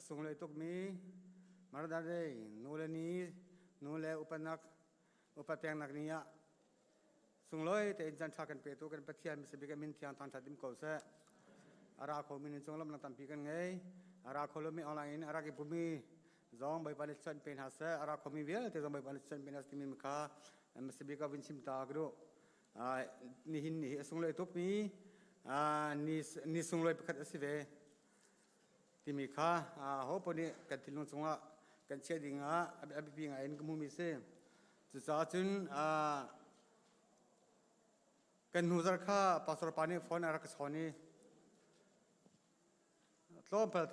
สงเลยตุกมีมาราดาเรนูเลนีนูเลอุปนักอุปเปียงนักนี้สงเลยแต่อินจันทากันเปิดตัวกันปะเทียนมิสบิกันมินเทียนทางทัดดิมโกเซอาราโคมินจงลำนักตั้มปีกันไงอาราโคลมีออนไลน์อารากิบุมีจงใบปานิชันเป็นหาเซอาราโคมีเวลแต่จงใบปานิชันเป็นหาสติมิมค่ะมิสบิกันวินชิมตากรุนี่หินนี่สงเลยตุกมีนี่สงเลยประคัตสิเวที่มีค่าโหปนี้กันที่ลุงสงว่ากันเชื่อดิ่งอภิพิงเอ็นก็มุมิเซจุดจ้าจุนกันหูจักข้าปัสสาวะปานีฟอนอารักษานีล้อมเปิด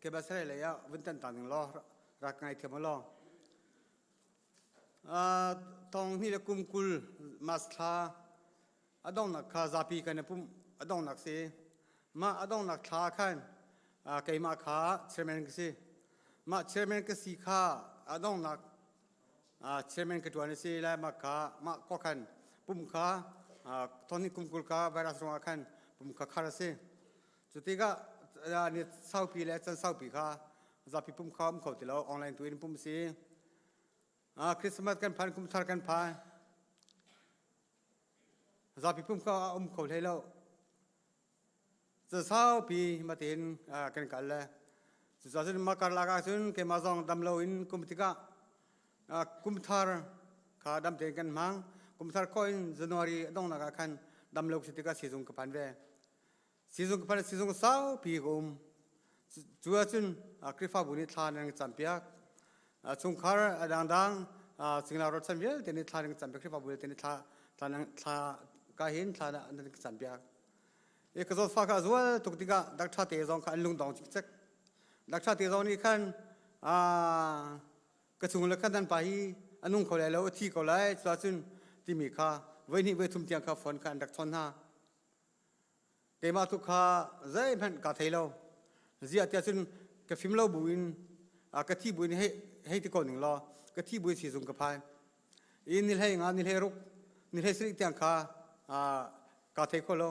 เก็บเสร็จเลยวินตันตันล้อรักไงเทียมล้อตองนี่ละกุมกุลมาสลาอดองนักข้าจับปีกันปุ่มอดองนักเสมาอดองนักท้าขันเกี่ยมาขาเชร์แมนก็สิมาเชร์แมนก็สิขาอดองนักเชร์แมนก็ตัวนี้สิแล้วมาขามาก็ขันปุ่มขาตอนนี้กุมกุลขาไวรัสรงขันปุ่มขาขาสิจุดที่ก็นี่เศร้าปีแล้วจนเศร้าปีขาจะปีปุ่มขาเขาติดแล้วออนไลน์ตัวนี้ปุ่มสิคริสต์มาสกันผ่านกุมทาร์กันผ่านจะปีปุ่มขาเขาให้แล้วจะเศร้าปีมาเห็นกันกันเลยจะจะมาการลากาสุนเกมาซองดำเลวินกุมติกากุมทาร์ข้าดำเต็นกันมังกุมทาร์คอยน์จันวารีดงนักขันดำเลวสิติกาซีซุงกับพันเวซีซุงกับพันซีซุงเศร้าปีกุมจัวจุนคริฟ้าบุญทานยังจำเปียกชุงคาร์ดังสิ่งเรารถสันเวลเทนิทานยังจำเปียกคริฟ้าบุญเทนิทานกาเห็นทานนั่นจำเปียกเอกชนฝากส่วนตุกติกาดักชาติจงขันลุงดองจิกจักดักชาติจงนี่ขันกระชุงเล็กขันดันไปอันนุ่งเขาเลยแล้วที่เขาเลยส่วนที่มีค่าเวนี่เวทุมเตียงข้าฝนขันดักชนหาเกมาทุกข้าใจมันกาเทลเสียที่สุดกฟิมเราบุญกะที่บุญให้ที่คนหนึ่งรอกะที่บุญสีสุงกับพายอินนี่ให้งานนี่ให้รุกนี่ให้สิ่งเตียงข้ากาเทโคโล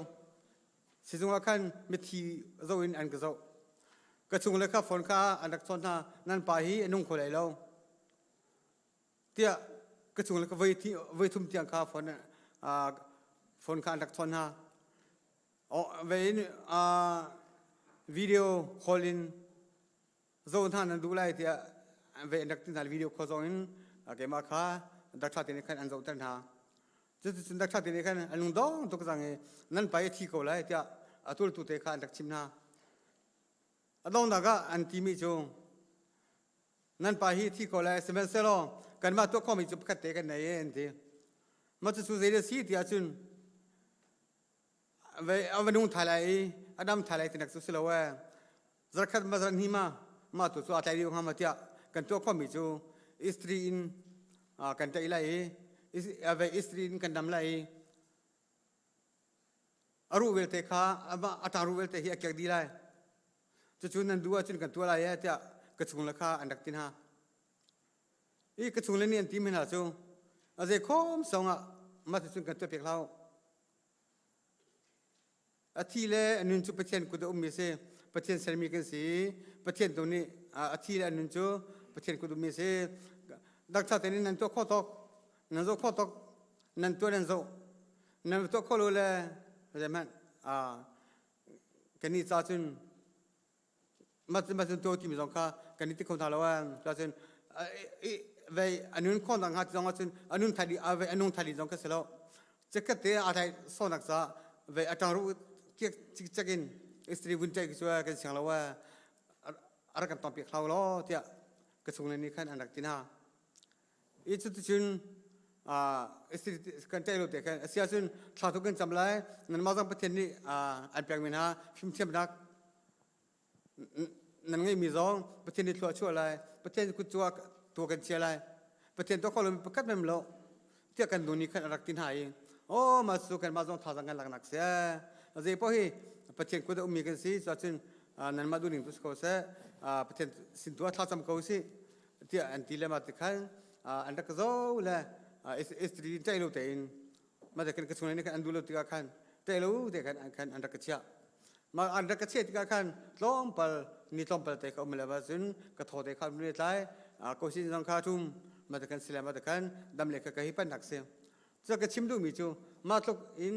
สิจุงขันมิทีโซอินอันก็โซกระชุงเลยครับฝนข้าอันดักชนหานั่นไปฮีนุ่งคนไหนเราเตี้ยกระชุงเลยก็เวทุมเตียงข้าฝนข้าอันดักชนหาเววิดีโอคอลินโซนท่านั้นดูไล่เตี้ยเวอันดักที่นั่นวิดีโอคอลโซอินเกี่ยมาข้าดักชาตินี้ขันอันโซตันหาจะดักชาตินี้ขันอันนุ่งดองตุกสังเงนั่นไปที่เขาเลยเตี้ยตุลตุเตขันดักชิมนาอดองดักอันที่มีจงนั่นไปที่เขาเลยเสมอเสลอกันมาตัวข้อมีจุดขัดเตกันในเอ็นทีมาจะสู้เสียสีที่อาจุนเอานุ่งทลายอดัมทลายที่นักสู้เสลอว่าจะขัดมาจะหิมาตัวตัวใจดีของมาเตี้ยกันตัวข้อมีจงอิสตรีนกันใจไล่เอาไว้อิสตรีนกันดำไล่อารูเวลเตค้าอาตารูเวลเตฮีอักยักดีไลจะชวนนันดูว่าชนกันตัวอะไรเจ้ากระชุงราคาอันดักตินหาอีกระชุงเล่นนี่อันที่ไม่น่าจูอาเจคอมสองมาจะชวนกันตัวเปียกเล่าอาทิเล่อันนึงจูประเทศกุฎอุมิเซประเทศเซมิกันสีประเทศตรงนี้อาทิเล่อันนึงจูประเทศกุฎอุมิเซดักชาตินี้นั่นตัวข้อตกนั่นตัวข้อตกนั่นตัวนั่นตัวข้อรู้เลยใช่ไหมกันนี่จ้าจุนมาจุนตัวที่มีสองข้ากันนี่ที่คนทาราวันจ้าจุนเวอันนู้นคนต่างหากจ้าจุนอันนู้นทารีเวอันนู้นทารีจงก็เสร็จแล้วจะเกิดแต่อะไรสอนักษาเวอาจารย์รู้เกี่ยจิกกินอิสตรีวินเทจช่วยกันเสียงเราว่าอะไรกันตอนเปียกเราล้อเจ้ากระทรวงนี้ขันอันดักที่ห้าอีจุดจุนอิสตรีกันเตลุเตกันเสียจุนชาตุกันจำเลยนั่นมาจากประเทศนี้อันเปียกมินฮะฟิมเทียมนักนั่นไงมีสองประเทศนี้ตัวชั่วอะไรประเทศกุจัวตัวกันเชียอะไรประเทศตัวคนเราประกาศไม่หมดเที่ยกันดูนี่ขันอันดักที่ห้าโอ้มาสู่กันมาจงท่าสังกันหลักนักเสียอาจจะพอฮีประเทศกุฎอุมีกันสิจุนนั่นมาดูนี่ตุสเขาเสียประเทศสินตัวท่าจำเขาสิเที่ยอันที่เลมาติขันอันดักโซ่เลยอิสตรีใจรู้แต่อินมาแต่กันกระทรวงนี้กันอันดูเราติกาขันใจรู้แต่กันอันดักเชีย มาอันรักเชติกันล้อมปลนี่ล้อมปลแต่เขาไม่ละว่าซึ่งกระทอแต่เขาไม่ได้ก็สิ่งสังขาทุ่มมาแต่กันสิลมาแต่กันดำเล็กก็ให้เป็นหนักเสียจะกระชิมดูมิจูมาทุกอิน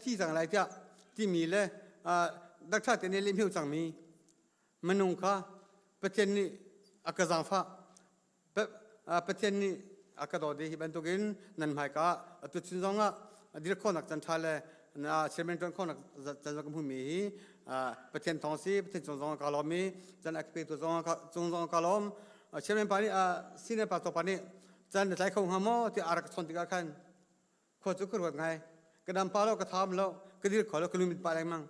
ที่สังไรที่มีเลยดักชาติเนี่ยเลี้ยงหิวจังมีมนุษย์ค่ะประเทศนี้อากาศจังฟ้าประเทศนี้อากาศดีที่เป็นตัวกินนั่นหมายก็ตุชินจงอ่ะดีรคนนักจันทร์เลยเชมเปญตัวคนนักจันทร์ก็พูดมีประเทศท้องซีประเทศจงจงกาลอมีจันทร์อักเปตัวจงกาลอมเชมเปญปานีซีเนปาตัวปานีจันทร์ใจของหามอที่อารักชนติกาขันขอจุกรวดไงกระดำปลาเรากระทำเรากระดิ่งขอเรากลุ่มมิตรปลาอะไรมั่ง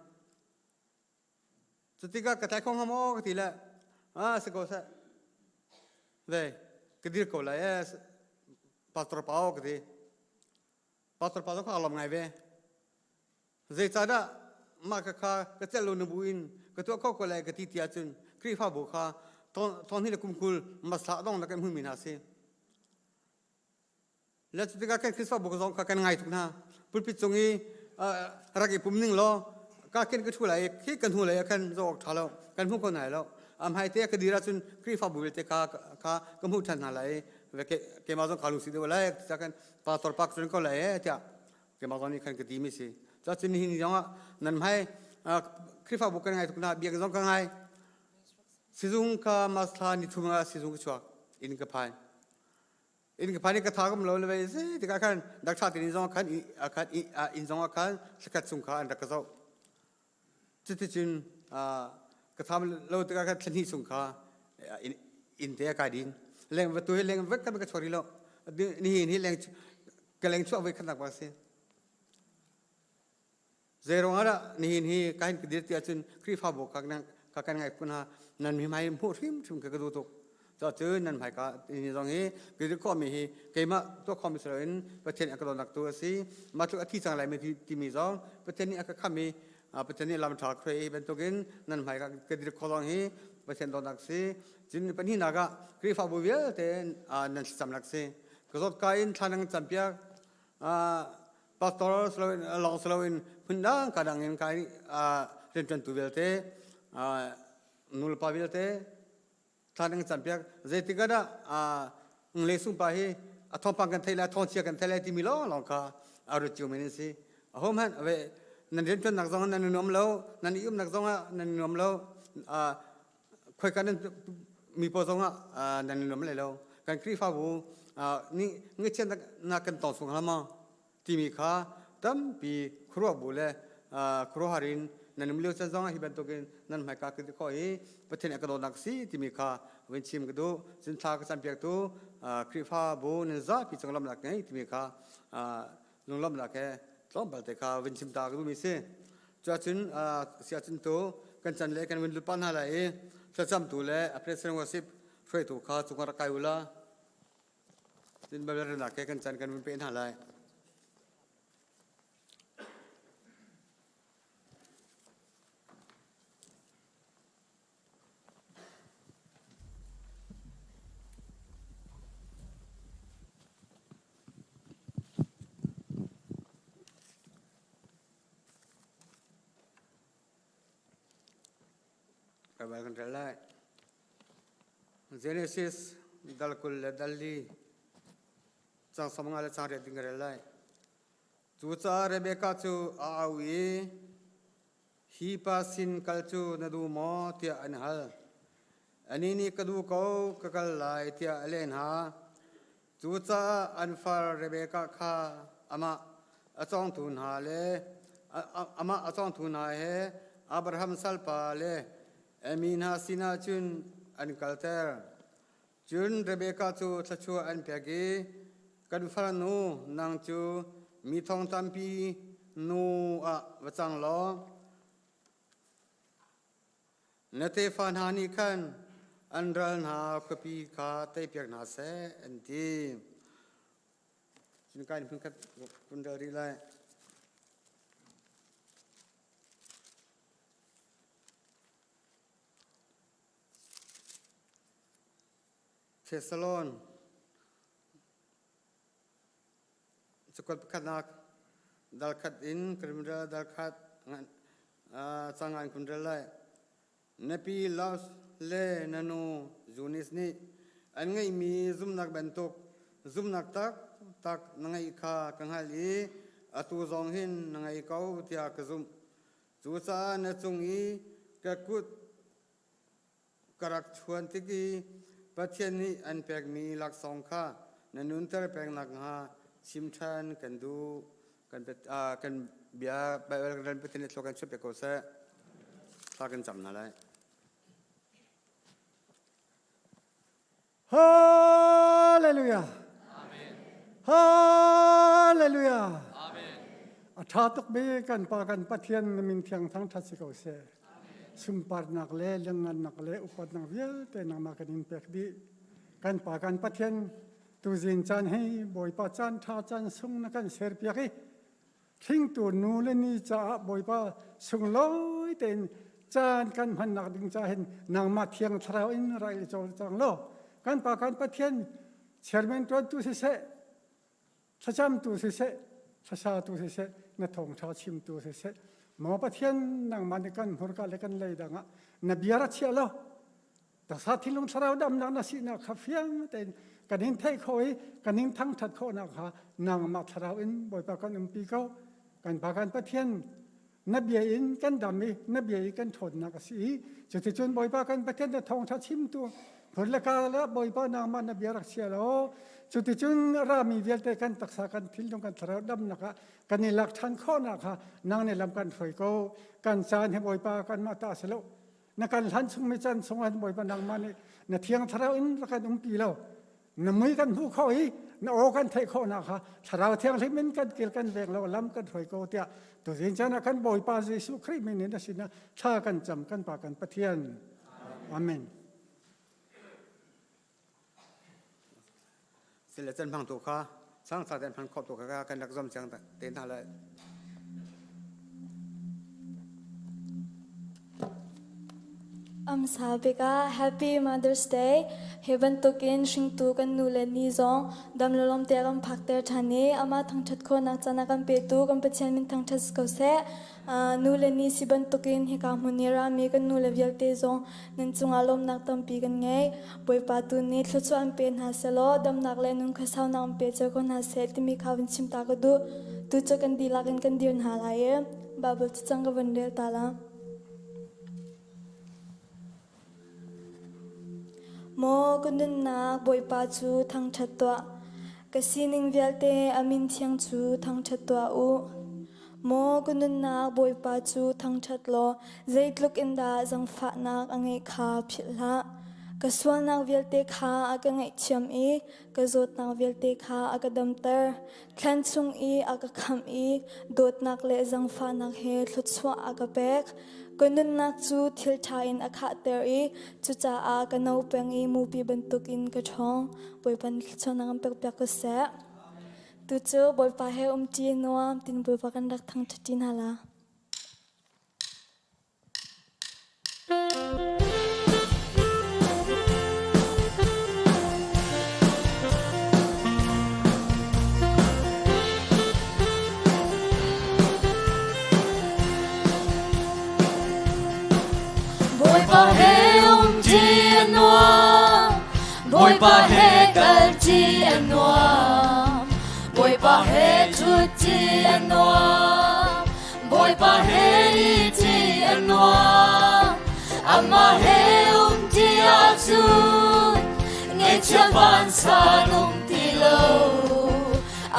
สุดที่ก็กระทายของหามอกระถิ่นละสกุลเสเว้กระดิ่งขอเลยปัสตรปาวกระดิ่งปัสตรปาวต้องขอลมไงเว้เจ้าด้ามากข้ากระเจลุนบุญกระตัวข้อก็เลยกระติเตียจุนครีฟ้าบุคาตอนนี้เราคุมคุลมาสะต้องนักมุ่งมินาซีแล้วสุดที่ก็แค่คริสฟ้าบุคาต้องกันไงทุกนาพุทธิจงอีรักอีปุ่มหนึ่งล้อก็เกินก็ช่วยอะไรคิดกันหัวเลยกันจะออกทาแล้วกันพุ่งคนไหนแล้วให้เตะกระดิ่งรัชนครีฟ้าบุเตะข้าก็มุ่งทันอะไรเวกเกมาต้องขาลุสิเดียวเลยจากกันปาตรปักจนก็เลยเจ้าเกมาตอนนี้ขันกระดิ่งไม่สิจะจินหินยังว่านั่นให้คริฟ้าบุกันไงทุกนาเบียกจงกันไงสิจุงก็มาสถานิทุมาสิจุงก็ชัวอินกับพายอินกับพายนี่ก็ท้าก็มันเลยไปสิที่ก็ขันดักชาติอินจงขันอินจงขันสกัดสุงขันดักกระเจ้าจิตจินก็ทำเราที่ก็ขันชนิดสุงขันอินเดียกาดินแรงวัตถุแรงวัดกันก็ชอริโลนี่แรงก็แรงชั่วไปขนาดว่าสิเจรองอะไรนี่การกิจที่อาจารย์ครีฟ้าบุกกันไงคุณฮะนั่นมีไหมพูดถึงกระดูกจะเจอนั่นหมายก็นี่ตรงนี้กิจข้อมีเกี่ยมาตัวคอมมิสเตอร์ประเทศอักษรนักตัวสิมาทุกอาทิตย์สังไรมีที่มีจ้องประเทศนี้อักขมีประเทศนี้ลำทาเคยเป็นตัวกินนั่นหมายก็กิจข้อตรงนี้ประเทศตอนนักสิจินเป็นที่นักครีฟ้าบุกเยอะแต่นั่นสำนักสิก็สุดการทานังจำเปียPastor long slowin pendang kadang yang kai rentan tu belte nul pa belte thanang champiak zaitika da nglesung pa hi athom pang kan thaila thong chia kan thaila ti mi lo long kha aru chu meni si hom han ave nan rentan nak zong nan nom lo nan yum nak zong nan nom lo khoi kan mi po zong nan nom le lo kan kri fa bu ni ngi chen na kan tong sung ha maที่มีค่าตั้มปีครัวบุเล่ครัวหารินนั่นมีเรื่องจังๆที่เป็นตัวกินนั่นหมายการคือข้อนี้ประเทศกระโดดนักสีที่มีค่าเว้นชิมกระดูสินค้ากระสันเปียกตัวครีฟ้าบุนิจ้าปีจังลำหลักไงที่มีค่าลงลำหลักแค่ต้องบัดแต่ค่าเว้นชิมตากระดูมีเส้นจะจึงเสียจึงตัวกันจันเล่กันเว้นลุปันหาอะไรจะจำตัวเล่อเพรสเซนวสิบช่วยตัวค่าสุขรักกายอุลาจึงแบบเรื่องหลักแค่กันจันกันเว้นเป็นหาอะไรKabakan terlai. Genesis dalkul dalli. Sang samangala sang reding terlai. Tuca Rebecca cu awi. Hipa sin kalcu nadu mo tia anhal. Anini kadu kau kekalai tia alen ha. Tuca anfar Rebecca kha ama atong tun ha le. Ama atong tun ha he. Abraham salpa le. Amina sina chun an kalter chun Rebecca chu thachu an pyagi kan faranu nang chu mi thong tampi nu a wachang lo nate fanhani khan anral na kapi kha te pyak na se anti chun kan phun khat kun dari lai Thessalon Sukot kanak dalkat in krimra dalkat sangan kundralai napi laus le nanu junis ni an ngai mi zumnak bentuk zumnak tak nangai kha kanghali atu zong hin nangai kau tia kazum chu cha na chungi ka kut karak chuan tiki pathian ni an pek mi lak song kha nanun ter pek nak ha simthan kan du kan bia ba kan petin slogan che peko se ta kan cham na lai Hallelujah. Amen. Hallelujah. Amen. Athatok be kan pa kan pathian min thiang thang thasi ko se. Sumpar nak le lengan nak le upat nak via te nak makanin pek di kan pa kan pathian tu jin chan hei boi pa chan tha chan sung na kan ser pia ki Hringtu nu le ni cha boi pa sung loi ten chan kan Hmannak ding cha hen nang ma thiang thrau in rai chol chang lo kan pa kan pathian chairman tu se chacham tu se chasa tu se na thong tha chim tu se mo pathian nang man kan hurka le kan lei danga na biara chialo ta sa thilung thrau dam na na si na khafiang ten kanin thai khoi kanin thang that kho na kha nang ma thrau in boi pa kan pi ko kan pa kan pathian na bia in kan dami na bia kan thon na ka si chu chun boi pa kan pathian na thong tha chim tu phur la ka la boi pa nang man na biara chialo chu chun ra mi vel te kan taksa kan thil dong kan thrau dam na ka kan lak than kho na kha nang ne lam kan thoi ko kan chan he boi pa kan ma ta selo na kan han chung mi chan chung han boi pa nang man na thiang thrau in ra kan pi lo na mui kan hu khoi na o kan thai kho na kha thrau thiang limin kan kil kan vek lo lam kan thoi ko tia tu jin chan kan boi pa jesu christ min na sin na tha kan cham kan pa kan pathian amen sila chen phang tu kha sang sa den phang khop tu kha kan dak zom chang ta ten tha lai Sabika Happy Mother's Day. Heaven tokin Hringtu kan nule ni zong dam lolom te kam phakter thani ama thangthat kho nak chana kan petu kan pachen min thangthas ko se nule ni siban tokin he ka munira mi kan nule vialte zong nan chunga lom nak tam pi kan ngai boi pa tu ni thluchu an pen ha selo dam nak le nun khasaw nam pe che ko na se ti mi khawin chim ta ko du tu cho kan dila kan dir na la ye babul chang ga vandel tala mo kunun nak boi pa chu thang thatwa kasining vialte amin thiang chu thang thatwa u mo kunun nak boi pa chu thang thatlo zeitluk inda jang fa nak angai kha philha kaswal nak vialte kha aga ngai cham e kazot nak vialte kha aga damtar thlan chung e aga kham e dot nak le jang fa nak he thluchwa aga pek kunun nak chu thil thain akha ter e chu cha a kanau peng e mupi bantuk in ka thong boi pan chona ngam pek pek ko se tu chu boi pa he ti nuam tin boi pa kan dak thang thatin hala Boi pa he kal chi anwa boi pa he chu chi anwa boi pa he chi anwa ama he ti asu nge cha ban sa nong ti lo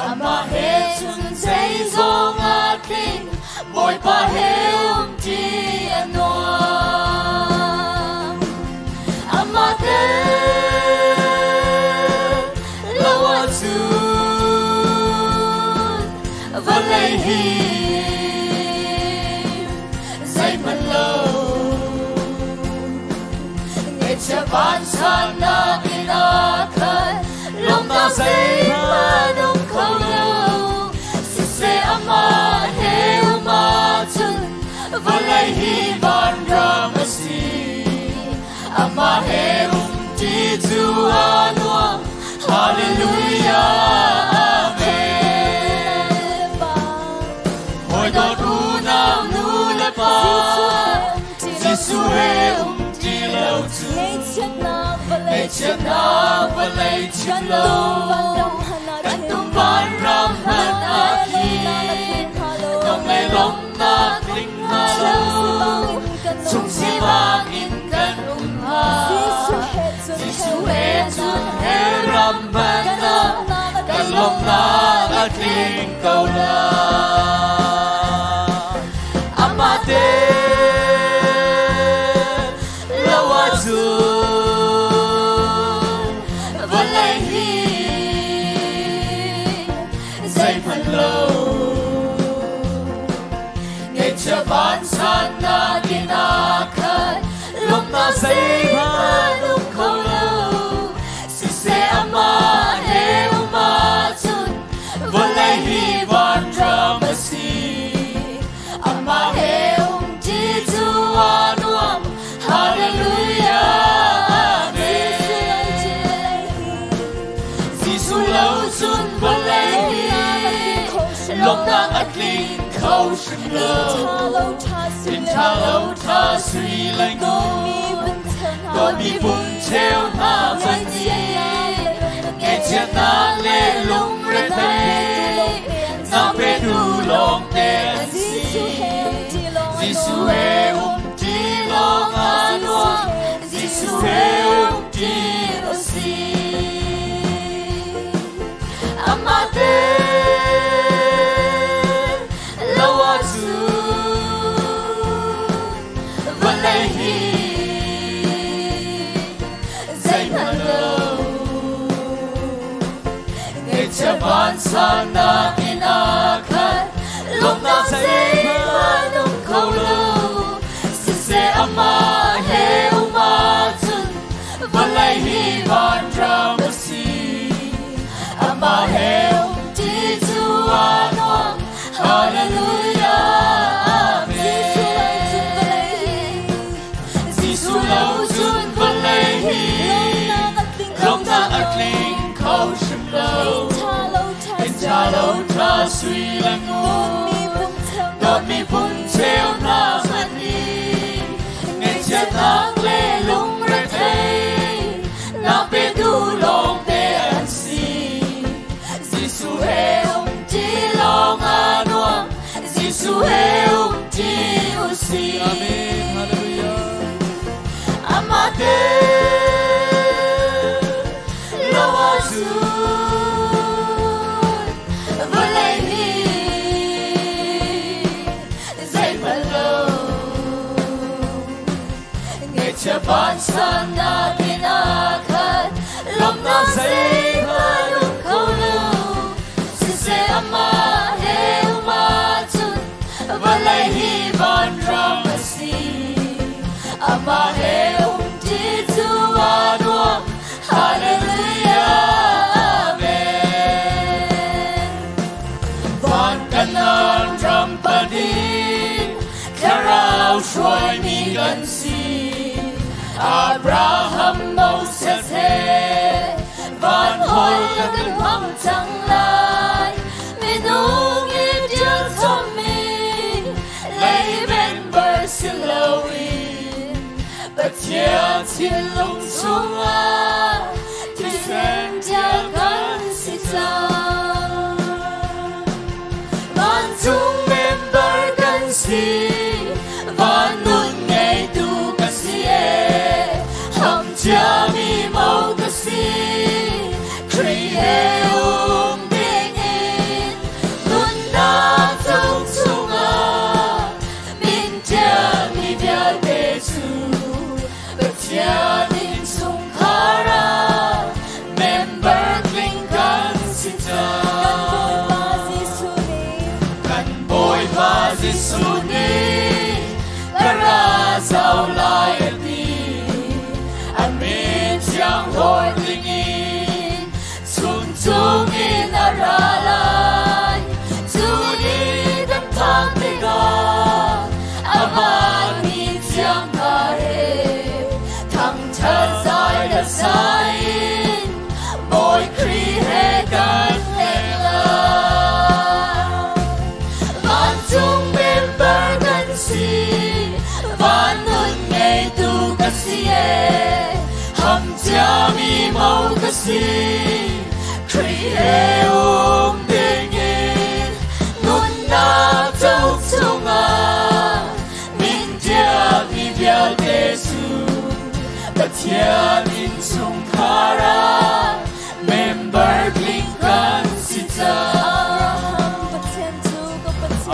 ama he chun sei zong a ting boi pa he ti anwa ama te Valay hi Zay man lo Ngay cha ban san na inakan Long ta zay manong khâu lo Se ama he uma chun Valay hi ban ramasi Ama he ti tu anuam Hallelujah Hoi do tu nam nu le pa huệ chỉ lâu chu ngày chiếc na và lấy chiếc lâuกันตุ้มบานรำพันอาคีต้องในลมนาคลิงฮาโลสุขสีบางอินกันอุ้มหาสิสุเฮจุนเฮรำพันนากันลมนาคลิงเกาลาอามาเตลาวาจูวันไหลsay phần lâu ngày chờ ban san na đi na khai lúc na say ban lúc khâu lâu si se ama he uma chun vẫn lại hy vọng drama si ama he chỉ chu anuam hallelujah Jesus lâu chun vẫn lại lòng nàng ắt linh khâu sinh lâu in tha lâu tha suy lạnh còn mi vùng treo na vẫn gì nghe chiếc na lê lung rẽ thấy na bê đủ lòng đèn si Giêsu ê ti lòng an oan Giêsu ê ti osi amate cha ban sa na in a khat long na say ma nong khâu lâu si se ama he uma chun van lai hi van drama si ama he ti chu anong hallelujah amen Giêsu lâu chun van lai hi long na at linh khâu shim lâu cha lâu cha suy lạnh ngô đón mi vùng treo na vẫn đi ngày chiếc nắng lê lung rẽ thấy na bê đủ lòng để ăn si Giêsu ê ông chỉ lòng an oan Giêsu ê ông chỉ osi amen hallelujah amate lawa su cha ban san na đi na khat lòng na say ma nong khâu lâu si se ama he uma chun và lại hy vọng drama si ama he ti chu anuam hallelujah amen van kanan drum padin karao shoi mi gan si Abraham Moses he van hồi gần hoang chẳng lại mình nung in chân cho mình lấy bên bờ xin lâu in bật chia xin lung xuống à thì xem cha con si cha van chung bên bờ gần si van nun ngày tu cả si cha mi mau ka si create ding in nun na trong sunga min cha mi bia te su but cha din sung khara member kling kan si cha kan boy pa si su ni kara sao lai hồi tình in chung chung si Kriye dingin nun na châu chunga min dia mi bia Jesu Batia min sung khara member klingan sita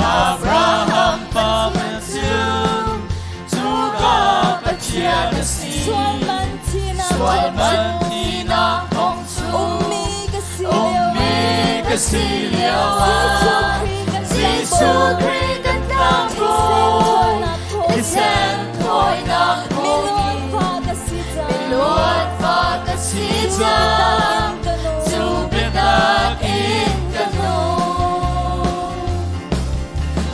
Abraham pamatum Tuga batia nasi Sual mantina hong su Umi kasiliawa Gisu krigan kampun Isen koi na Miluat pa kasita Zubitak in ganun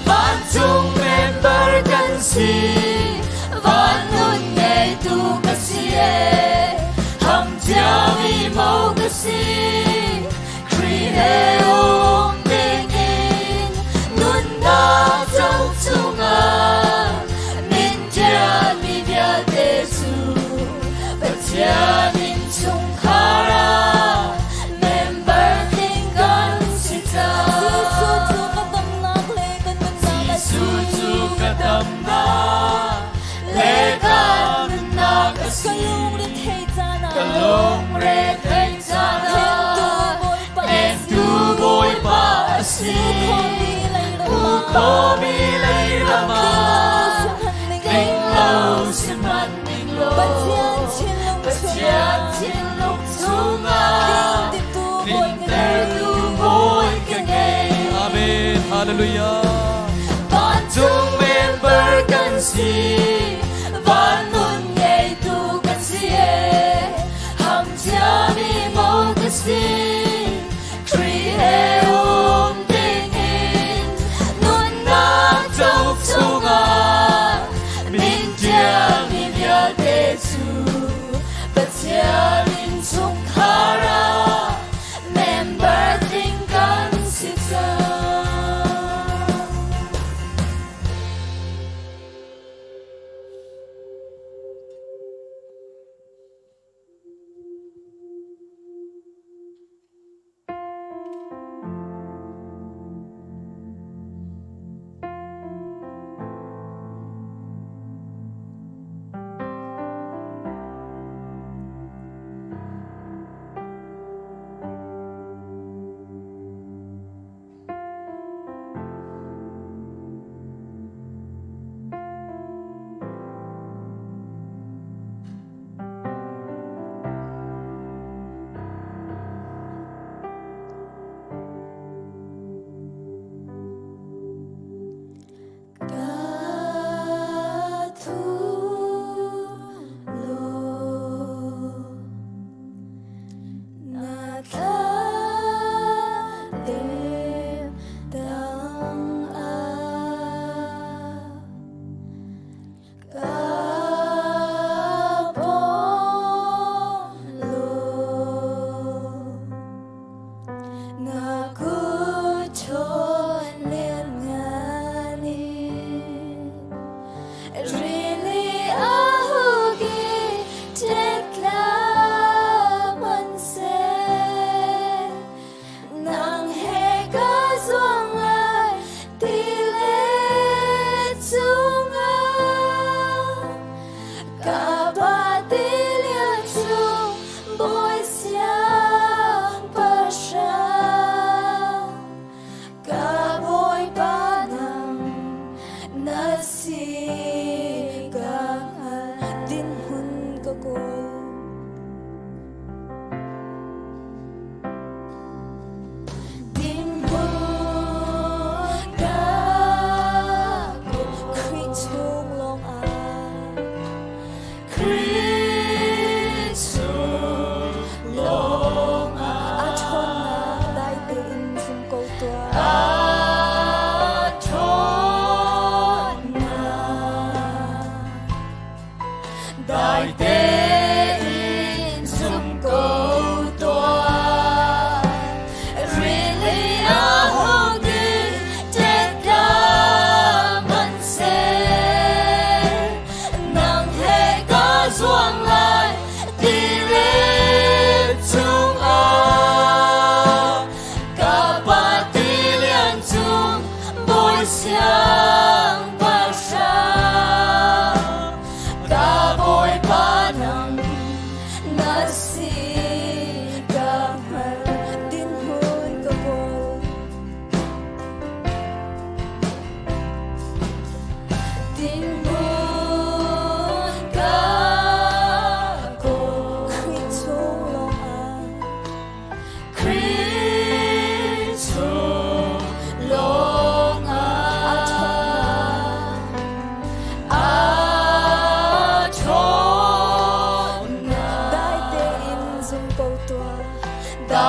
Bantung member kansi Vanun ngay tu kasiye Ham tiawi mau kasi Krihe dingin Nun na châu chunga Min tia mi bia Jesu Batia min chung khara Member klingan sita Sisu tu katamna Lekan na kasi Kalong re thay jana En tu boy pa asi Uko mi lay rama Kinh lâu xin mặt mình lô Batian chin lục chunga Linh tu boy ka ngay Amen. Hallelujah. Ban chung member kan si Ban nun ngay tu kan si Ham tia mi mo kan si Krihe dingin Nun na châu chunga Min tia mi bia Jesu Batia min chung khara Member klingan sita Zuang lại đi lên chung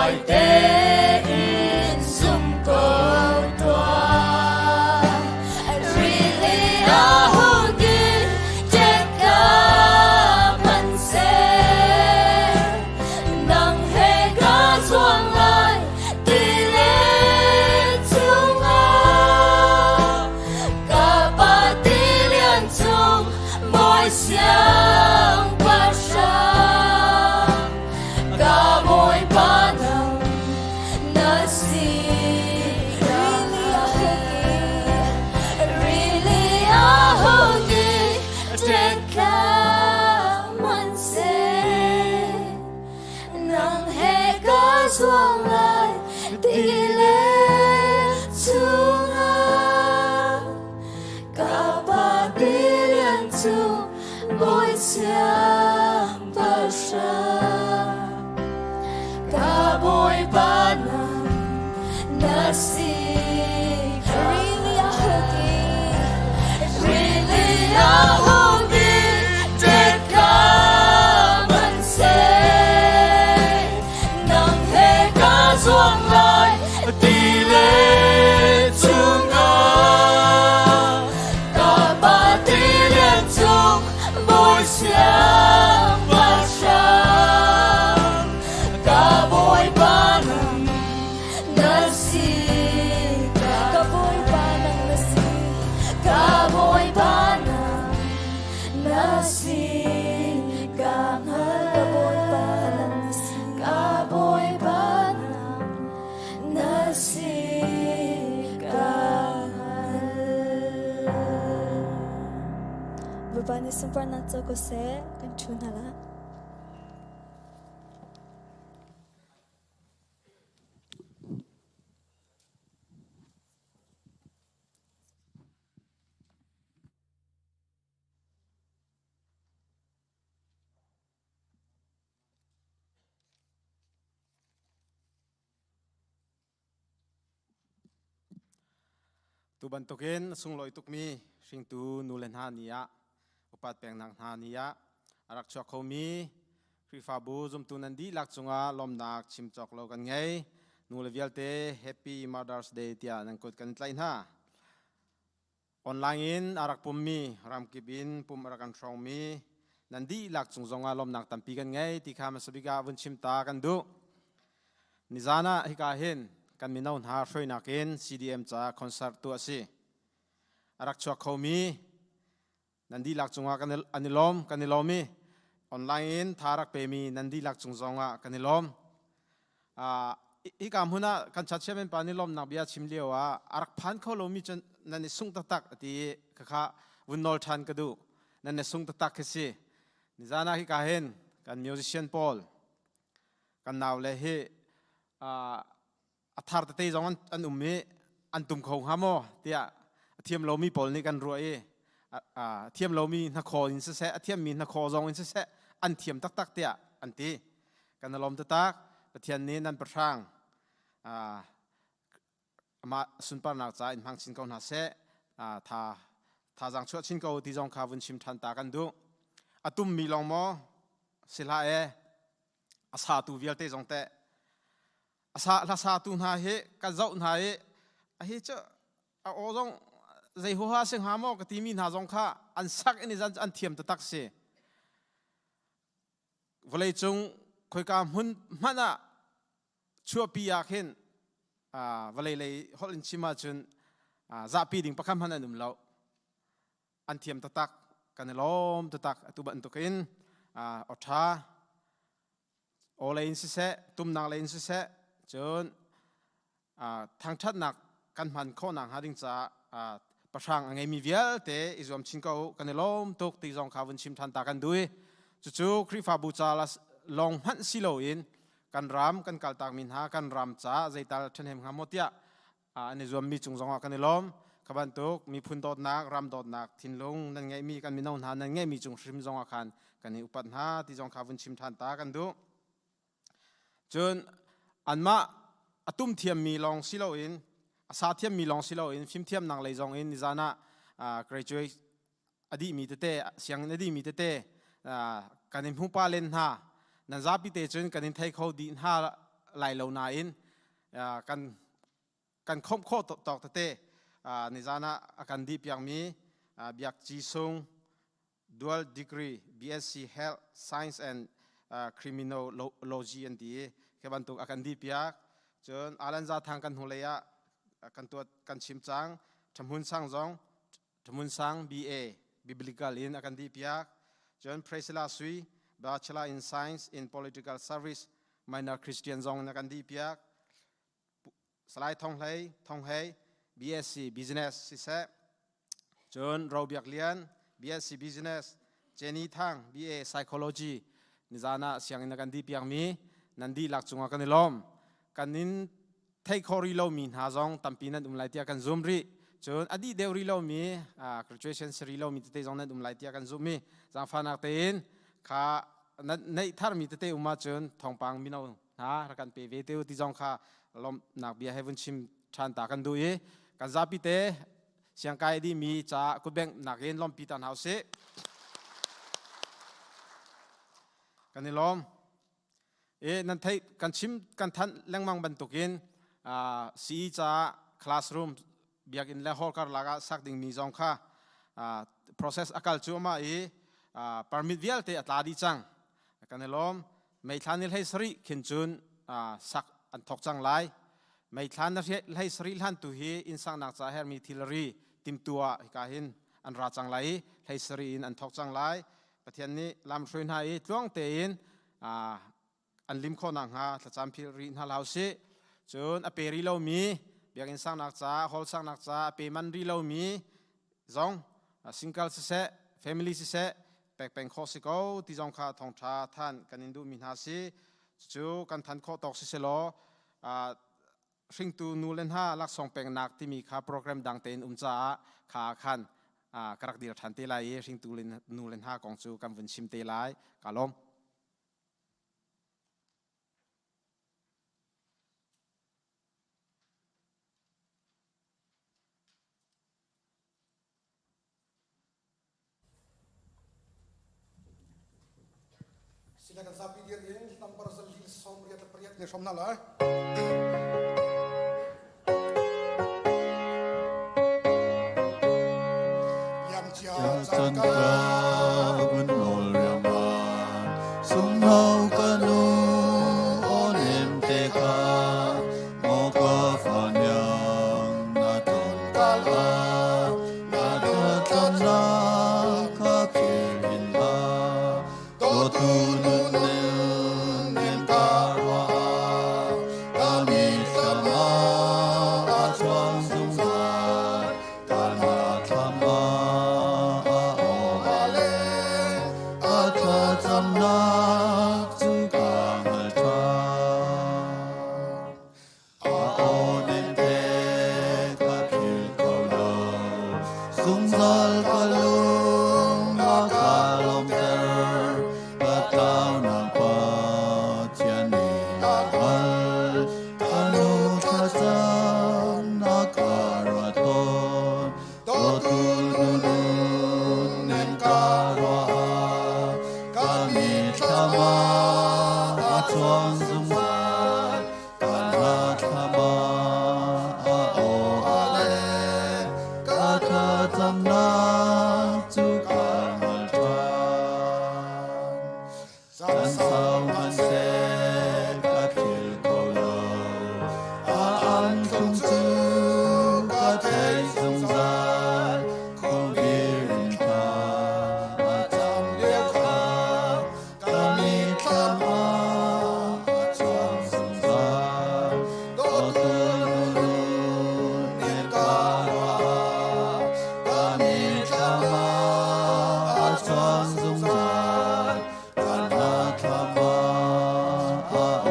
ai te in sum ko tua really a hogi cheka man se nang he ka suang lai ti le chunga ka ba ti lian chung moi xiang pa sha ka moi pa nang na si really a hogi cheka man se nang he ka suang lai ti le chunga ka ba ti lian chung moi xiang pa sha ka moi pa nang na si really a hogi cheka man se nang he ka suang lai ti le chunga ka ba ti lian chung moi xiang pa sha ka moi pa nang na si ka moi pa nang na si ka moi pa nang na si ka moi pa nang na si ka moi pa nang na si ka Baba ni sumpah na ko se kan chunala tu bantukin sung loi tuk mi Hringtu nulen hania upat peng nang hania arak chok khomi krifabu zum tu nandi lak chunga lom nak chim chok lo kan ngai nu le vialte happy mothers day tia nang kot kan tlain ha online in arak pum mi ram kibin pum arakan strong mi nandi lak chung zonga lom nak tampi kan ngai ti khama sabiga vun chim ta kan du nizana hika hin kan minaun ha shroi nakin CDM cha concert tu asi arak chok khomi nandi lak chunga kan anilomi online tharak pe mi nandi lak chung zonga kanilom ikam huna kan chatchemen panilom nabia chimlewa arak phan kholomi chen nani sung tak ati kha wunnol than kadu nani sung tak khisi nizana hi ka hen kan musician Paul kan nawle hi athar te jong an ummi an tum kho hamo tia thiam lomi Paul ni kan ruai thiam lomi na kho in se thiam mi na kho jong in se an thiam tak tia an ti kan lom ta tak pathian ni nan prang ama sunpar nak cha in hang chin ko na se tha jang chua chin ko ti jong kha vun chim than ta kan du atum mi long mo sila e asa tu vial te jong te asa la sa tu na he ka zau na he a he cha a o jong zai ho ha sing ha mo ka ti mi na jong kha an sak ani jan an thiam ta tak se volei chung khoi ka hun mana chua pi ya khen volei lei holin chima chun za pi ding pakham han anum lo an thiam ta tak kan lom ta tak tu ban to kin otha olein se tum nang lein se chun thang that nak kan man kho nang ha ding cha pasang angai mi vial te izom chin ko kan lom tok ti jong kha vun chim than ta kan dui chu kri fa bu cha la long han silo in kan ram kan kal tak min ha kan ram cha zaital then hem hamotia ani zom mi chung jong kan lom kaban tok mi phun dot nak ram dot nak thin long nan ngai mi kan mi non ha nan ngai mi chung shrim jong khan kan ni upat ha ti jong kha vun chim than ta kan du chun anma atum thiam mi long silo in asa thiam mi long silo in phim thiam nang lei jong in nizana graduate adi mi te siang adi mi te kanin hu pa len ha nan za pi te chun kanin thai kho di ha lai lo na in kan khom kho tok te nizana akan di piang mi biak chi sung dual degree BSc Health Science and Criminology and di ke ban tuk akan di piak chon alan za thang kan huleya kan tuat kan chim chang thamun sang BA Biblical in akan di piak chon Presila Sui Bachelor in Science in Political Service minor Christian zong akan di piak Salai thong hai BSc Business si se chon Rau Biak Lian BSc Business Jenny Thang BA Psychology nizana siang in akan di piak mi nandi lak chunga kan lom kanin thai khori lo min ha zong tampinan lai tia kan zoom ri chon adi deuri lo mi graduation seri lo mi te zong na lai tia kan zoom mi jang fanak tein kha nei thar mi te uma chon thongpang mi no ha rakan pe ve te ti zong kha lom nak bia heaven chim than ta kan du e kan zapi te siang kai di mi cha ku beng nakin lom pi tan house kan lom nan thai kan chim kan than lengmang ban tukin si cha classroom biak in la hol kar laga sak ding mi zong kha process akal chu ma permit vial te atla di chang kan lom mai thanil hei sri khin chun sak an thok chang lai mai thlan na hei sri han tu hi in sang nak cha her mi thilari tim tua ka hin an ra chang lai hei sri in an thok chang lai pathian ni lam hruin ha tlong te in an lim kho nang ha tlacham phil ri na lau se chun a peri lo mi biak in sang nak cha hol sang nak cha pe man ri lo mi zong single se family se pek peng kho si ko ti zong kha thong tha than kanin du min ha si chu kan than kho tok si se lo Hringtu nulen ha lak song peng nak ti mi kha program dang ten cha kha khan karak dir than te lai Hringtu nulen ha kong chu kam vun chim te lai kalom silakan sapi dia ini tampar selil somria terperiat ni somna lah yang chân ca vẫn ngồi rèm bàn sung hau canu ôn em tê ca ngô ca phản yang na tôn ca la na thơ chân na ca phiền hình ha tô tu nun nên ca hoa ca mi sa ma a chuang dung hoa ca ma tha ma Hmannak chu kang al tha a onem te ka phil ko lo sung zal ka lung ma ka lom ter ka tao na pa chian ni na hal anu tha sam na ka ra ton to tu nu nem ka ra Kama chuang dung man kana kama o ale kata tamna chu kamal than san sao man se ka thil ko lo an tung chu ka thei dung zan ko virin ka tam lia ka kami kama chuang sung zan do tu nun nir ka wa kami kama chuang sung zan kana kama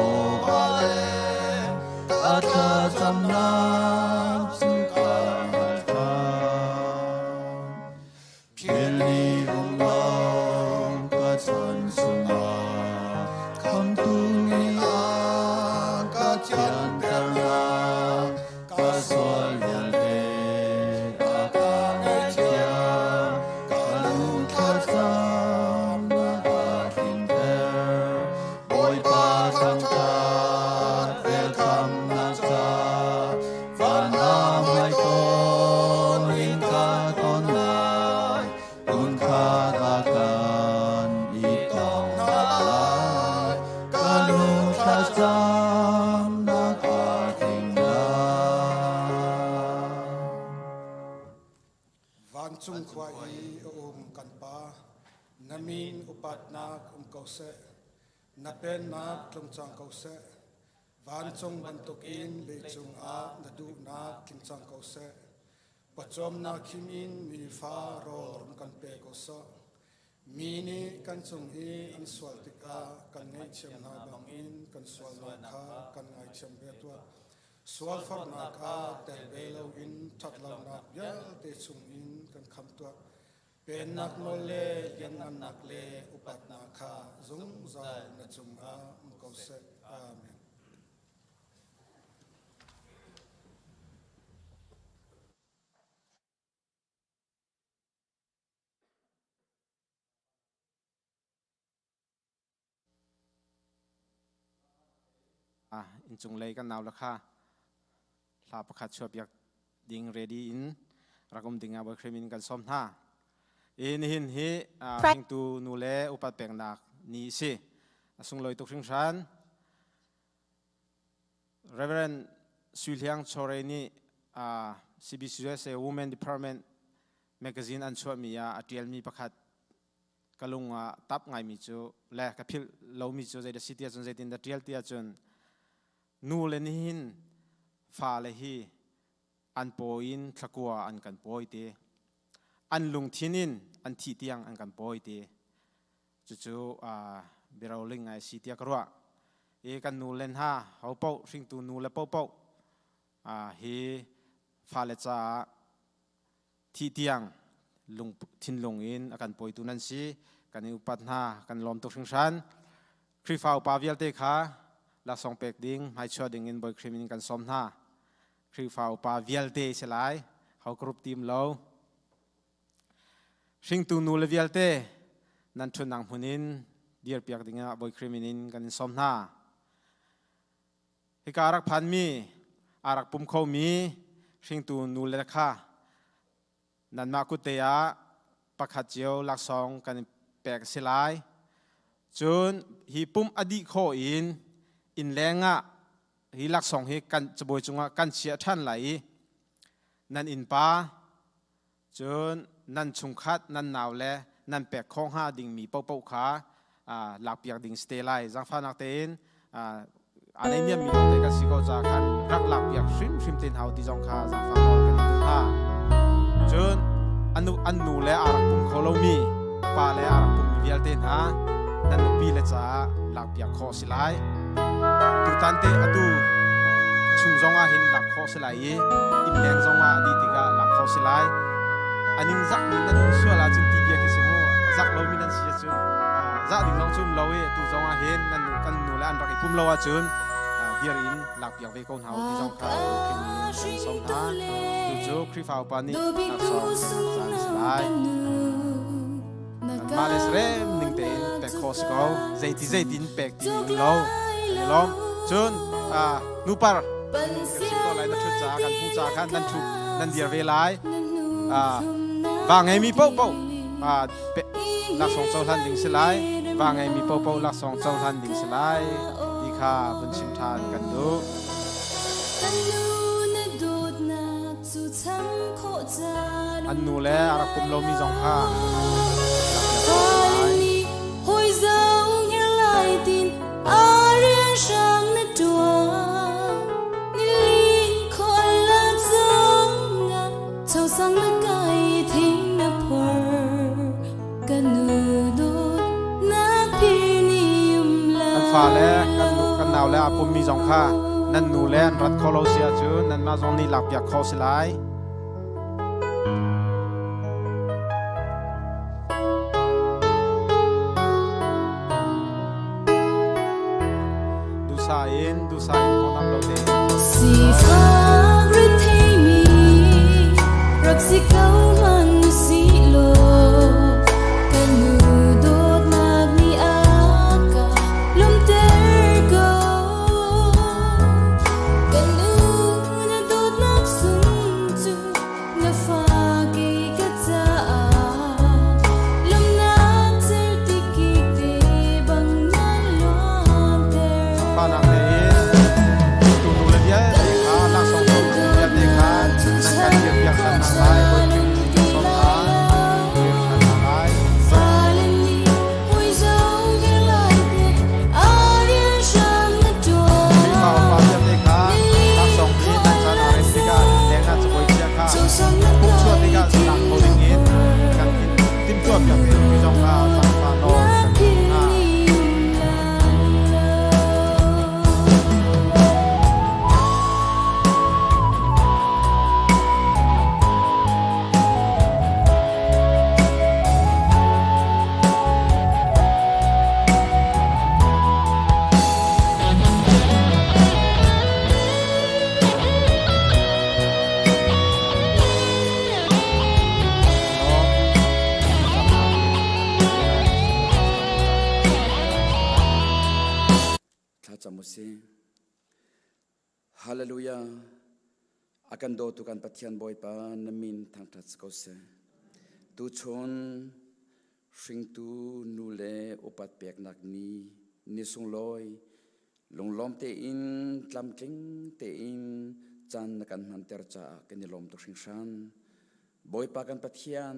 o ale kata tamna chu kamal than Pili umong ka chan sunga Kam tuli a ka tian terna Ka sol yal de a ka etiam Ka lung ka tam na a kim ter Boy pa tang tat Namin upat nak kause napen nak tlong chang kause van chong bantukin be chung a nadu nak kin chang kause pachom na khimin mi fa ro kan pe kosa mini kan chung hi an swal tika kan ngai chem na bang in kan swal na kha kan ngai chem be tua swal far na ka tel be lo in that lo na ya te chung in kan kham tua pen nak no le yan an nak le upat na kha zung za na chung a ko se amen in chung lei kan naw la kha la pakhat chop yak ding ready in rakom dinga bo khremin kan som na in hin hi Hringtu nu le upat pek nak ni si asung loi tok san Reverend Suliang Choreni CBCS Women Department magazine an chua mi ya atial mi pakhat kalunga tap ngai mi chu le ka phil lo mi chu zai da city chun zai tin da tial tia chun nu le ni hin fa le hi an poin thakua an kan poi te an lung thinin an thi tiang an kan poi te chu chu birauling ngai si tia karwa e kan nu len ha ho pau Hringtu nu le pau pau hi fa le cha thi tiang lung thin lung in akan poi tu nan si kan upat na kan lom tok san khri fau pa vial te kha la song pek ding mai chua ding in boy krimin kan som na khri fau pa vial te selai hau group team lo Hringtu nu le vial te nan thun nang hunin dier piak dinga boy kriminin kan som na hikarak phan mi arak pum kho mi Hringtu nu le kha nan ma ku te ya pakhat chiao lak song kan pek selai chun hi pum adi kho in lenga hi lak song hi kan chboi chunga kan chia than lai nan in pa chun nan chung khat nan naw le nan pek khong ha ding mi pau pau kha lak piak ding stay lai jang phanak tein anei niam mi te ka siko cha khan rak lak piak shrim tin hau ti jong kha jang phanol kan tu ha chun anu le arak pum kholo mi pa le arak pum vial ten ha nan nu pi le cha lak piak kho silai tu tante atu chung zonga hin lak kho silai in leng zonga di tiga lak kho silai aning zak ni nan suala chin ti bia ke simo zak lo mi nan sia chun za ding long chum lo tu zonga hin nan kan nu le an rak pum lo a chun diar in lak piak ve kon hau ti zong kha kin som tha tu jo khri fau pa ni lak song san silai Males rem ning ten pek khos ko zai tin pek ti lo long chun nu par ko lai na thu cha kan hu cha khan nan thu nan dia ve lai wa ngai mi pau pau la song chau han ding silai wa ngai mi pau pau la song chau han ding silai di kha bun sim than kan du an nu le arak kum lo mi jong kha hồi dòng như lại tin riêng sang nơi chùa nín khỏi làm giống ngã châu sang nơi cây thiên nấp hờ cần nửa đôi nát phi niệm là an pha le kan naw le apum mi jong kha nan nu le an rat kholo sia chu nan ma jong ni lak pyak kho silai du sai ko nam lo de si fa rin thei mi rak si kau man si lo kan nu dot nak ni aka lum ter go kan nu na dot nak sum chu na fa ke ka cha lum nak ter ti ki te bang na lo ter pa na de tu nu le dia la song tu le de kha nan kan dia piak san na lai ko chamuse hallelujah akan do tu kan pathian boy pa namin thang tat ko se tu chon Hringtu nule opat pek nak ni sung loi long lom te in tlam tling te in chan kan man ter cha kan lom to hring shan boy pa kan pathian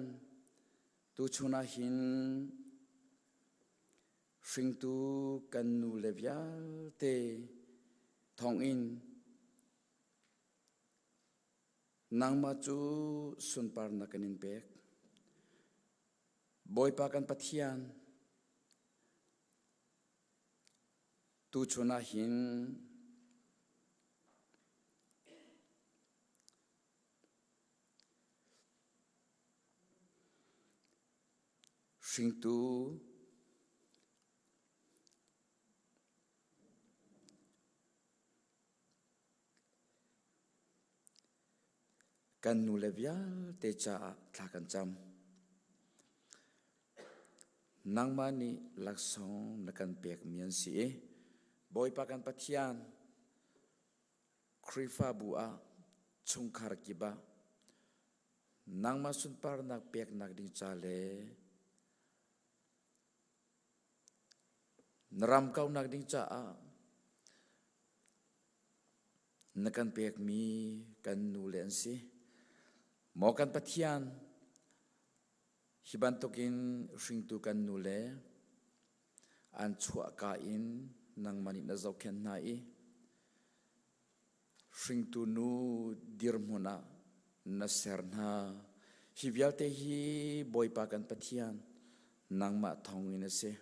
tu chuna hin Hringtu kan nu levial te thong in nang ma chu sun par na kanin pek boy pa kan pathian tu chuna hin Hringtu kan nu levial te cha thakan cham nang mani laksong nakan pek mian si boy pa kan pathian krifa bua chungkhar kiba nang ma sun par nak pek nak ding cha le naram kau nak ding cha nakan pek mi kan nu len si mokan pathian hibantokin Hringtu kan nule an chua ka in nang mani na zau khen na Hringtu nu dirmuna na serna hivialte hi boy pa kan pathian nang ma thong in se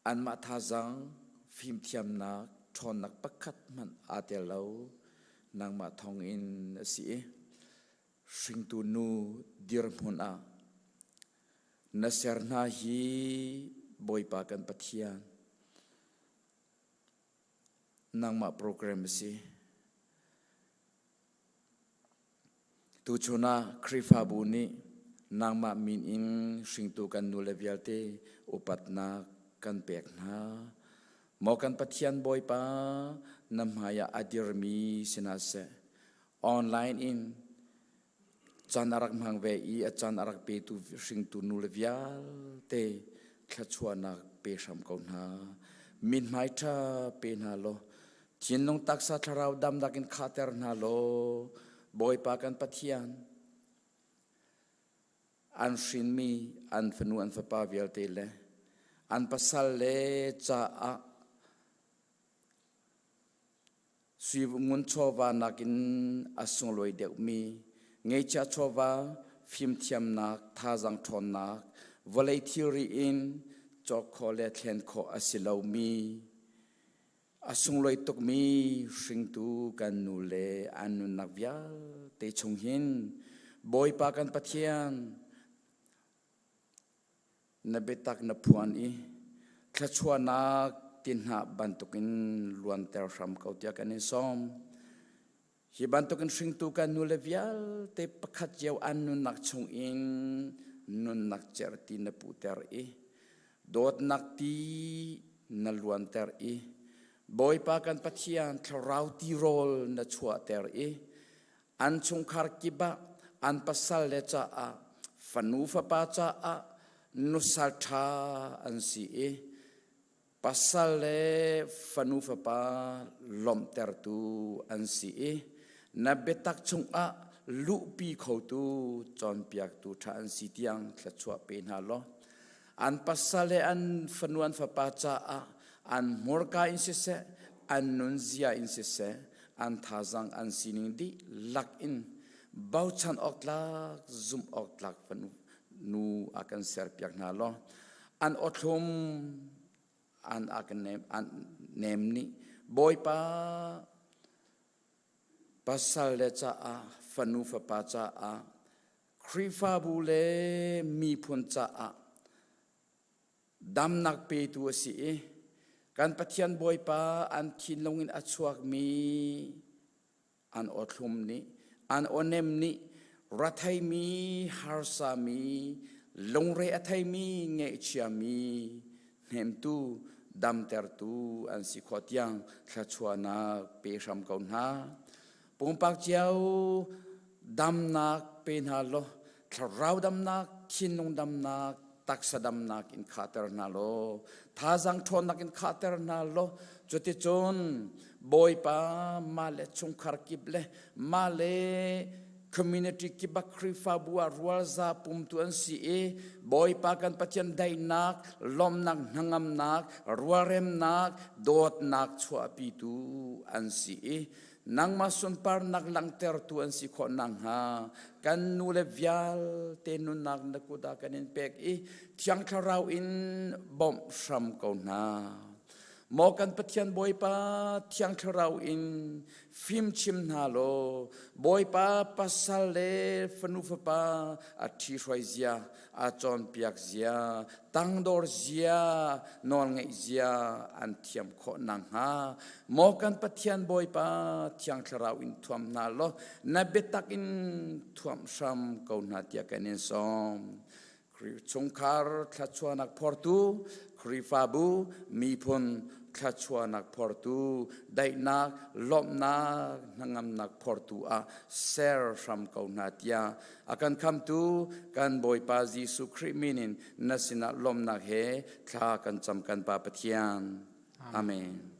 an ma thazang phim thiam na thon nak pakhat man atelo nang ma thong in si Hringtu nu dirmuna na serna hi boy pa kan pathian nang ma program si tu chuna krifa bu ni nang ma min in Hringtu kan nu levialte upat na kan pek na mokan pathian boy pa namhaya adirmi sinase online in chan arak mang ve I chan arak pe tu Hringtu nu levial te thachwana pe sam ko na min mai tha pe na lo thin nong taksa tharau dam dakin khater na lo boy pa kan pathian an shin mi an fanu an fa pa vial te le an pasal le cha a sui ngun chova nakin asung loi deu mi ngei cha chova phim thiam nak thazang thon nak volei theory in chok khole thlen kho asilo mi asung loi tok mi Hringtu kan nu le anu nak vial te chung hin boy pa kan pathian na betak na phuan I thachwana tinha bantukin luan ter ram kautia kanin som hi bantukin Hringtu kan nu levial te pakhat jew anu nak chung in nun nak cherti na puter dot nak ti na luan ter boy pa kan pathian thrau ti rol na chua ter an chung khar kiba an pasal le cha a fanu fa pa cha a nusal tha an si pasal le fanu fa pa lom ter tu an si na betak chung a lu pi kho tu chon piak tu tha an si tiang thla chua pe na lo an pasal le an fanuan fa pa cha a an morka in se an nunzia in se an thazang an sining di lak in bauchan oklak zum oklak fanu nu akan ser piak na lo an othum an akan nem ni boy pa pasal le cha a fanu fa pa cha a krifa bu le mi phun cha a dam nak pe tu si kan pathian boy pa an thin longin achuak mi an othum ni an onem ni rathai mi harsa mi lông rê a thay mi nghệ chia mi nem tu đam ter tu an si khó tiang thla chua na pe ram cầu na bông bạc chiao đam na pe na lo thla rau đam na thiên nông đam na taksa đam na in khater na lo tha giang thon na in khater na lo cho ti chon boy pa ma le chung khar kip le ma le community ki bakri fa bua rualza pum tu an si e boy pa kan pathian dai nak lom nak nangam nak ruarem nak dot nak chua pi tu an si e nang masun par nak lang ter tu an si kho nang ha kan nu le vial te nu nak na ku da kan in pek e thiang tharau in bom sham ko na mò kan pathian boy pa thiang tharau in phim chim na lo boy pa pasal le fanu fa pa a thi roi zia a chon piak zia tang dor zia non ngai zia an thiam kho nang ha mò kan pathian boy pa thiang tharau in thuam na lo na betak in thuam sham ko na tia kan in som chungkar thlachuanak portu khrifabu mipun thlachuanak portu dainak lomnak nangam nak portu a ser ram ko natia akan kam tu kan boy pa Jesu Christ nasina lomnak he thla kan cham kan pa pathian amen.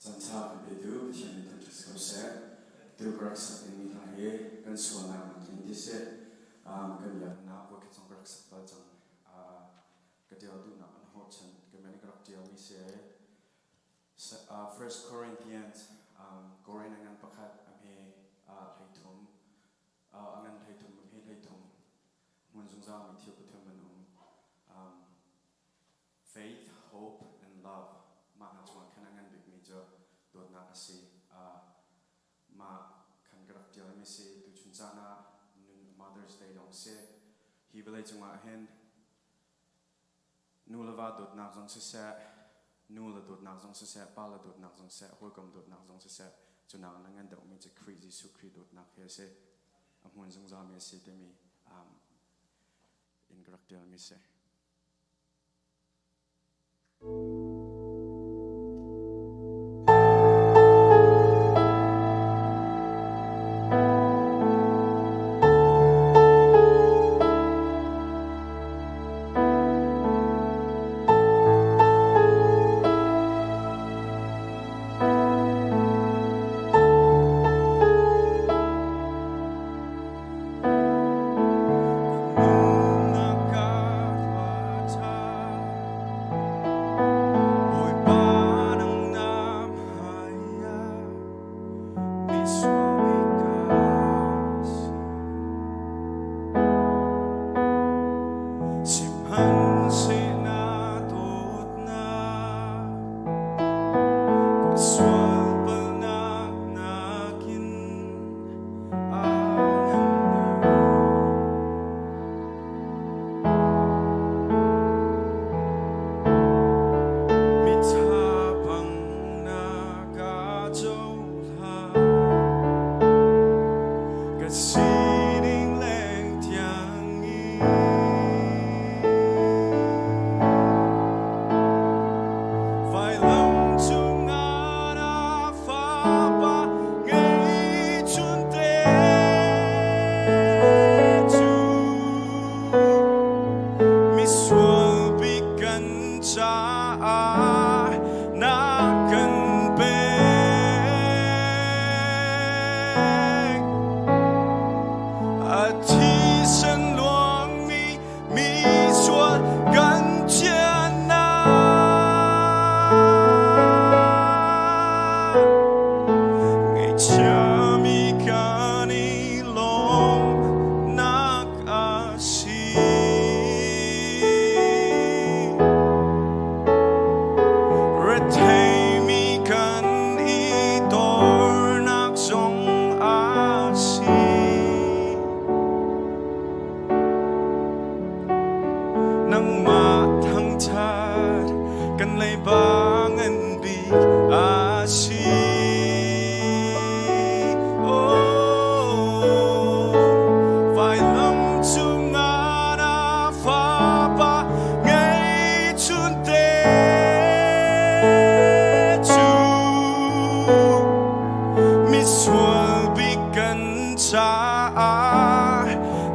Santa bedu bishani tantas kose tu praksa ini lahe kan suana makin dise kan ya na bo ke song praksa pa jang kedia du na an hochan ke mani krak dia mi se 1 Corinthians Korin angan pakhat ame thaitum angan thaitum me thaitum mun jung za mi thiu pathum manum faith, hope and love ma na chwa khanangan big major dot na asi ma khan grak dia mi se tu chun jana Mother's Day dong se hi belai chungwa hen nulava dot na jong se nula dot na jong se pala dot na jong se holkom dot na jong se chuna nangan da mi che crazy sukri dot na khe se amun jong za mi se te mi in grak dia mi se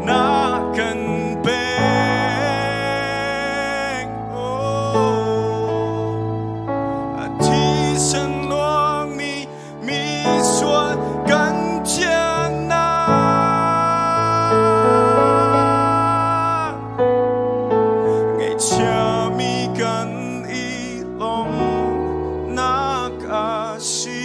na kan beng oh ti san nuang mi suan kan chiang na ngày cha mi kan i long na ka si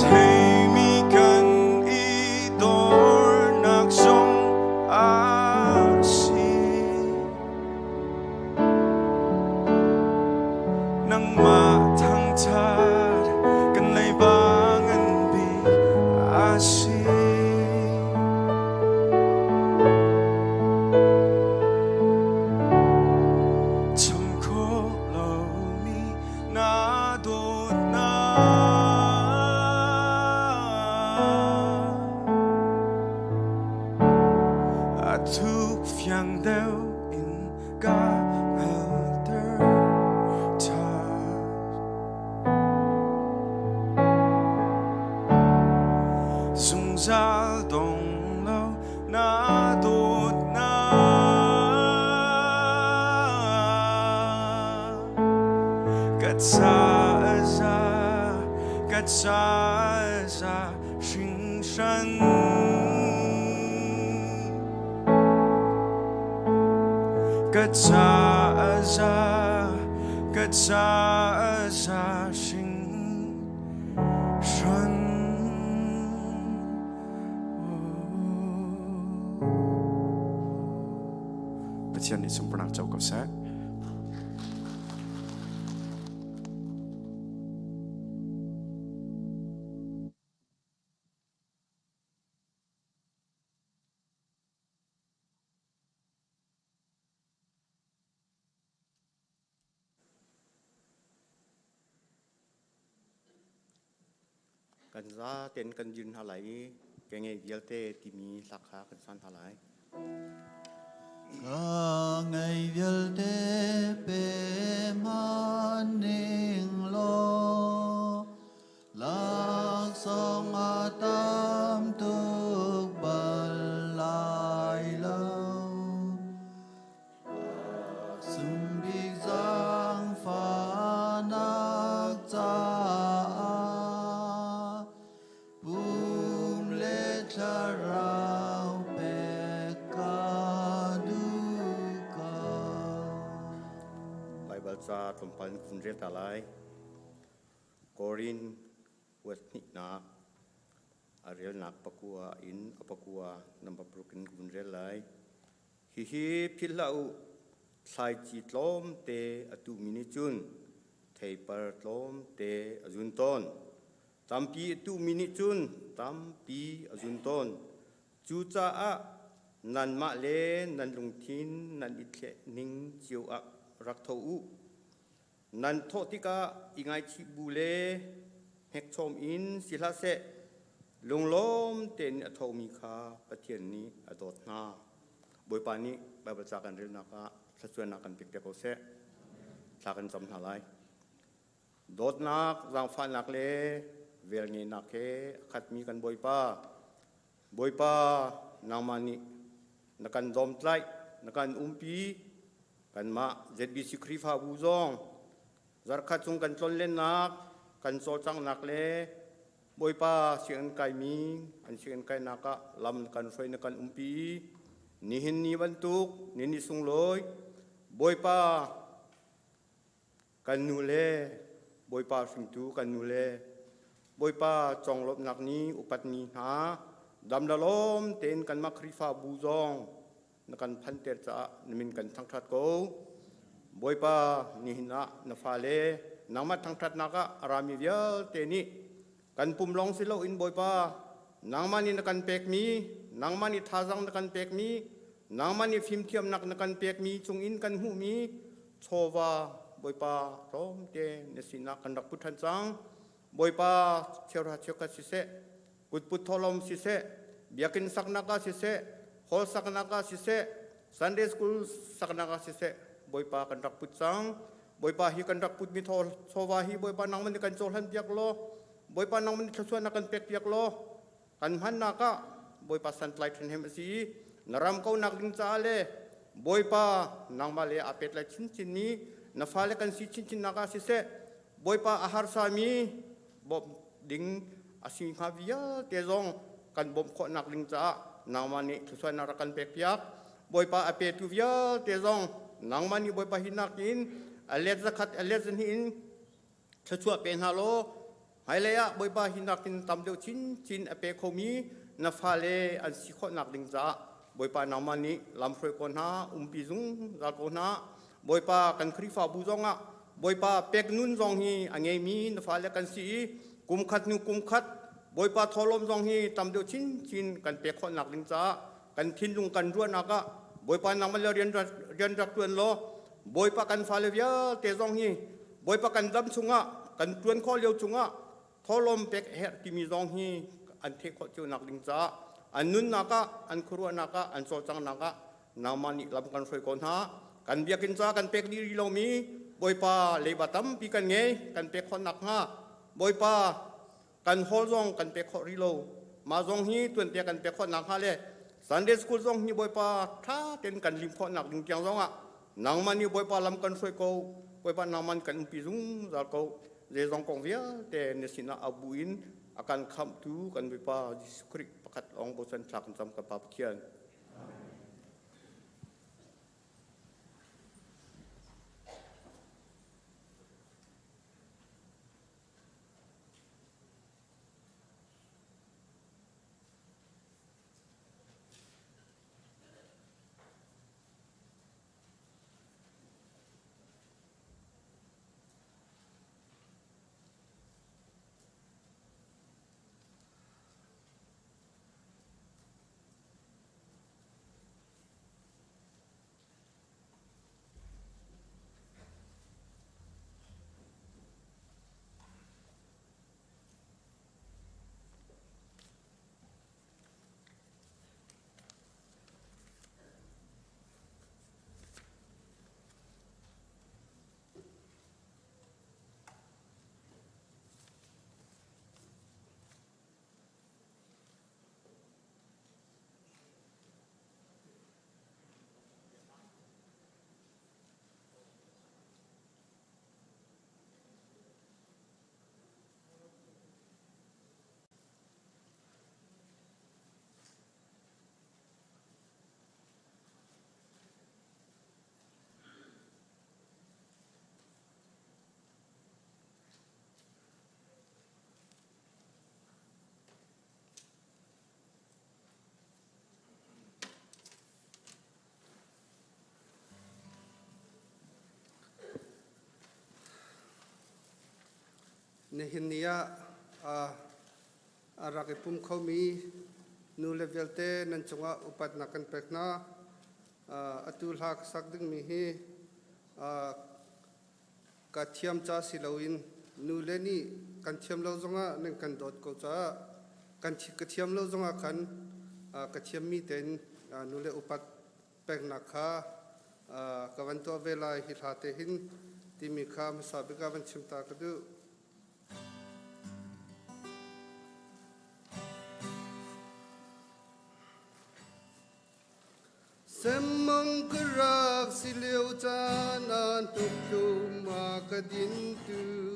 thấy mi cần ý đôi nạc sông á si nang ma thăng chát cần lấy ba ngân bi á si chăm khô lâu mi na đốt na thuốc phiang đeo in ga alter ta sung zal dong lâu na đốt na cắt xa ra sinh sân cất xa ra sinh xuân Bà chiên đi xung quanh châu cầu sátกันซาเต็นกันยืนหาไหลแกงเอเดียลเตที่มีสักขากันสันหาไหล Ka ngày vial te pe man ning lo lạc song atam tuk bal lai lâu sum big giang pha nak cha bum le rao pe ka du ka ไบเบิลซาตมพันคุณเรียตาไลกอรินเวสนินาอาเรียลนักปะกัวอินอปะกัวนำปะปรุกินคุณเรียไลฮิพิลาอุไซจิตลมเตอตุมินิจุนเทปาร์ลมเตอจุนตอนตัมปีอตุมินิจุนตัมปีอจุนตอนจูจ้าอะนันมาเลนันลุงทินนันอิเทนิงจิวอะรักเทอุนันโทติกาอิงไอชิบูเลเฮกชมอินศิลาเสลงล้มเตนอโทมิคาปะเทียนนี้อดอดนาบอยปานี้ไปประจากกันเรื่องนักสัจวนนักกันปิกเตโกเสจากกันจำหาไรดอดนักรังฟันนักเลเวลนี้นักเคขัดมีกันบอยปานางมานีนักกันดอมไตนักกันปีกันมาเจ็ดบิสิครีฟาบูซองจารคัดจงกันจนเล่นนักกันโซจังนักเลบอยป้าเสียงไก่มีอันเสียงไก่นักลำกันไฟนักกันปีนี่เห็นนี่บรรทุกนี่สุงลอยบอยป้ากันนูเลบอยป้าสิงตูกันนูเลบอยป้าจองลบนักนี้อุปัตนีหาดำดะลมเต้นกันมาครีฟาบูซองนักกันพันเตจ้านมินกันทั้งทัดโกบอยป้านี่นะนฟาเลนังมาทั้งทัดนักรามิเวียเตนี่กันปุ่มลองสิโลอินบอยป้านางมานี่นักกันเปกมีนางมานี่ท่าจังนักกันเปกมีนางมานี่ฟิมเทียมนักกันเปกมีจงอินกันหูมีโชวาบอยป้าร้อมเตนสินักกันรักพุทธันจังบอยป้าเชียวราเชียวกัสิเสกุดพุทธลมสิเสเบียกินสักนักสิเสฮอลสักนักสิเสซันเดย์สคูลสักนักสิเสบอยป้ากันรักพุทธังบ boy pa hi kan rak put mi thol sowa hi boy pa nang man kan chol han piak lo boy pa nang man thasuan na kan pek piak lo kan Hmannak ka boy pa san tlai thin hem si naram ko nak ding cha le boy pa nang ma le apet la chin chin ni na fa le kan si chin chin na ka si se boy pa ahar sa mi bob ding asing kha via te zong kan bom kho nak ding cha nang ma ni thasuan na kan pek piak boy pa apet tu via te zong nang ma ni boy pa hinakin alet zakat alet hin thachua pen halo hailaya boy pa hinakin tam deu chin chin ape khomi na fa le an si kho nak ding cha boy pa nang ma ni lam froi kon ha pi zung za ko na boy pa kan khri fa bu zonga boy pa pek nun zong hi ange mi na fa le kan si kum khat nu kum khat boy pa tholom zong hi tam deu chin chin kan pek kho nak ding cha kan thin lung kan ruan na ka boy pa nang ma le rian rak tuan lo boy pa kan fa le via te zong hi boy pa kan dam chunga kan tuan kho leu chunga tholom pek her ki mi zong hi an the kho chu nak ding cha an nun na ka an khurua na ka an so chang na ka na ma ni lam kan froi kon ha kan biakin cha kan pek di ri lo mi boy pa le batam pi kan nge kan pek khon nak ha boy pa kan hol zong kan pek kho ri lo ma zong hi tuan te kan pek khon nak ha le Sunday school zong ni boy pa tha ten kan lim kho nak ding kyang zong a nang man ni boy pa lam kan froi ko boy pa nang man kan pi zung za ko le zong kong via te ne sina abuin akan kham tu kan boy pa skrik pakat ong bosan thak sam ka pa khian Nehinia arakipum kami nu level te nan chunga upat nakan pekna atul hak sakding mi hi ka thiam cha siloin nu leni kan thiam lo zonga nen kan dot ko cha kan ka thiam lo zonga kan ka thiam mi ten nu le upat pekna kha kawan to vela hi thate hin timi kha masabika van chimta kadu Semang kerak sileu canan tukyu makadin tu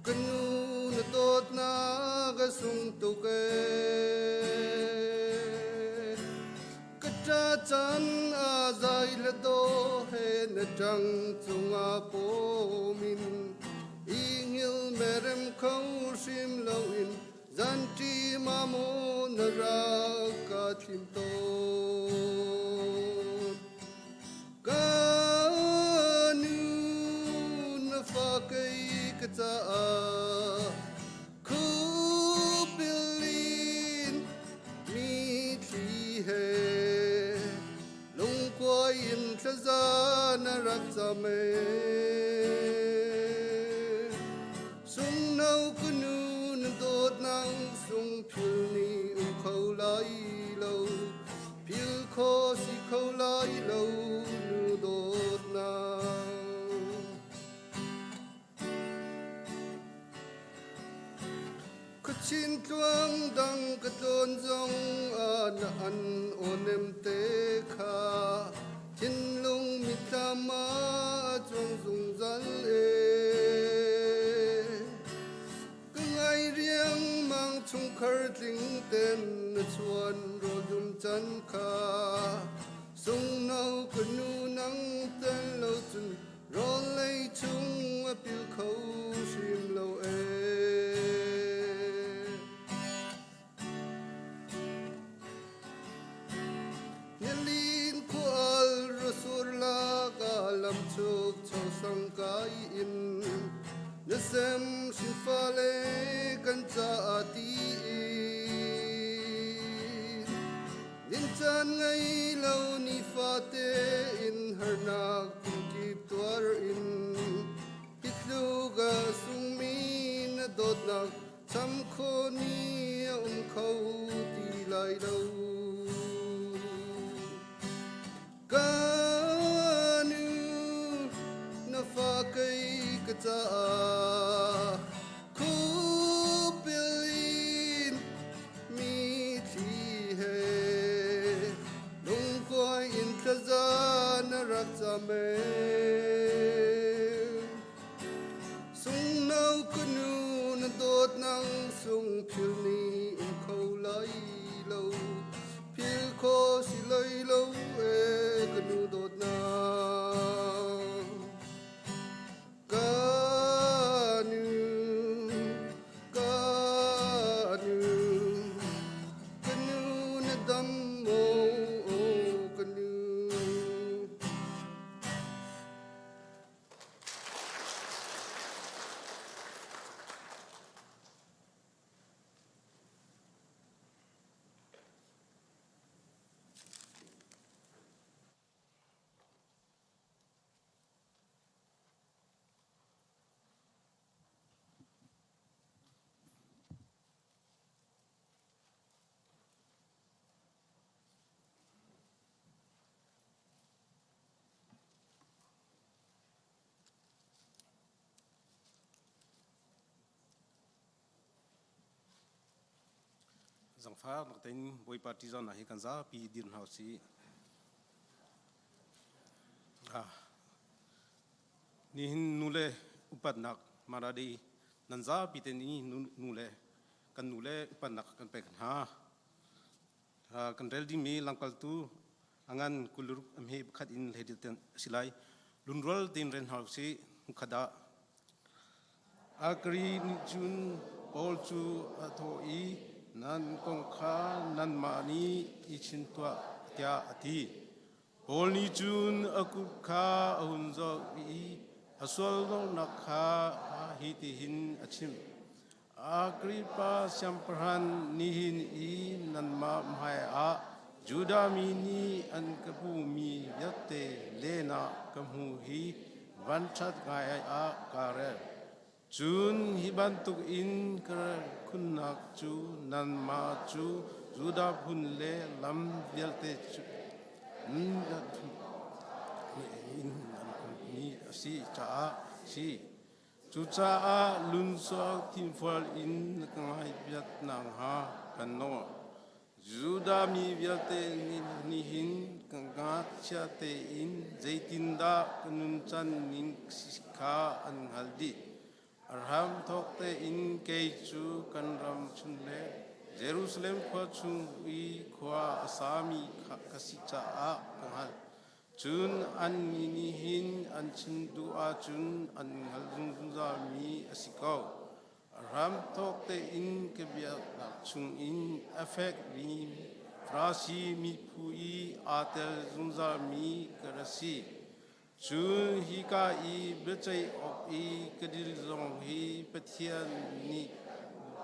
kenu natot na gasung tuke kecacan azai ledo he najang tunga pomin ingil merem kau sim lawin zanti mamo neraka cinto Kanun fakai kata kupilin mitri he lungkoin khazana raksame sung nau kunun dot nang sung pilni khawlai lo pil kho si khawlai lo Chin tuang dang katon zong na an onem te kha Chin lung mitama chung zung zal Ngai riêng mang chung khar ting ten na chuan ro dum chan kha Sung nau kanu nang ten lo chun ro lei chung a pil khâu shim lo Nyalin kual rasur la kalam chuk chau sang kai in Nasem sin fale kan cha ati Din chan ngai lo ni fate in harnak kip tuar in Pitlu ga sung mi na dot nak cham kho ni khâu ti lai lo Kanu na fa kai ka cha Kupilin mi thi he Nung koi in tazan rak cha me Sung nau kanu na dot nang sung phil ni in khâu lai lo Phil kho si lai lo kanu dot na Kanu Kanu na dam mo kanu Zang pha nak ten boy partizan ahi kan za pi din hausi ni hin nule upat nak maradi nanza pi ten ni nule kan nule upat nak kan pek ha kan rel di mi langkal tu angan kulur amhe khat in ledil ten silai lunrol tin ren hausi khada akri ni chun all chu athoi nan kong kha nan mani ichin tua tia ati all ni chun akut kha ahun zo i asol no nakha hi ti hin achim akripa sampran nihin i nan ma mai a juda mini an kapu mi yatte lena kamhu hi vanchat ngai a kare Jun hibantuk in kar kunnak chu nan ma chu juda phun le lam vialte chu ni si cha si chu cha a lun so tin fol in kangai viat nang ha kanno juda mi vialte ni hin kanga cha te in zaitinda kanun chan nin sikha an haldi Arham thokte in keichu kanram chunle Jerusalem khwa chung wi khwa asami kasicha a kanghal chun an ni hin an chin du a chun an hal dung za mi asikau Arham thokte in kebia chung in affect mi frasi mi pui atel zungza mi karasi Chun hi ka I becai ok I kedil zong hi petian ni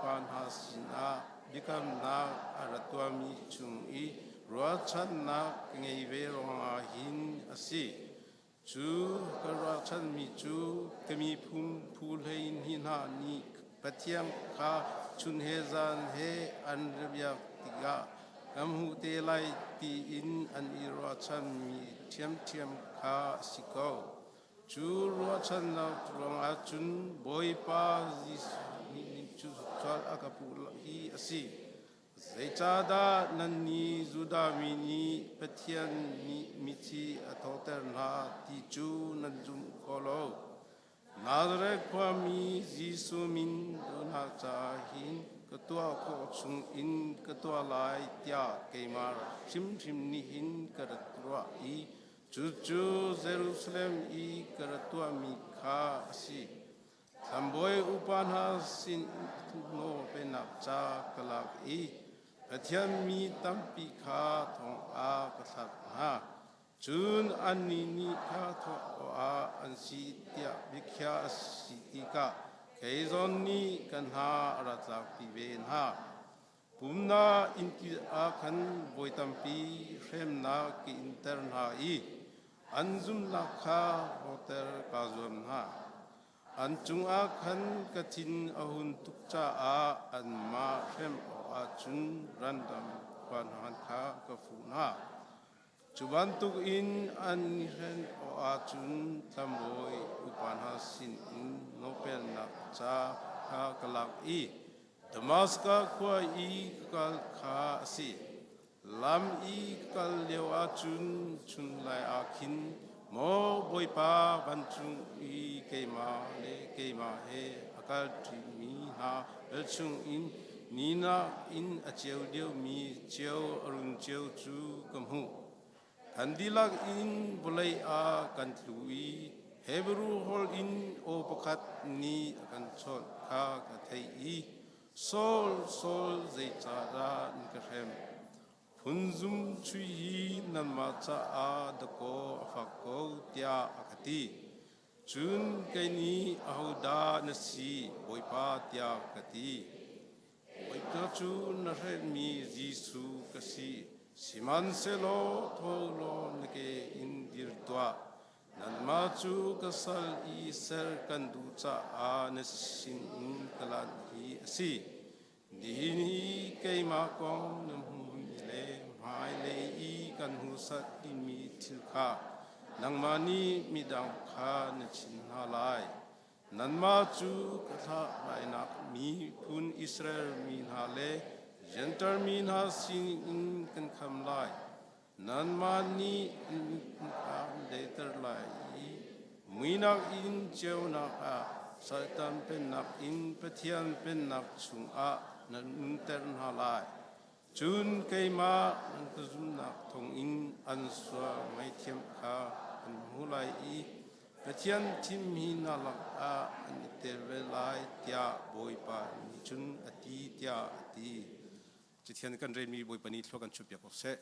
pan hasina bikam na aratua mi chung I ruachan na ngei ve rong a hin asi chu karuachan mi chu kami phum phul hein hin ha ni petiam ka chun he zan he an rebia tiga Kamhu te lai ti in an iro chan mi tiam ka sikau. Chu ro chan na trong a chun boy pa zis ni chu chal akapu hi asi Zaichada nani zuda mini petian ni miti atoter na tichu nanjum kolo Nazare kwami Jisu min dona chahin ketua ko chung in ketua lai tia keimar chim ni hin karatua I Cucu Jerusalem I karatua mikha asi Samboy upanha sin no penak cha kalak I Pathian mi tampi kha thong a kasak ha Chun ani ni kha tho a ansi tia vikhya asitika Keizon ni kanha ratlak tiven ha Pumna inki akan boy tampi shem na ki interna I Anzum lakha hotel kazum ha Anjung akan katin ahun tukca a anma shem o achun randam kwan han kha kafuna Chubantuk in anhen o achun tamboy upan hasin in nopel nak cha kha kalak I Damaska kwa I kal kha si Lam I kal leo achun chun lai akin Mo boy pa banchung I keima he akal mi ha elchung in Nina in a chiao deo mi chiao arun chiao chu kamhu Kandilag in bulay a kantlui Hebrew hol in o pakat ni kanchon ka katay I Sol zaichara nkahem Punzum chui nan macha a dako afako tia akati Chun kaini ahuda nasi boipa tia kati Boipa chu nahed mi Jisu kasi Siman selo tholo nake indir tua Nan machu kasal I ser kandu cha a nasin kalan hi asi Dihini kay makong namhumile Mai le I kan husat imi tilka Nang mani midang ka na chinhalay Nan machu katha bainak mi pun Israel min hale Jentar min hasin in kan kamlay Nan mani later lai Muinak in jaw na ka Satan penak in patian penak chung a Nan intern halay Chun kay ma Nan kazum nak thong in answa may tiyam ka An hulay I Patian tim hinalak a An itervelay tia boy pa Ni chun ati tia ati Chitian kan remi boy pa ni tlogan chupya ko se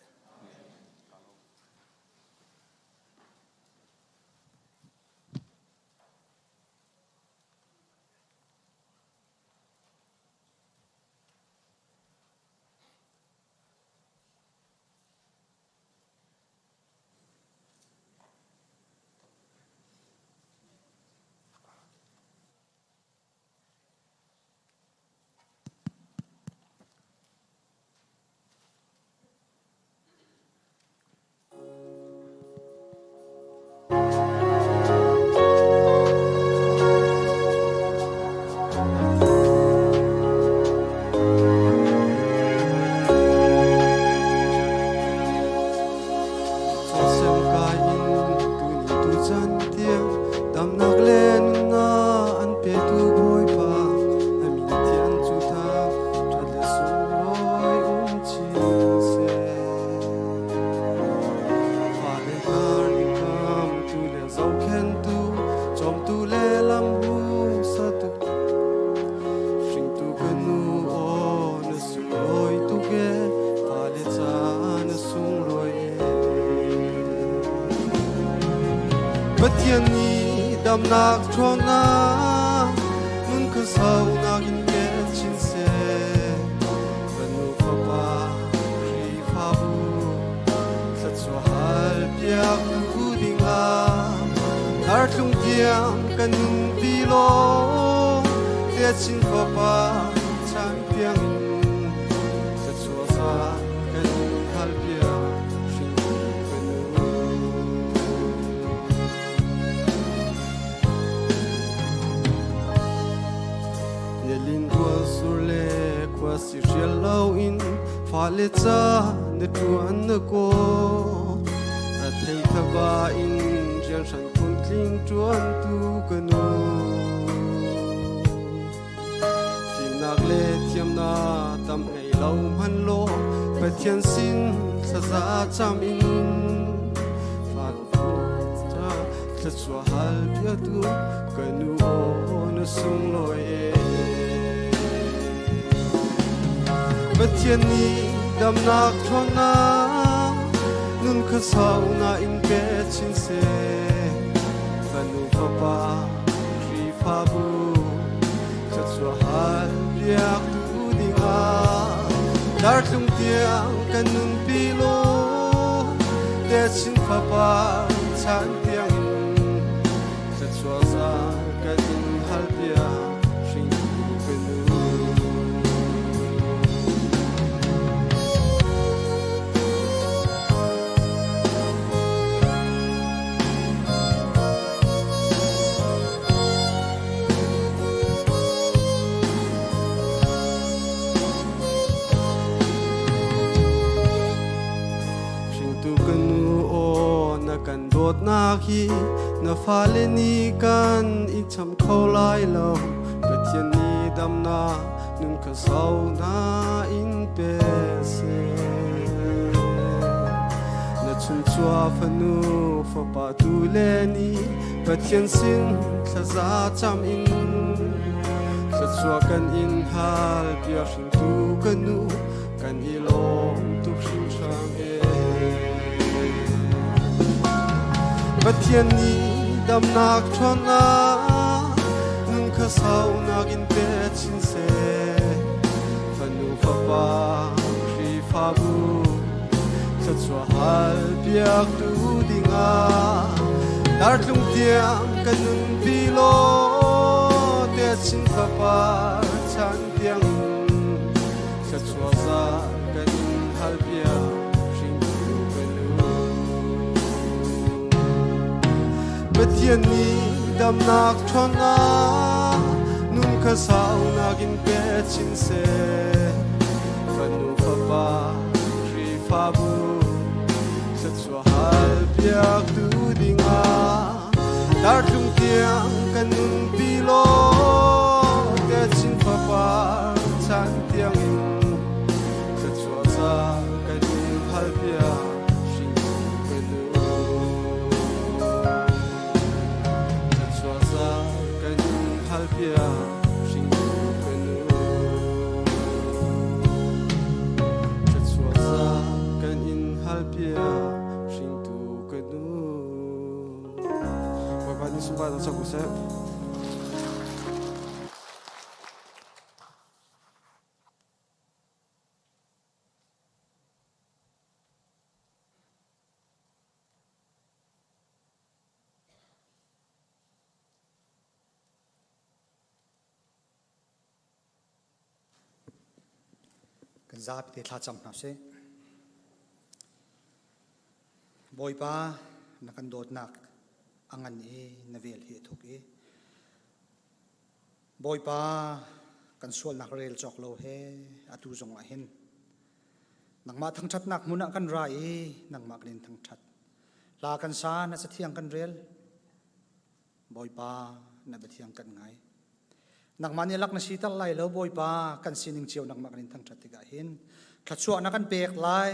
Nak chona nun ka sau nak in ke chin se vanu papa pri phabu sa chu hal pia ku dinga har tlung tiang kan nun pi lo te chin papa chang piang sa chu sa kan hal pia Sur le si riel lâu in pha le cha ne tuan na ko ra thei tha ba in rian san kun tling tuan tu kanu tim nak le thiam na tam nei lâu man lo pa thian sin sa za cham in pha cha cha chua hal bia tu kanu na sung loi bất thiên ni đam nạc thon na nun khơi sao na in ke chin se vanu papa khi pha bu cha chua hal liak tu dinga dar tung tiang kan nun pi lo de chin papa chan tiang cha chua za kan in hal pia sing vanu kan dot na hi na fa le ni kan I cham kho lai lo pe thian ni dam na nun ka sau na in pe se na chun chua fa nu fa pa tu le ni pe thian sin tha za cham in sa chua kan in hal pia hring tu kan nu kan I lom tu hring chang e bất thiên ni đam nạc thon na nun khơi sao nạc in pe chin se vanu papa khi pha bu cha chua hal piak tu dinga dar tung tiang kan nun pi lo te chin papa chan tiang cha chua za kan hal piak bất thiên ni đam nạc thon na nun khơi sao nạc in pe chin se vanu papa khi pha bu sa chua hal piak tu dinga dar tung tiang kan nun pi lo te chin papa chan tiang in sa chua za kan hal piak pia sing tu kanu cha chua za kan in hal pia sing tu kanu wa ba ni sumba da chaku se kan zap te thla cham na se boy pa na kan dot nak angan e na vel hi thuk e boy pa kan sual nak rel chok lo he atu zong a hin nang ma thang that nak muna kan ra e nang ma kan thang that la kan sa na sa thiang kan rel boy pa na ba thiang kan ngai nang manilak na sital lai lo boy pa kan sining chiu nang maknin thang that ga hin thachua na kan pek lai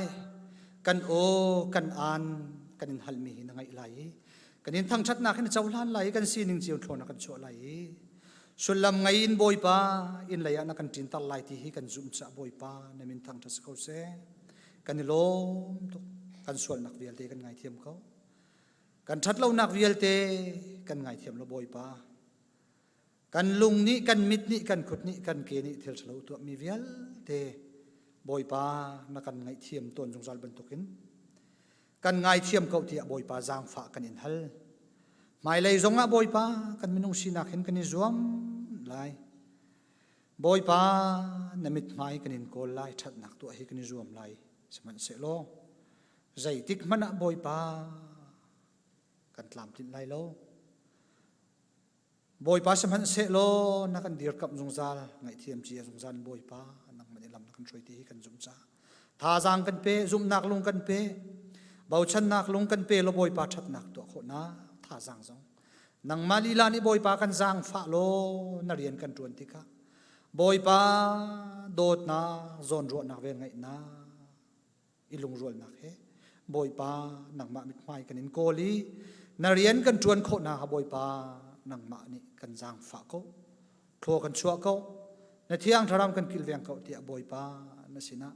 kan o kan an kan in halmi na ngai lai kan in thang that na khin chawlan lai kan sining chiu thona kan chu lai sulam ngai in boy pa in laya na kan tin tal lai ti hi kan zum cha boy pa na min thang that ko se kan lom to kan sual nak vial te kan ngai thiam ko kan that lo nak vial te kan ngai thiam lo boy pa kan lung ni kan mit ni kan khut ni kan ke ni thel chlo tu mi vial te boy pa na kan ngai thiam ton jong zal ban tokin kan ngai thiam ko ti boy pa jang fa kan in hal mai lei zonga boy pa kan minung sinak hin kan ni zuam lai boy pa na mit mai kan in kol lai that nak tu hi kan ni zuam lai seman se lo zai tik mana boy pa kan tlam tin lai lo boy pa seman se lo na kan dir kap jong zal ngai thiam chi jong zan boy pa nang มันลำนักกันช่วยที่กันจุ่มจ้าท่าจางกันเป้จุ่มนักลงกันเป้เบาชันนักลงกันเป้ลบอยปาชัดนักตัวคนนะท่าจางจงนังมาลีลานี่บอยปากันจางฟ้าโลนาเรียนกันจวนติกะบอยปาโดดนะโซนรัวนักเวงไงนะอิลุงรัวนักเฮบอยปานังมามิดไม้กันอินโกลีนาเรียนกันจวนคนนะบอยปานังมานี่กันจางฟ้าเขาโคกันชัวเขาในเที่ยงทารามกันกิลเวียงเขาที่บอยปานั่นสินะ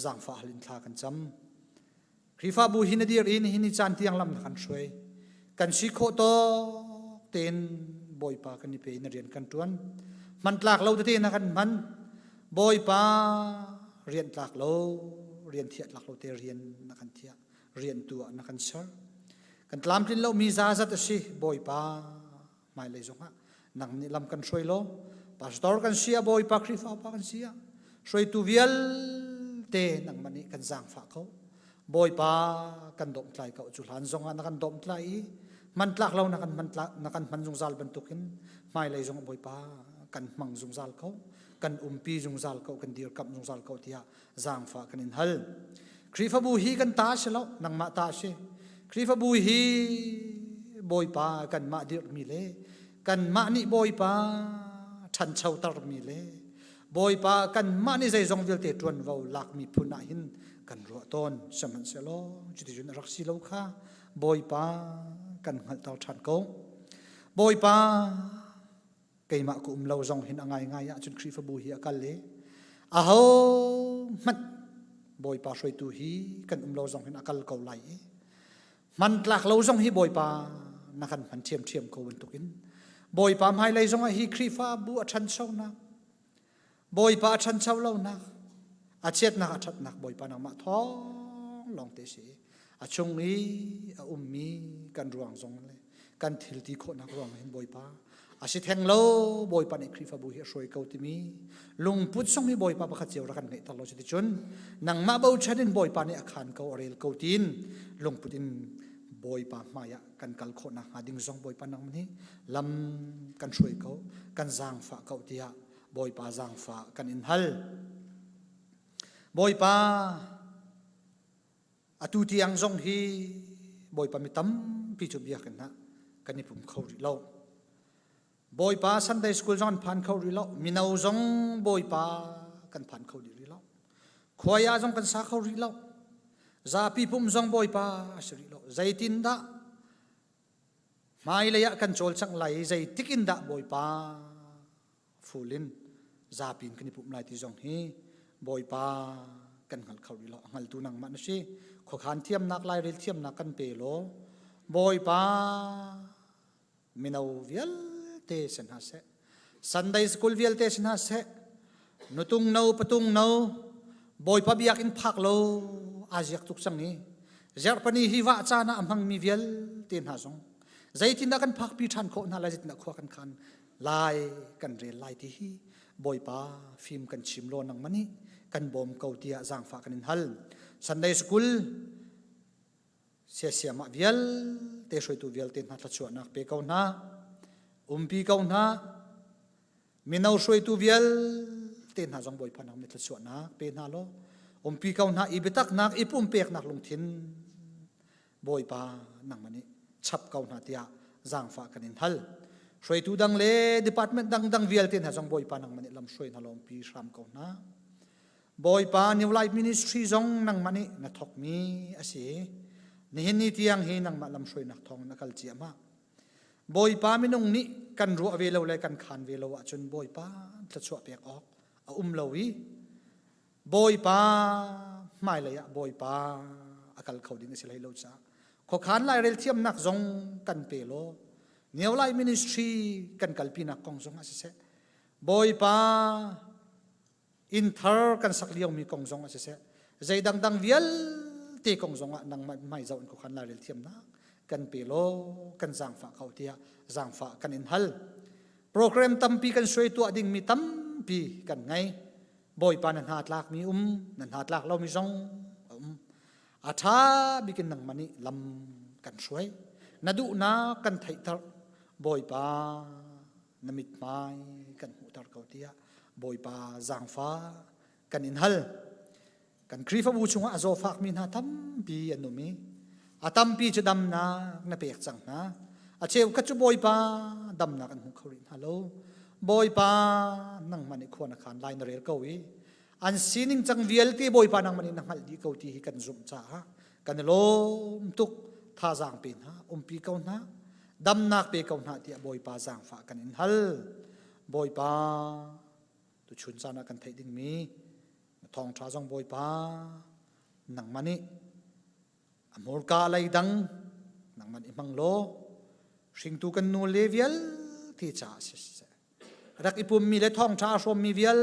จางฟ้าลินทากันจำครีฟ้าบูหินดีรินหินิจานเที่ยงลำกันช่วยกันชิโคโตเต็นบอยปากันนี่เป็นเรียนกันจวนมันหลากเราตัวเองนะกันมันบอยปาเรียนหลากเราเรียนเทียหลากเราเตเรียนนักกันเทียเรียนตัวนักกันเชอกันตามที่เรามีซาจัดสิบอยปาไม่เลยจงฮะนังนี่ลำกันช่วยเราพาสตอร์กันเสียบอยปาคริฟ้าปากันเสียช่วยตัวเวียลเตนังมันนี่กันจางฝากเขาบอยปากันดมไกลเขาจุลันจงฮะนักกันดมไกลมันหลากเรานักกันมันจงซาลบรรทุกินไม่เลยจงบอยปากันมังจงซาลเขากันปีจงซาลเขากันเดียร์กับจงซาลเขาที่ฮะจางฝากกันอินฮัลคริฟ้าบูฮีกันตาเชลล์นังมาตาเชคริฟ้าบูฮีบอยปากันมาเดียร์มีเล่กันมานี่บอยปาฉันเช่าตรมีเล่บอยปากันมานี่ใจจงเวลเตจวนวาวลักมีพุนาหินกันรัวต้นสมันเสลจุดจุดรักสิโลค่ะบอยปากันหัดเตาฉันเขาบอยปาเกี่ยมากุมเราจงเห็นง่ายง่ายจนคริฟ้าบูฮีกันเลยอ้าวมันบอยปาช่วยตัวฮีกันเราจงเห็นกันเกาไหลมันหลักเราจงฮีบอยปานักขันมันเทียมเขาบนตุกินบอยปาไม่เลยจงฮีคริฟ้าบูชันเช่านะบอยปาชันเช่าเรานะอาเช็ดนักอาชัดนักบอยปานักมาท้องลองเตสีอาชงนี้มีกันรวงจงเลยกันทิลตีโคนักรวงเห็นบอยปาอาศิแทงโลบอยปาในคริฟ้าบูฮีช่วยเขาที่มีลุงพุทธส่งมีบอยปาประคัตเจียวรักันไงตลอดชีวิตจนนังมาเบาชันบอยปาในอาคารเขาเรลเขาตีนลุงพุทธินบอยปามายะกันกัลโคนะหาดิ้งซองบอยปานังมันนี่ลำกันช่วยเขากันจางฝาเขาที่ฮะบอยปาจางฝากันอินฮัลบอยปาอตุที่ยังซองฮีบอยปามิตั้มพิจูบียกันนะกันนี่ผมเขาริโลบอยปาซันเดย์สคูลจอนผ่านเขาริโลมินาวซองบอยปากันผ่านเขาริโลขวายาซองกันสาเขาริโลซาปีพุ่มซองบอยปาสิริโลใจตินดาไม่เลยกันโจลสังไหลใจติกินดาบอยปาฟูลินซาปีนกันนี่พุ่มไหลที่ซองฮีบอยปากันหัลเขาริโลหัลตูนังมันสิขอขานเทียมนักไล่เรียเทียมนักกันเปโลบอยปามินาวเวียลเตชันฮาเซซันเดย์สคูลเวียลเตชันฮาเซนุตุงนาวปตุงนาวบอยปาบิยักอินพักโลอาเจียกทุกสังนี้เจ้าปนีฮิวะจานะอัมหังมีเวียลเตียนหาซงใจตินนักกันพักปีชันโคนาลายจิตนักขวากันคันลายกันเรียนลายที่ฮีบอยปาฟิล์มกันชิมโลนังมันนี่กันบอมเกาเตียจางฝากันอินฮัลซันเดย์สคูลเสียมาเวียลเตช่วยตัวเวียลเตียนหาทัชวนักเปเกาหน้าปีเกาหน้ามินเอาช่วยตัวเวียลเตียนหาจงบอยปานังมิทัชวนักเปนาโลปีเกาหน้าอีเบตักนักอีปุ่มเปียกนักลงทินบอยปานังมันนี่ชับเกาหน้าเตียจางฝากันอินฮัลช่วยตัวดังเล่ดีพาร์ตเมนต์ดังเวียลเตียนหาจงบอยปานังมันนี่ลำช่วยนาลงปีชรามเกาหน้าบอยปานิวไลฟ์มินิสทรีจงนังมันนี่นักทอกมีอาศัยนี่เห็นนี่ที่ยังเห็นนังมาลำช่วยนักทองนักกัลเจียมาบอยปาไม่นงนี่กันรัวเวลาเลยกันขานเวลาจนบอยปาจะช่วยเปียกออกเลวีบอยปาไม่เลยอะบอยปาอากาศเขาดิ้งสิเลยเราจ้าขอขานไล่เรลเทียมนักจงกันเปโลเนียวไลมินิสทรีกันกัลปีนักกองจงอาศัยบอยปาอินเทอร์กันสักเลี้ยวมีกองจงอาศัยใจดังเวียลตีกองจงอ่ะนังไม่เจ้าขอขานไล่เรลเทียมนักกันเปโลกันจางฝาเขาเทียจางฝากันอินฮัลโปรแกรมตั้มปีกันช่วยตัวดิ่งมีตั้มปีกันไงบอยปานันหาตลากมีนันหาตลากเรามีจงอาชาบิกินนังมันนี่ลำกันช่วยนาดูนากันไทยทาร์บอยปานมิดไม้กันหูตาร์เขาเทียบอยปาจางฟ้า kan in hal kan krifa bu chunga azo fak min ha tam pi anumi atam pi chu dam na pek chang na a cheu ka chu boy pa dam na kan hu khorin hello boy pa nang mani khona khan line rel ko wi an sining chang vialti boy pa nang mani nang hal di ko ti hi kan zum cha kan lom tuk tha jang pin ha pi ko na dam nak pe ko na ti boy pa jang fa kan in hal boy pa tu chun cha na kan thai ding mi thong tha jong boy pa nang mani amor ka lai dang nang mani mang lo Hringtu kan nu levial ti cha se rak ipum mi le thong tha som mi vial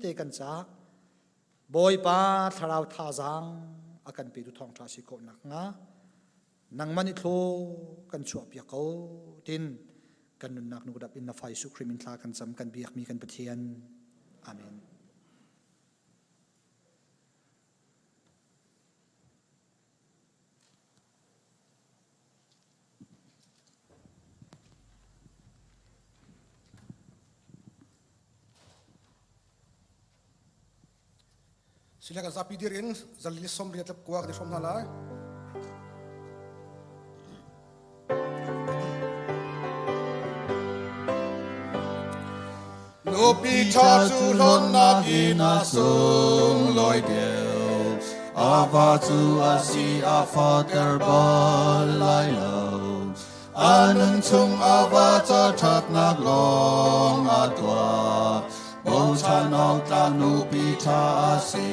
te kan cha boy pa tharau tha jang akan pe du thong tha si ko nak nga nang mani thlo kan chuap ya ko tin kan nun nak nu dap in na fai su krimin thla kan cham kan biak mi kan pathian amen Silakan sapi dirin zalili som riat lep kuak de som nalai. Nupi cha chu lon na gina sung loi deu ava chu asi a father bal lai lo anung chung ava cha that nak long atwa bong chan ong ta nupi cha asi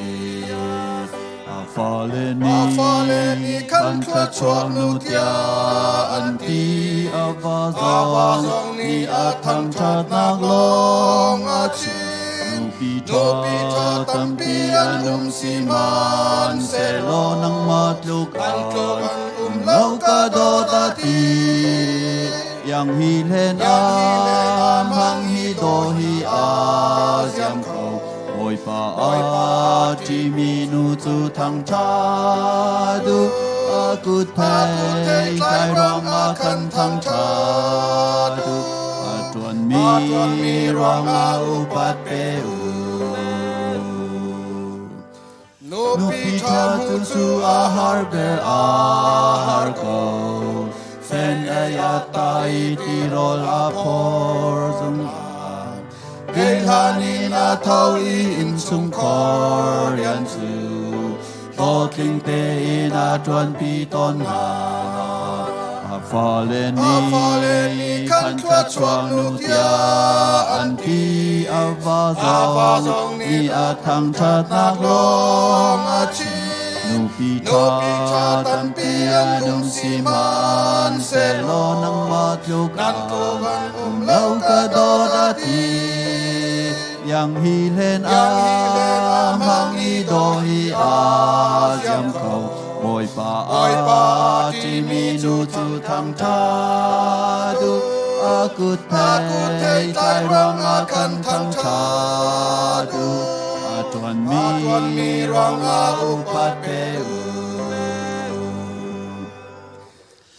a faleni kan kha chuak nu tia an ti ava zong ni a tham that nak long a chi nupi cha tam pi anum si man se lo nang mat luk an lau ka do ta ti yang hi len a mang hi do hi a siam ko oi pa a ti mi nu tu thang cha du a kut pai tai rong a kan thang cha du a tuan mi rong a upat pe u nupi cha tu su a har ber a har ko fen aya tai ti rol a por zum Gilhanin a thau i in sung kor yan su Bo kling te in a tuan pi ton ha A faleni kan ka chuang nu tia An pi a va zong ni a thang chat nak long a chi Nupi cha tan pi anum si man Se lo nang mat luk an lau ka do da ti Yang hi len a mang hi do hi a siam khâu Bồi pa a ti mi nu tu tham tha du a kut thei tai rong a kan tham tha du a tuan mi rong a upat pe u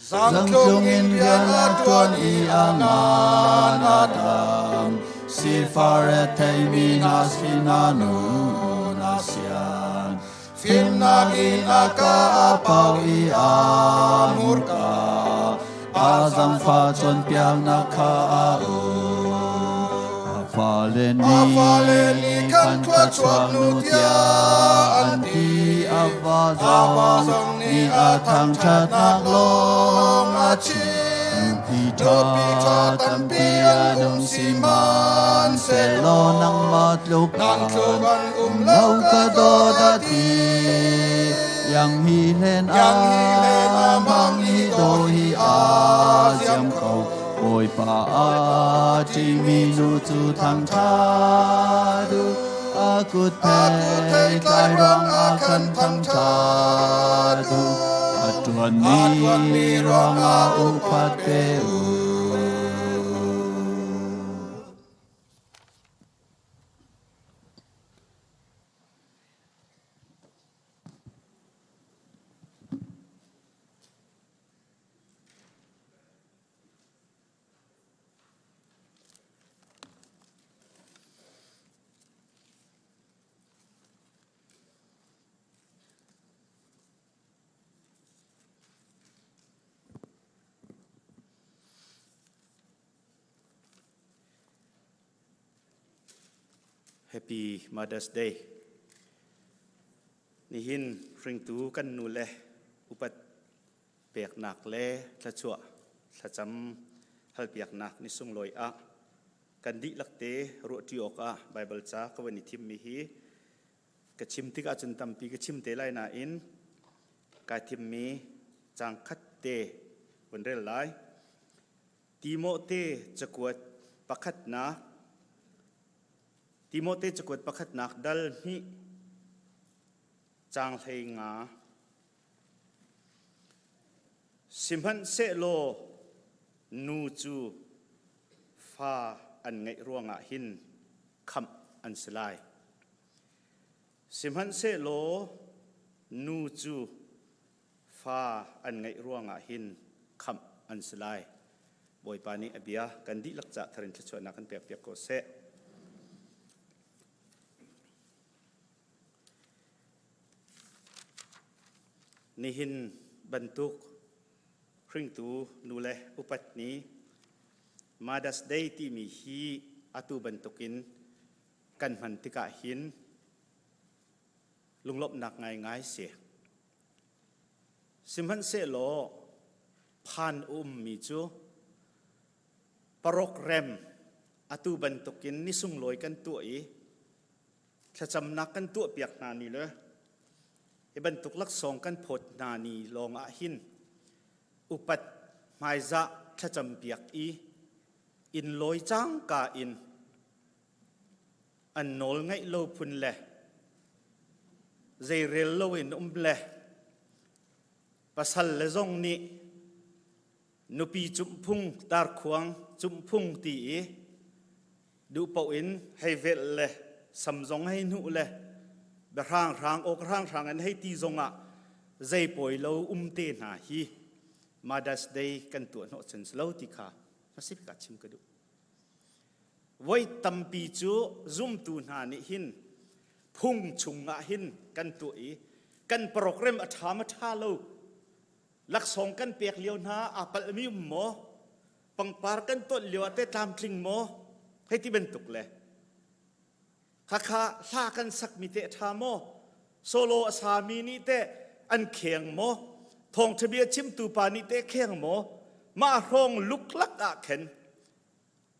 Zang tlung in rian a tuan i angan adam Si faret thei mi nas finanu nasian Film na ina ka pau i amurka Azang fa chon piang na ka u Faleni kan kwa chuang nu tia An ti ava zong ni a thang chat nak long a chi Nupi cha tam pi anum si man Se lo nang mat luk an lau ka do da ti Yang hi len a mang hi do hi a siam khâu Oi pa a ti mi nu tu thang tha du a kut thei tai rong a kan thang tha du a tuan mi rong a upat pe u Happy Mother's Day นี่หินริงตูกันนูเลอุปัตเปียกหนักเลทะชัวทะจำฮัลเปียกหนักนิสุงลอยอะกันดิลักเตรุติโอกะไบเบิลจ้ากวันนี้ทิมมีฮีกะชิมติกาจุนตัมปีกะชิมเตไลนาอินกาทิมมีจังคัดเตวันเรลไลติโมเตจะกวดปักขัดนักติโมเตจะกวดปักขัดนักดัลนี้จางเฮงาสิมพันเซโลนูจูฟ้าอันไงร่วงหินคำอันสลายสิมพันเซโลนูจูฟ้าอันไงร่วงหินคำอันสลายบอยปานีอเบียกันดีลักจะทรินชวนนักกันเปียกเปียกโกเซนิหินบรรทุกครึ่งตูนูเลอุปัตนี้มาดัสได้ที่มีฮีอตุบรรทุกินกันมันติกะหินลุงลบหนักง่ายเสียสิมันเสโลพันมีจูโปรแกรมอตุบรรทุกินนิสุงลอยกันตัวถ้าจำนักกันตัวเปียกนานี่เลยบรรทุกลักสองกันพดนานีลองหินอุปัตไมจะถ้าจำเปียกอินลอยจังกาอินอันโนลไงโลพุนเล่เจเรลโลอินเล่ปัสลเลซงนี้นุปีจุมพุงตาร์ขวางจุมพุงตีดูเป่าอินให้เวลเล่สัมซงให้นุเล่บร่างร่างอกร่างร่างอันให้ตีซงอ่ะใจป่วยเราเตนาฮีมาดัสเดย์กันตัวโนชันสโลติค่ะมาสิบกัดชิมกระดูไว้ตัมปีจูซุ่มตูนานิหินพุ่งชุงอ่ะหินกันตัวกันโปรแกรมอัฐามท่าเราลักสองกันเปียกเลียวนาอาปัลมิมโมปังปาร์กันตัวเลียวเตตามคลิงโมให้ที่เป็นตุกเลยข้าลากันสักมิเตทามโมโซโลสามีนิเตอันเขียงโมทองทะเบียชิมตูปานิเตเขียงโมมาโรงลุกลักอาเข็น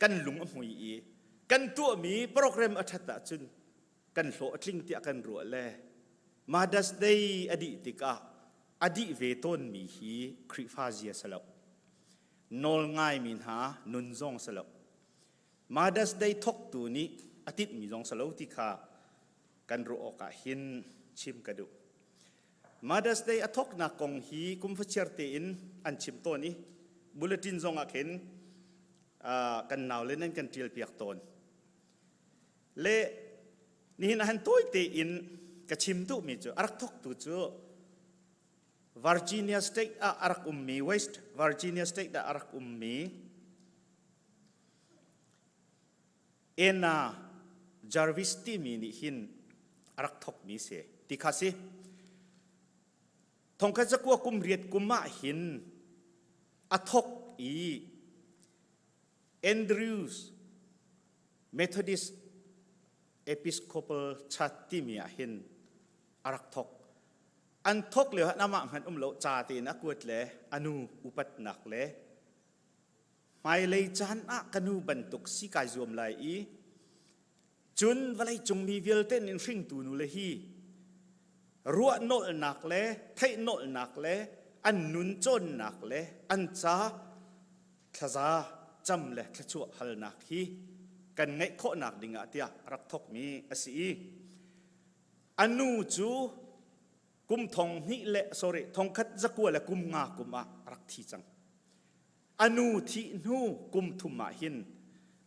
กันหลุงอมวยกันตัวมีโปรแกรมอัฐตะจุนกันโหลดลิงเตียกันรัวแลมาดัสได้อดีติกาอดีเวตนมีฮีคริฟาเซียสลับนอลง่ายมินหานุนซองสลับมาดัสได้ทกตัวนี้อาทิตย์มีซองสลับติกากันรัวออกาหินชิมกระดูมาดัสได้อทกนักกงฮีกุมฟเชียร์เตอินอันชิมตัวนี้บุลตินซองอาเข็นกันหนาวเล่นนั่นกันเทียลเปียกตนเล่นี่นะฮันตัวเตอินกับชิมตุมีจูอารักทกตุจูวอร์จิเนียสเตทอารักมีเวสต์วอร์จิเนียสเตทอารักมีเอ็น่าจาร์วิสตีมีนี่หินอารักทกมีเสติคาสิทงคัจกัวกุมเรียดกุมมาหินอทกแอนดรูสเมทอดิสเอพิสโคปลชัตติมีหินอารักทกอันทกเหลือน้ำมันโลจาตีนักวดเล่อนุอุปัตนักเล่ไม่เลยจันอะกันูบรรทุกสิกายรวมไหลจุนวันไรจงมีเวลเต้นอินฟิงตูนูเลฮีรัวโนลนักเล่ไทโนลนักเล่อันนุนจนนักเล่อันจ้าขจาจำเล่ขชัวฮัลนักฮีกันไงโคนักดิ่งอ่ะเตียรักทกมีอสีอนุจูกุมทองนี่เละsorryทองคัดจะกลัวและกุมงากุมอะรักที่จังอนุที่นูกุมทุมาหิน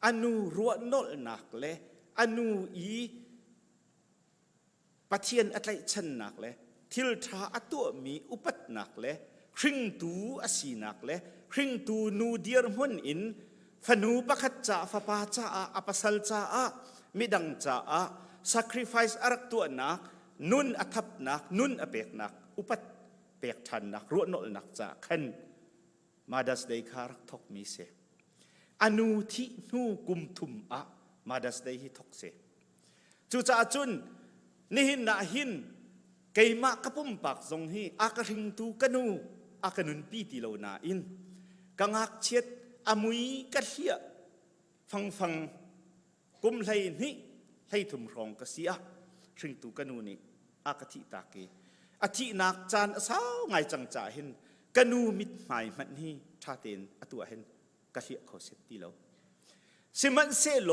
อนุรัวโนลนักเล่อนุปะเทียนอะไรฉันนักเล่ทิลทาอตัวมีอุปัตนักเล่ครึ่งตูอสีนักเล่ครึ่งตูนูเดียร์มุนอินฟนูปะขัดจ่าฟปาจ่าอปัสลจ่ามิดังจ่า sacrifice อารักตัวนักนุนอทับนักนุนอเปกนักอุปัตเปกทันนักรัวโนลนักจ่าขันมาดัสเดย์คารักทกมีเสอนุที่นูกุมทุมมาดัสเดย์ฮิทกเส จูจ่าจุนนี่หินนาหินเกยมากระปุ่มปากทรงฮีอากระหิงตูกันูอากระนุนปีติโลนาอินกังหักเช็ดอามุยกะเลียฟังกุมไหลนี่ไหลถุมรองกะเสียหิงตูกันูนี่อากะทิตาเกอธินักจานสาวไงจังจ่าเห็นกันูมิดหมายมันนี่ชาเตนอตัวเห็นกะเลียเขาเสร็จตีแล้วสิมันเซโล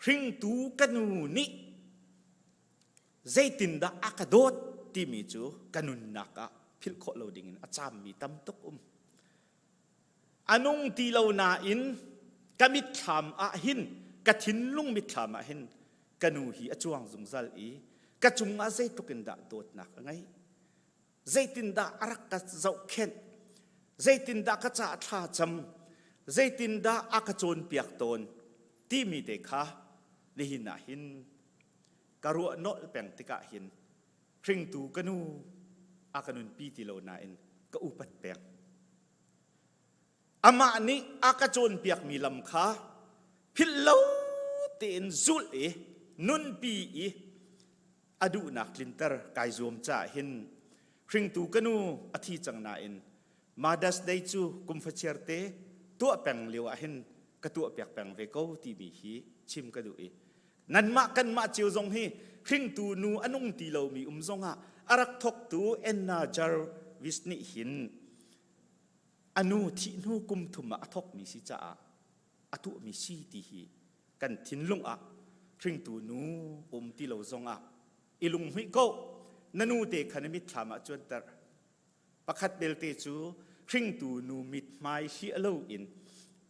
หิงตูกันูนี่ใจตินดาอากาโดดที่มีจูกันุนนักพิลโคโลดิ่งอาจามมีตั้มตกอันงตีเหล่านาอินกมิดขามหินกะทินลุงมิดขามหินกันูฮีอจวงซุงซัลอีกะจุงใจตุกินดาโดดนักไงใจตินดาอารักกะเจ้าเข็นใจตินดากะจ่าท่าจำใจตินดาอากาโจนเปียกตนที่มีเด็กค่ะลิหินาหินกรัวโนแปงติกะหินคริงตูกันูอากานุนปีติโลนาเอ็นก็อุปัตแปงอามานี้อากาโจนเปียกมีลำคาพิลโลเตนจุลนุนปีอดูนักลินเตอร์กายรวมจ่าหินคริงตูกันูอธิจังนาเอ็นมาดัสได้จูกุมฟเชียร์เตตัวแปงเลียวหินกระตัวเปียกแปงเวโกตีมีฮีชิมกระดูนั่นมากันมาเจียวจงฮีคริงตูนูอนุงตีเรามีจงอารักทกตูเอ็นนาจาร์วิสนิหินอนุที่นูกุมทุมอทกมีสิจ้าอตุมีสีตีฮีกันทิ้นลุงคริงตูนูตีเราจงอิลุงฮิโกนันูเตขันมิตรมาจวนตร์ประคัดเบลเตจูคริงตูนูมิดไมฮีอโลอิน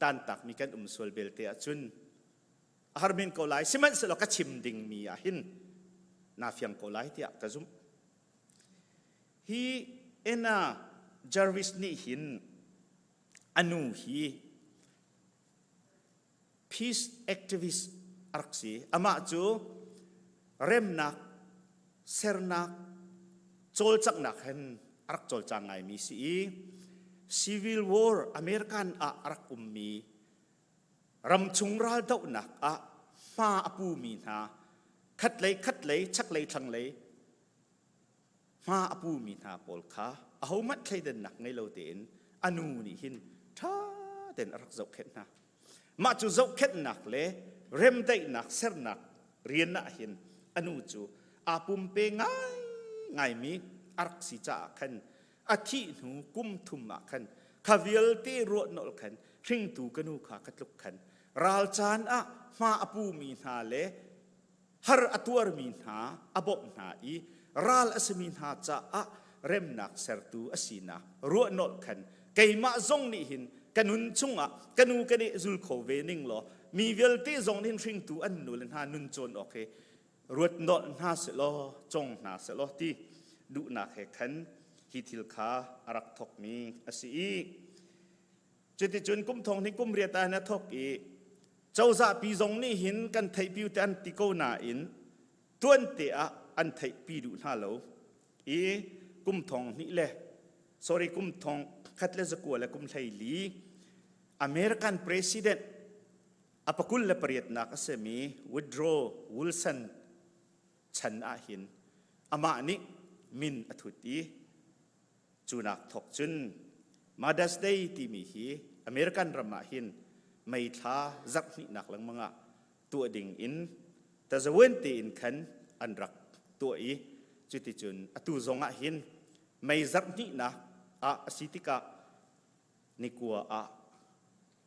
ตันตักมีกันสวลเบลเตจุนฮาร์มินโกไลสิมันสลกัชิมดิ่งมีหินนาฟิยังโกไลที่อักจุมฮีเอ็น่าจาร์วิสนี่หินอนุฮี peace activist รักษีอามาจูเริ่มนักเซอร์นักโจลจักนักเห็นรักโจลจังไงมีสี civil war อเมริกันรักมีรำชุงราดาวนักมาอปูมีนาคัดเลยชักเลยทังเลยมาอปูมีนาปอลขาเอามัดใครเดินหนักในเราเดินอนุนี่หินท่าเดินรักเจ้าเข็นนะมาจูเจ้าเข็นหนักเลยเริ่มได้หนักเserหนักเรียนนะหินอนุจูอาปุ่มเปง่ายมีรักสิจ่าขันอาทิหนูกุมทุมมาขันขวิลตีรัวนอลขันทิ้งตูกันูขากัดลุกขันราลจานมาอปูมีนาเลฮาร์อตัวมีนาอบนาอีราลอสมีนาจ่าเริ่มนักเสร์ตูอสีนารัวนอลขันเกยมาจงนี่หินกันุนจุงกันูกันเอจุลโคเวนิงโลมีเวลตีจงนินทิ้งตูอันนูเลนหานุนจนโอเครัวนอลนาเสลอจงนาเสลอที่ดูนักเฮขันฮิทิลคาอารักทกมีอสีจุดจุนกุมทองนี่กุมเรียตานะทกอีเจ้าจะปีจงนี่หินกันไทยพิวตันติโกนาอินตัวนเตะอันไทยปีดูน่าเลวกุมทองนี่แหละ sorry กุมทองคัดเลสกัวและกุมไทยลีอเมริกันประธานอปกุลและปริยนักเสมีวูดโรวิลสันฉันอาหินอามานี่มินอทุตีจูนักทกจุนมาดัสเดย์ที่มีฮีอเมริกันรำมาหินไม่ท้าจักนี่นักลังมังตัวดิ่งอินแต่จะเว้นตีอินขันอันรักตัวจุดจุนตัวจงหินไม่จักนี่นะสิติกานิกัว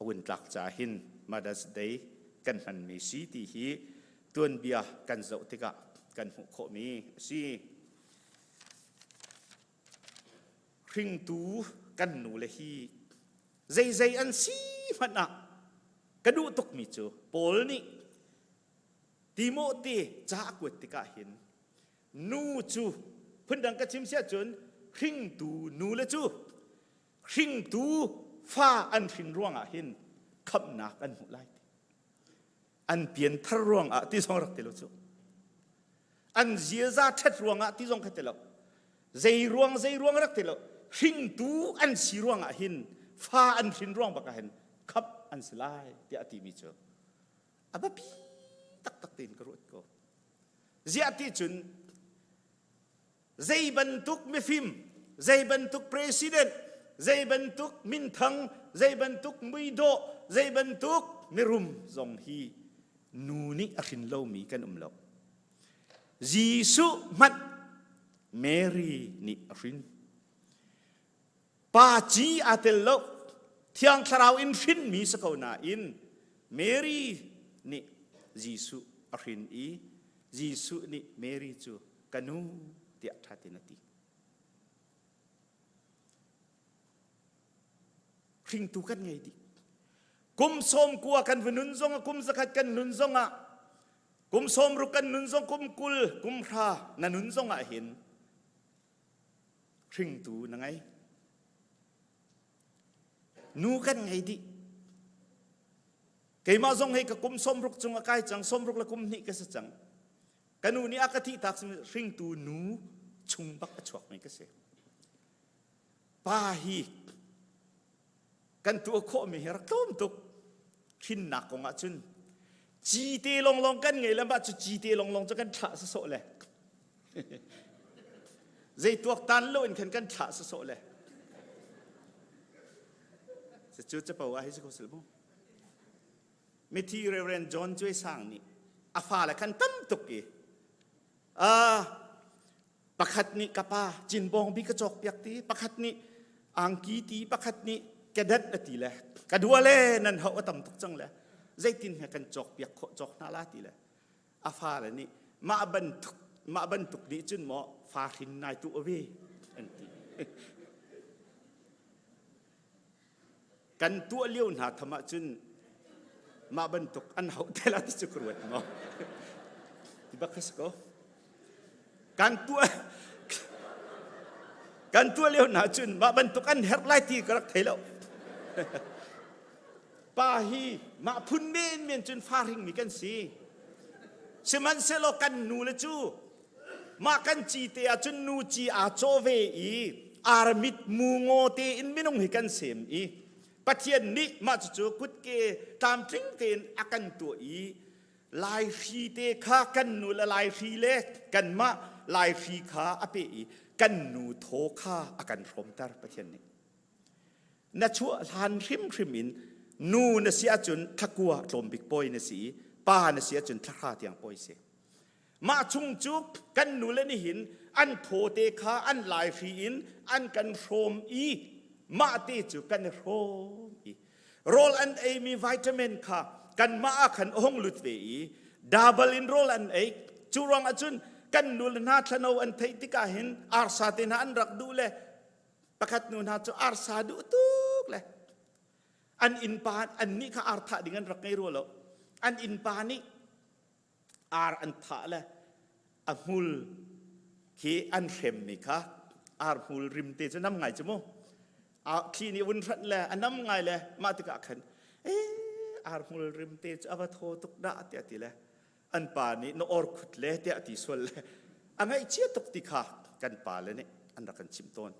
วันหลักจ่าหินมาดัสเดย์กันหันมีสีที่ฮีตัวเบียกันเจ้าติกากันหุโคมีสีหิงตูกันนูเลฮีใจอันสีมันกระดูตกมิจูปอลนี่ติโมธีจากวติกาหินนูจูเพิ่นดังกระชิมเสียจนหิงตูนูเลจูหิงตูฟ้าอันหินร่วงหินคำนักอันหุไลอันเปลี่ยนทะร่วงที่ทรงรักเตลจูอันเจียซาเท็ดร่วงที่ทรงขัดเตลใจร่วงรักเตลหิงตูอันสีร่วงหินฟ้าอันหินร่วงบักหินขับอันสลายที่อติมิจูอับปี ตักตีนกรุดก็เสียที่จุนใจบรรทุกไม่ฟิมใจบรรทุกประธานใจบรรทุกมินทังใจบรรทุกมุยโดใจบรรทุกไม่รุมจงฮีนูนี่อคินเล่ามีกันลบยิสุมัดเมรีนี่อคินป้าจีอาเตลโลเที่ยงคราวอินฟินมีสกาวนาอินเมรีนี่ยิสุอคินอียิสุนี่เมรีจูกันูเดียทัตินาทีริงตุกันไงดิกุมสมกัวกันวนุนซงกุมสกัดกันนุนซงอ่ะกุมสมรุกันนุนซงกุมกุลกุมพระนันนุนซงอ่ะเห็นริงตุนังไงนูกันไงดิเกมาซงให้กับกุมสมรุกจงอากายจังสมรุกละกุมนี่ก็สัจังกันนูนี่อากาศที่ตักริงตุนูชุมบักชวกไม่ก็เสียป้าฮีกันตัวโคมีรักต้มตุกขินหนักของอาจุนจีเตลงกันไงแล้วบ้าจุจีเตลงจะกันฉะสะโสเลยใจตัวตันโลนกันฉะสะโสเลยจะจุดจะเป่าให้สักสิ่งมั้งไม่ที่เรเวนจอนช่วยสร้างนี่อาฟ้าละกันตั้มตุกอีปักขัดนี่กับป้าจินบองบิกระจกยักตีปักขัดนี่อ่างกีตีปักขัดนี่กระดัดนาทีเลยกระดัวเลยนั่นเขาว่าต่ำทุกจังเลยใจตินให้กันจอกเปียกโคจอกน่าลาทีเลยอาฟ้าละนี่มาบรรทุกนี่จุนหมอฟ้าหินนายตัวเวอันที่กันตัวเลี้ยวหนาธรรมะจุนมาบรรทุกอันเขาแต่ละที่สุกรวดเนาะที่บักสก็กันตัวเลี้ยวหนาจุนมาบรรทุกอันเฮร์ไลที่กระไรแล้วป้าฮีมาพุ่นเมียนจุนฟ้าริงมีกันสิสมันเซโลกันนูเลจูมากันจีเตอจุนนูจีอาโจเวอีอาร์มิดมูโงเตอินมินงฮิกันเซมอีปัจเจียนนี้มาจูกุดเกตามทริงเตนอากันตัวอีลายฟีเตคากันนูละลายฟีเล็กกันมาลายฟีขาอเปอีกันนูโทคาอากันพรมตาปัจเจียนนี้นัชัวลานริมอินนูนเสียจนทักวัวลมบิกปอยนสีป้านเสียจนทักขาเตียงปอยเสียมาชุงจุกกันนูเลนี่หินอันโทเตคาอันลายฟีอินอันกันพรมอีมาเตจุกันพรมอีโรลอันเอมีวิตามินค่ะกันมาขันองลุดเวอีดับเบิลอินโรลอันเอจูรังอจุนกันนูลนาทนเอาอันไทติกาหินอาร์ซาเตนะอันรักดูเลยประคัดนูนาจูอาร์ซาดูตุกเลยอันอินปานอันนี้ข้าอาร์ธะdenganรักไงรู้แล้วอันอินปานี่อาร์อันธะเลยอันมูลคีอันเข็มนี่ค่ะอาร์มูลริมเตจะน้ำไงจ๊มั้งคีนี่วันนั้นแหละอันน้ำไงเลยมาติกาขันอาร์มูลริมเตจะเอาโทตุกด่าเตียตีเลยอันปานี่นอร์ขุดเลยเตียตีส่วนเลยอันไงเชี่ยตุกติค่ะกันปาเลยเนี่ยอันรักกันชิมต้น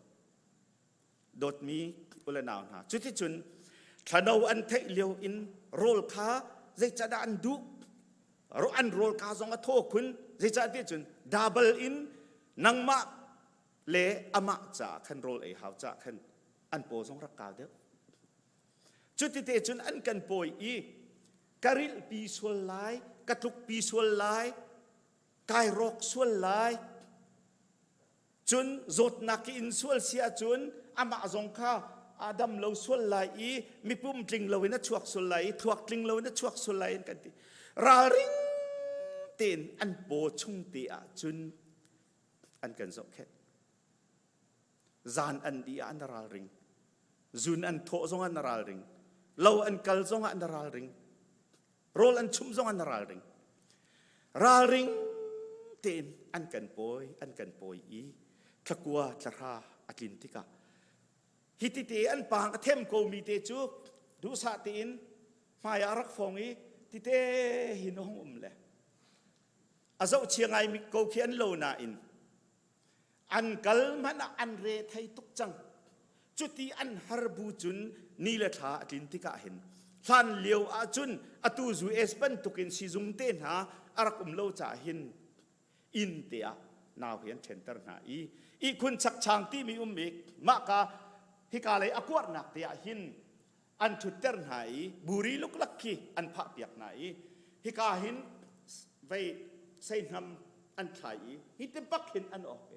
โดดมีอุลนาวนะจุดที่จุนถ้าเราอันเทเลียวอินโรลคาใจจะได้อันดูอันโรลคาสองอัทโทคุณใจจะที่จุนดับเบิลอินนังมาเลอามาจะขันโรลหาวจะขันอันโปสองรักกาเดียวจุดที่เตจุนอันกันโปยอีการิลปีส่วนไลกระทุกปีส่วนไลกายรอกส่วนไลจุนจดนักอินส่วนเสียจุนอามาสองข้าอาดัมเราส่วนไหลมีปุ่มจริงเราเนี่ยชวกส่วนไหลถวกจริงเราเนี่ยชวกส่วนไหลกันทีราริงเตียนอันโบชุ่งเตียจุนอันกันสกแค่จานอันดีอันราริงจุนอันโถซงอันราริงเราอันกัลซงอันราริงโรลอันชุ่มซงอันราริงเตียนอันกันโปยอีขกัวจะราอักินติกาฮิติเตอันปางเทมโกมีเตจูดูสาตินมายารักฟงอีติเตหินองเลยอาเจ้าเชียงไงมีโกเขียนโลนาอินอันกัลมันอันเรไทยตุกจังจุดที่อันฮาร์บูจุนนี่แหละท่าอักินติกาเห็น ท่านเลียวอาจุนอตูจูเอสปันตุกินซีจุงเตนหาอารักโลจ่าหินอินเตียนาวเฮียนเทนเตอร์หาอีคุณชักช่างที่มีมิกมากาฮิกาเลยอควดนักเตียหินอันชุดเตอร์หาบุรีลุกลักขีอันพระเปียกไหนฮิกาหินไปใส่น้ำอันไทยฮิตปักหินอันออกไป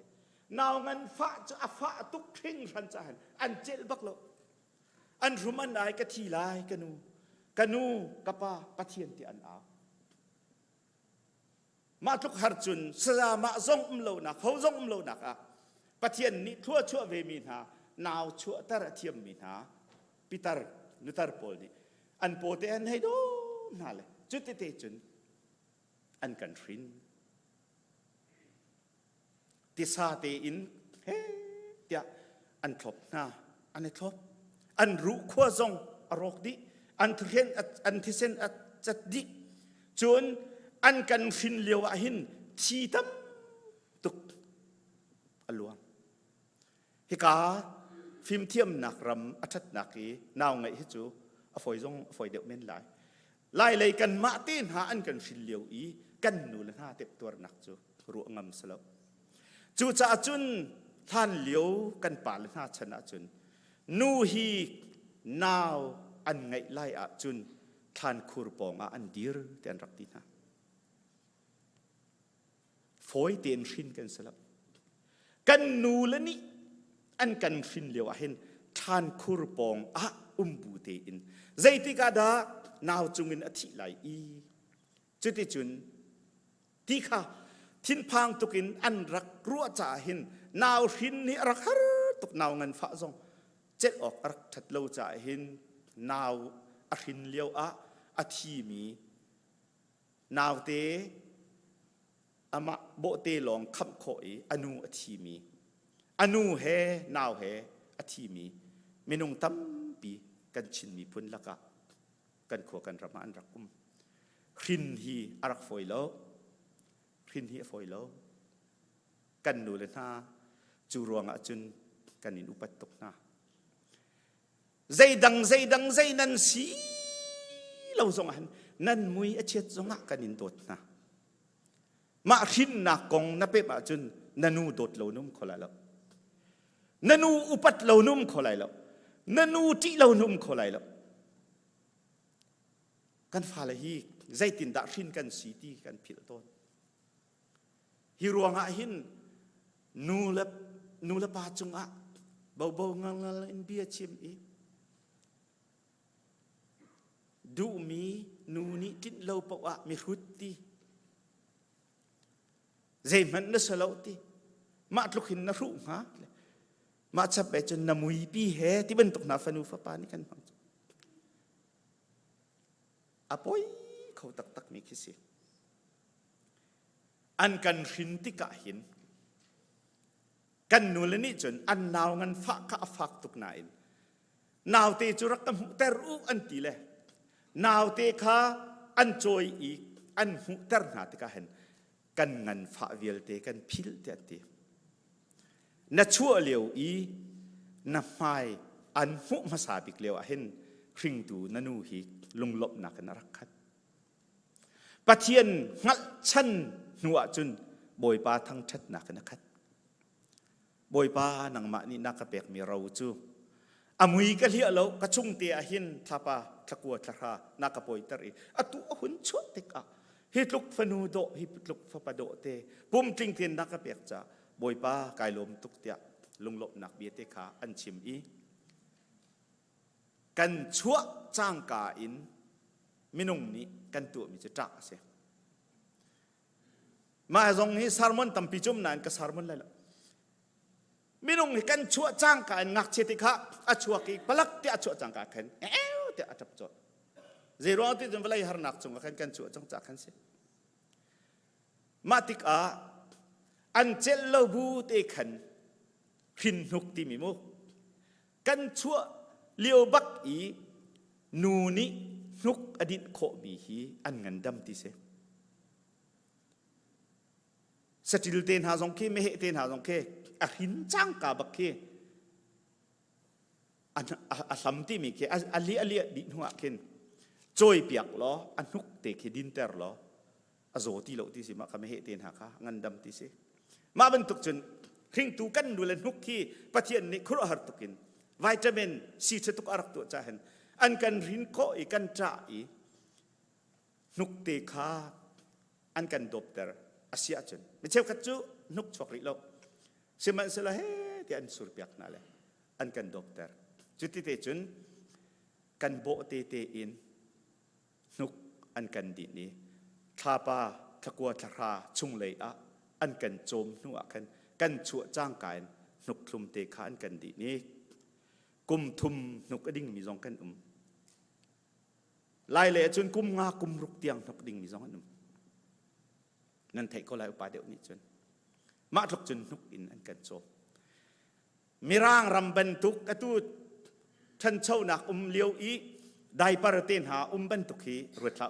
นาวงันฟ้าจะฟ้าตุกทิ้งรันจานอันเจลบักโลอันรุมันได้กะทีลายกะนูกะปาปะเทียนที่อันอามาทุกฮาร์จุนสระมาซงโลนักเขาซงโลนักปะเทียนนี้ชั่วเวมินหานาวชั่วตระเทียมมินหาปิตาร์นุตาร์โพลนี่อันโปเตอันให้ดูนั่นเลยจุดเตจุนอันกันฟินติสาเตอินเฮ้เดียอันทบนะอันนี้ทบอันรู้ขั้วซงอรกดิอันที่เส้นจัดดิจนอันกันฟินเลียวหินชีตั้มตุกอลวงฮิกาฟิมเทียมนักรำอัจฉรินักนาวไงฮิจูอฟอยซงอฟอยเดียวเม่นไล่เลยกันมาตีนหาอันกันฟินเลียวกันนูลหน้าเต็บตัวนักจูรู้งำสลบจูจ่าจุนท่านเลียวกันป่าลหน้าชนะจุนนูฮีนาวอันไงไล่อาจุนท่านคูรปองอันดีร์เตียนรักดีนะฝอยเตียนฟินกันสลับกันนูละนี่อันกันฟินเลียวเห็นท่านคูรปองบูเตอินใจที่กาดานาวจุงอินอธิไลจุดที่จุนที่ข้าทินพังตุกินอันรักรัวจ่าหินนาวหินนี่รักฮาร์ตุกนาวเงินฟ้าซงเจ็ดออกรักทัดโลจ่าหินนาวอหินเลียวอทีมีนาวเตอามาโบเตลองคำขอยอนูอทีมีอนูเฮนาวเฮอทีมีเมนุงตั้มปีกันชินมีพุนละกะกันขวกันระมาอันรักกุมหินฮีอรักฝอยโลหินฮีฝอยโลกันนูเลน่าจูรวงอาจุนกันอินอุปัตตกนาใจดังนันสีเราส่งหันนั่นมุยอเชิดส่งกันอินโดดนะมาหินนักกงนับเป็นอาจุนนันูโดดเหล่านุ่มขอไลแล้วนันูอุปัตเหล่านุ่มขอไลแล้วนันูที่เหล่านุ่มขอไลแล้วกันฟ้าละฮีใจตินดาหินกันสีตีกันผิดต้นฮิรวงหินนูละปาจงเบาๆงังอินเบียชิมดูมีนูนี่ติดเลาปะมีรุดตีใจมันน่าสลาวตีมาลุกหินน่ารู้ฮะมาจับไปจนน้ำมุยปีเหที่เป็นตกน้ำฟันูฟ้าปานี่กันฟังอภัยเขาตักมีคิดสิอันกันหินที่กะหินกันนูเลนี่จนอันนาวงันฟ้าข้าฟักตุกนายนาวเตจุรักกันหูแต่รู้อันตีเลยนาวเตข้าอันจอยอีกอันหูแต่หนาติกาเห็นกันงันฟ้าเวลเตกันพิลเตตีนัชั่วเลียวนับไม่อันหูมาสาบิกเลียวเห็นคริงตูนันูฮีลุงลบหนักนรักขัดปะเทียนงัดชันหัวจุนบอยปาทั้งชัดหนักนะครับบอยปาหนังมานี่นักเปกมีเราจูอามุยก็เลี้ยเรากระชุ่งเตียหินทับปาตะกัวตะรานักปอยตรีอตุอหุ่นชดติกะฮิตลุกฟนูโดฮิตลุกฟปะโดเตปุ่มติงเทียนนักเปกจ้าบอยปากายลมตุกเตียลุงลบหนักเบียเตขาอันชิมกันชั่วจ้างกาอินมินุงนี้กันตัวมีจะจ่าเสียมาตรงนี้สารมันตั้มพิจุมนานก็สารมันเลยล่ะมินุงนี้กันชั่วจ้างกาอินงักเชติกะอัชั่วกีพลักที่อัชั่วจ้างกาเข็นที่อัจับจดเจรวนที่จำเป็นหานักจงกันชั่วจ้างจากขันเสียมาติกาอันเจลลบูเตขันหินหุกติมิโมกันชั่วเลียวบักนูนี้นุกอดีตโคบีฮีอันงันดำติเสสติลเตนหาสงเคไม่เหเตนหาสงเคหินจ้างกาบักเคอันสัมติมีเคอลีดิหัวเข็น จอยเปียกล้ออันนุกเตะดินเตอร์ล้ออโซตีโลที่สิมาคำเหตุเตียนหาค่ะงันดำที่สิมาบรรทุกจนทิ้งตูกันดูแลนุกที่ปะเทียนนี่ครัวหารตุกินวิตามินซีเชตุกอารักตัวจ้าเห็นอันกันรินโคอีกันจ่าอีนุกเตะขาอันกันดบเตอร์อาเซียจนไม่เชื่อกัจจุนุกชกริโลเสมันเสละเฮที่อันสุรเปียกนั่นแหละอันกันดบเตอร์จุดที่เตจุนกันโบเตเตอินนุกอันกันดีนี้ข้าป้าขกัวทาราชุงเลยอะอันกันโจมนัวกันชั่วจ้างกายนุกทุมเตขาอันกันดีนี้กุมทุมนุกอดิ่งมีจงกันลายเละจนกุมงากุมรุกเตียงนุกอดิ่งมีจงกันนั่นไทยก็ลายอุปาเดียวนี้จนมาทุกจนนุกอินอันกันโจมมีร่างรำบรรทุกกระตูท่านเช่าหนักเลี้ยวอีได้ปรเตนหาบรรทุกฮีรถเท้า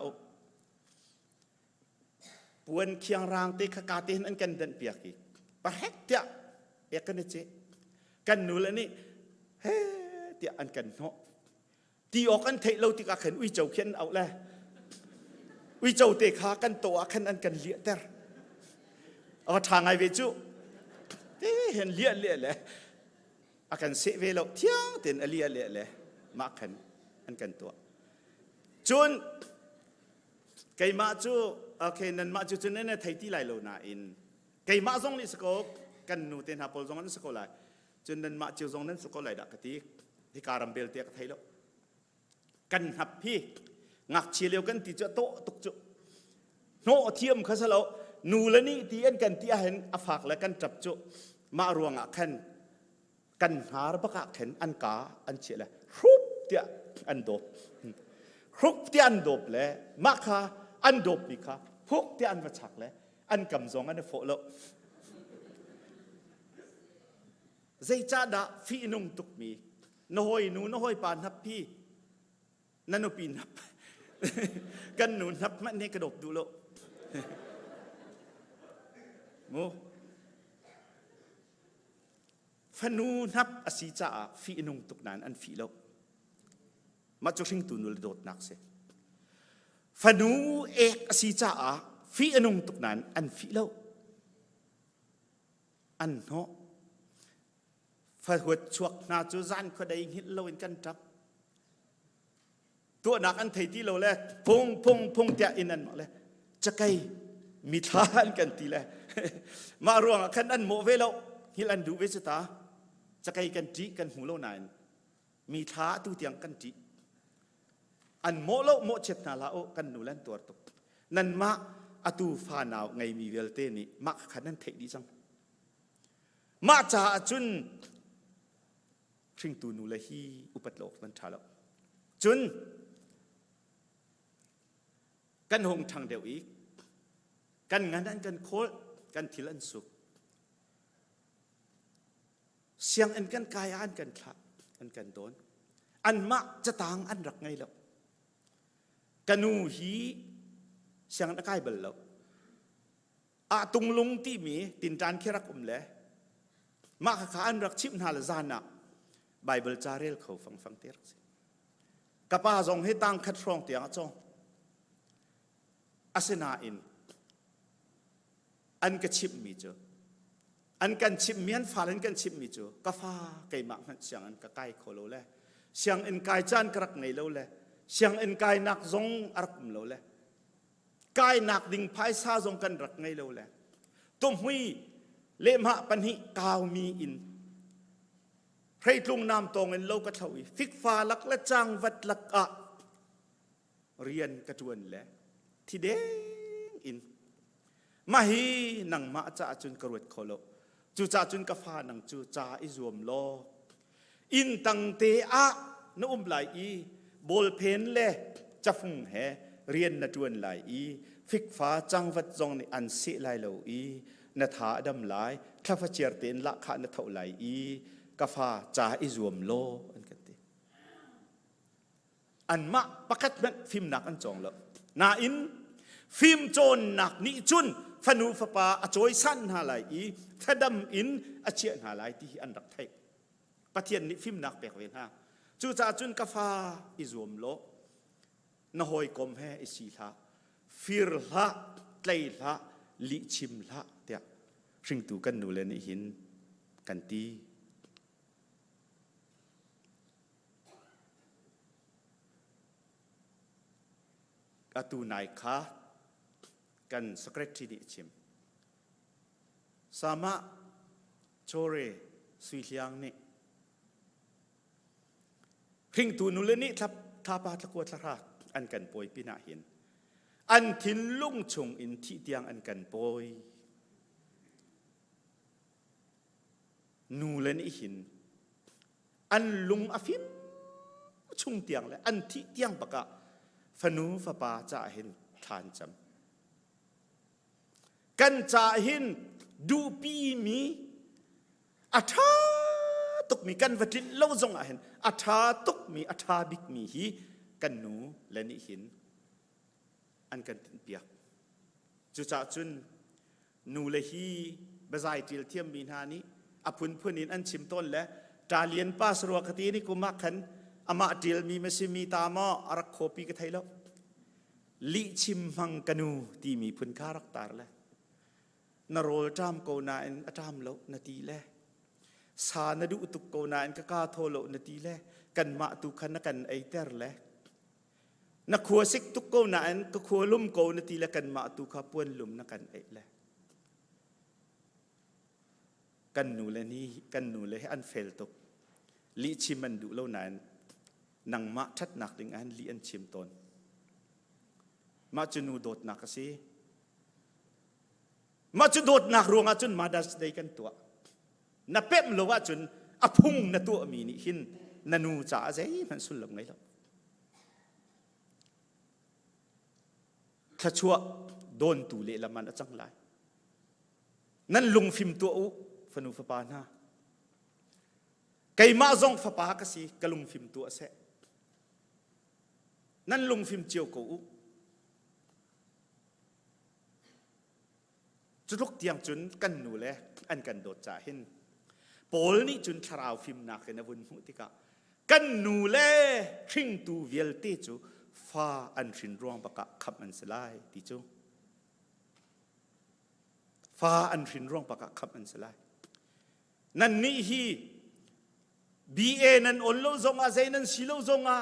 ปวนเคียงรางเตะขกาเตนอันกันเดินเปียกอีปะเฮกเตียเอกกันเจกันนูแล้วนี่เฮ้เตียอันกันเนาะตีออกกันเทเราติกาขันอุ้ยเจ้าเขียนเอาแลอุ้ยเจ้าเตะขากันตัวขันอันกันเลี้ยเตอร์เอาทางไอเวจูเห็นเลี้ยเลยอาการเสวเราเที่ยงเต็นอเลียเลยมาขันอันกันตัวจุนไก่มาจูโอเคนั่นมาจูจุนนั่นไทยที่ไหลโลนาอินไก่มาซงนี่สกอกันนูเต็นหาปอลซงนั้นสกอไหลจุนนั่นมาจูซงนั้นสกอไหลดักตีที่การัมเบลเตียกไทยแล้วกันหับพี่งักเชียเลียวกันตีจะโตตุกจุโนเทียมเขาซะแล้วนูแล้วนี่ตีอันกันที่เห็นอฝากและกันจับจุมารวงอ่ะขันกันหาระบกะเข็นอันกาอันเฉลรูปเตียอันดบรูปเตียอันดบเลยมาคาอันดบนี่ค่ะพวกเตียอันวัชักเลยอันกำจงอันโฟโลใจจ้าดาฟีนุ่งตุกมีน้อยหนูน้อยปานนับพี่นั่นปีนับกันหนูนับมันนี่กระดบดูโลโมฟนูนับอสีจ้าฟีนุ่งตุกนั้นอันฟีโลมาจุดทิ้งตุนุลโดดนักเสฟนูเอกอสีจ้าฟีนุ่งตุกนั้นอันฟีโลอันเนาะฟาหัวชวกนาจูซันก็ได้หินโลอินกันจับตัวนักอันไทยที่เราแลพงเตียอินอันมาเลยจะไกมีทานกันทีแลมารวงขันอันโมเวลฮิลันดูเวสตาจะไกกันจีกันหูโลนายมีท้าตู้เตียงกันจีอันโมโลโมเช็ดนาลาโอกันหนูเล่นตัวตกนั่นมาอตูฟานาวไงมีเวลเตนี่มาขันนั้นเทดีจังมาจ่าจุนชิงตูนูเลฮีอุปัตโลกมันชาแล้วจุนกันหงทางเดียวอีกกันงานนั้นกันโคตรกันทิลันสุกเสียงอันกันกายอันกันขาอันกันโดนอันมะจะต่างอันรักไงแล้วกันนูฮีเสียงนักไก่เบลแล้วอาตุงลุงที่มีตินจานแค่รักเลยมาขาอันรักชิบนาลจานะไบเบิลจาเรลเขาฟังเตรักสิกับป้าจงให้ตั้งคัดฟรองเตียงจงอาเซนาอินอันกันชิบมีเจออันกันชิบเมียนฟ้าอันกันชิบมีเจอกาฟ้าไก่หมักมันเสียงอันกะไก่โคโลเลยเสียงอันกายจานกระกไงโลเลยเสียงอันกายนักจงอารักโลเลยกายนักดิ่งพายซาจงกันรักไงโลเลยตุ้มหุยเลมหะปัญหิกาวมีอินใครลุงนามตรงเงินโลกะเทวีฟิกฟ้าลักและจางวัดลักอะเรียนกระจวนแหละที่เด้งอินมาฮีนังมาจ่าจุนกรวดโคโลจูจ่าจุนกฟ้านังจูจ่าอิจวมโลอินตังเตอะนอุ้มไหลอีบอลเพนเล่จะฟุงแหเรียนนจวนไหลอีฟิกฟ้าจังวัดจงในอันเสียไหลโลอีนาถาดำไหลข้าพเจ้าเตียนละขานาเท่าไหลอีกฟ้าจ่าอิจวมโลอันกันตีอันมาประคัดมันฟิล์มหนักอันจงแล้วนาอินฟิล์มโจนหนักนิจุนฟนูฟปาอจอยสั้นหาไหลอีฟดำอินอเชียนหาไหลที่อันรักไทยปะเทียนนิฟิล์มหนักแปลกเวน่าจูจ่าจุนกฟ้าอิจวมโล na hoi kom he isi la fir la tlei la li chim la tia Hringtu kan nu le ni hin kan ti atu nai kha kan secretary ni chim sama chore sui liang ni Hringtu nu le ni thap tha pa tla ko tla ra an kan poi pina hin an thin lung chung in thi tiang an kan poi nu le ni hin an lung afim chung tiang le an thi tiang baka fanu fa pa cha hin than cham kan cha hin du pi mi atha tuk mi kan vatin lo zong a hen atha tuk mi atha bik mi hi kan nu le ni hin an kan tin piak chu cha chun nu le hi bazai til thiam mi na ni apun punin an chim ton le ta lian pa sro khati ni kuma khan ama til mi mesimi ta ma arak khopi ka thailo li chim hang kanu ti mi phun kharak tar le na rol tam ko na en atam lo na ti le sa na du tuk ko na en ka tholo na ti le kan ma tu khan na kan ai ter le na khua sik tuk ko na en ka khua lum ko na ti le kan ma tu kha puan lum na kan ai le kan nu le ni kan nu le an fel tuk li chim man du lo na en nang ma that nak ding an li an chim ton ma chunu dot nak si ma chu dot nak ruang chun Mother's Day kan tua na pem lo wa chun aphung na tu mi ni hin nanu cha zai man sul lam ngai lo thachua don tu le laman achang lai nan lung phim tu u fanu fa pa na kai ma zong fa pa ka si kalung phim tu ase nan lung phim chiu ko u chuluk tiang chun kan nu le an kan dot cha hin pol ni chun tharau phim na ke na bun hu tika kan nu le Hringtu vial te chu fa an thin rong baka khap an salai ti chu fa an thin rong baka khap an salai nan ni hi ba nan on lo zong a zain nan si lo zong a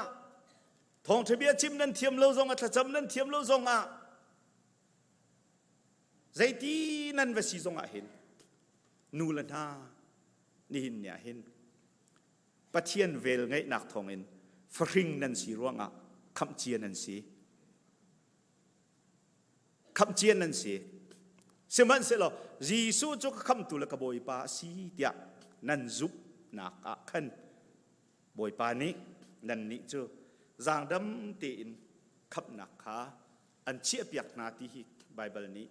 thong thebia chim nan thiam lo zong a thacham nan thiam lo zong a zai ti nan va si zong a hin nu lan ha ni hin nya hin pathian vel ngai nak thong in fring nan si ruanga kham chian nan si kham chian nan si seman se lo jisu chu kham tu la ka boi pa si tia nan zup na ka khan boi pa ni nan ni chu zang dam ti in khap na kha an chia piak na ti hi bible ni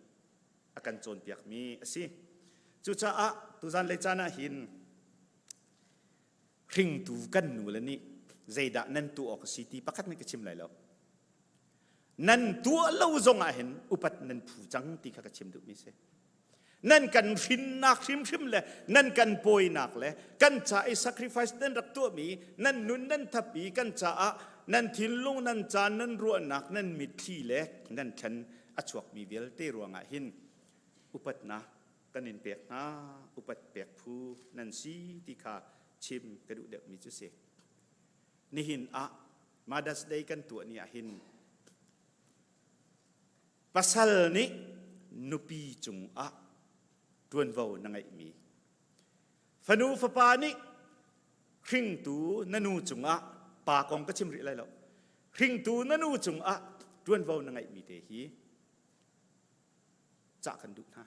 akan chon piak mi asi chu cha a tu zan le chana hin Hringtu kan nu la ni zaida nan tu ok city pakhat ni ka chim lai lo nan tu lo zong a hin upat nan phu chang ti kha ka chim du mi se nan kan fin nak shim le nan kan poi nak le kan cha I sacrifice nan rak tu mi nan nun nan thapi kan cha a nan thin lung nan chan nan ru nak nan mit thi le nan than achuak mi vel te ruanga hin upat na kanin pek na upat pek phu nan si ti kha chim ka du de mi chu se ni hin a Mother's Day kan tu ni a hin pasal ni nupi chung a tuan vau na ngai mi fanu fa pa ni Hringtu nanu chung a pa kong ka chim ri lai lo Hringtu nanu chung a tuan vau na ngai mi te hi cha kan du ha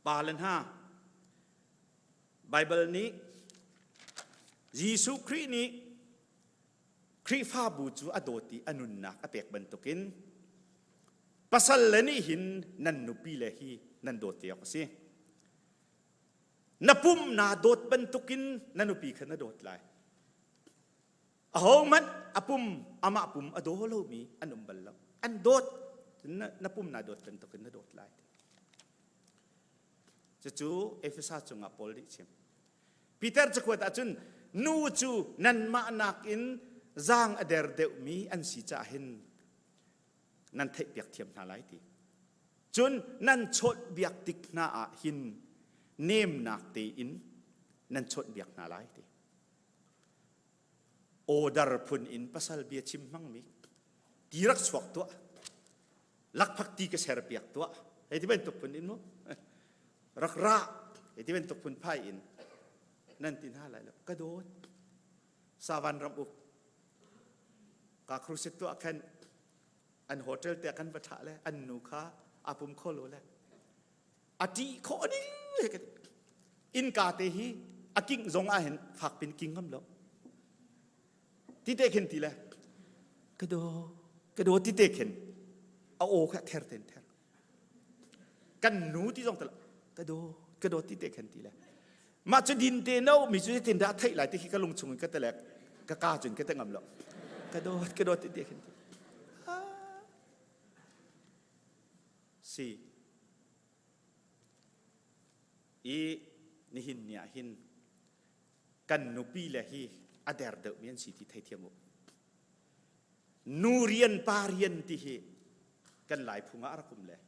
pa len ha Bible ni Jisu Christ ni Christ fa bu chu adoti anun nak apek bantukin pasal le ni hin nan nu pi le hi nan dot te ko si napum na dot bantukin nan nu pi khan na dot lai ahong man apum ama apum ado lo mi anum bal lo an dot napum na dot bantukin na dot lai chu Ephesus chung apol di chim Peter chakwat achun nu chu nan ma nak in ร่างอเดรเดวมีอันสีจะเห็นนั่นเทเปียกเทียมนาไลทีจนนั่นชดเบียกติกนาหินเนมนักเตอินนั่นชดเบียกนาไลทีโอดารพุนอินปัสลเบียชิมมังมีตีรักสวกตัวลักพักตีกระเสรเปียกตัวไอ้ที่เป็นตกพุนอินมั้งรักระไอ้ที่เป็นตกพุนไพ่อินนั่นตีน่าอะไรแล้วกระโดดสาวันรำอุกกาครูเสตัวแค่อันโฮเทลแต่กันประทะแล้วอันนูค้าอาปุมโคโลแล้วอดีโคนี่อินกาเตฮีอากิงจงอาเห็นฝากเป็นกิงคำแล้วที่เตเข็นทีแล้วกระโดดที่เตเข็นเอาโอแค่เทร์เทนเทร์กันหนูที่จงตลอดกระโดดที่เตเข็นทีแล้วมาจนดินเตโนมีจุดที่เตนดาไทยหลายที่ขี้กระลงชงก็แต่แหลกก็กล้าจนก็แต่งงำแล้วกระโดดที่เตเข็นทีสี่อีนี่หินเนี่ยหินกันนุปีเลยฮีอเดรเดมีนสีที่ไทยเทียมนูเรียนปาเรียนที่ฮีกันหลายพุงอารักุมเลย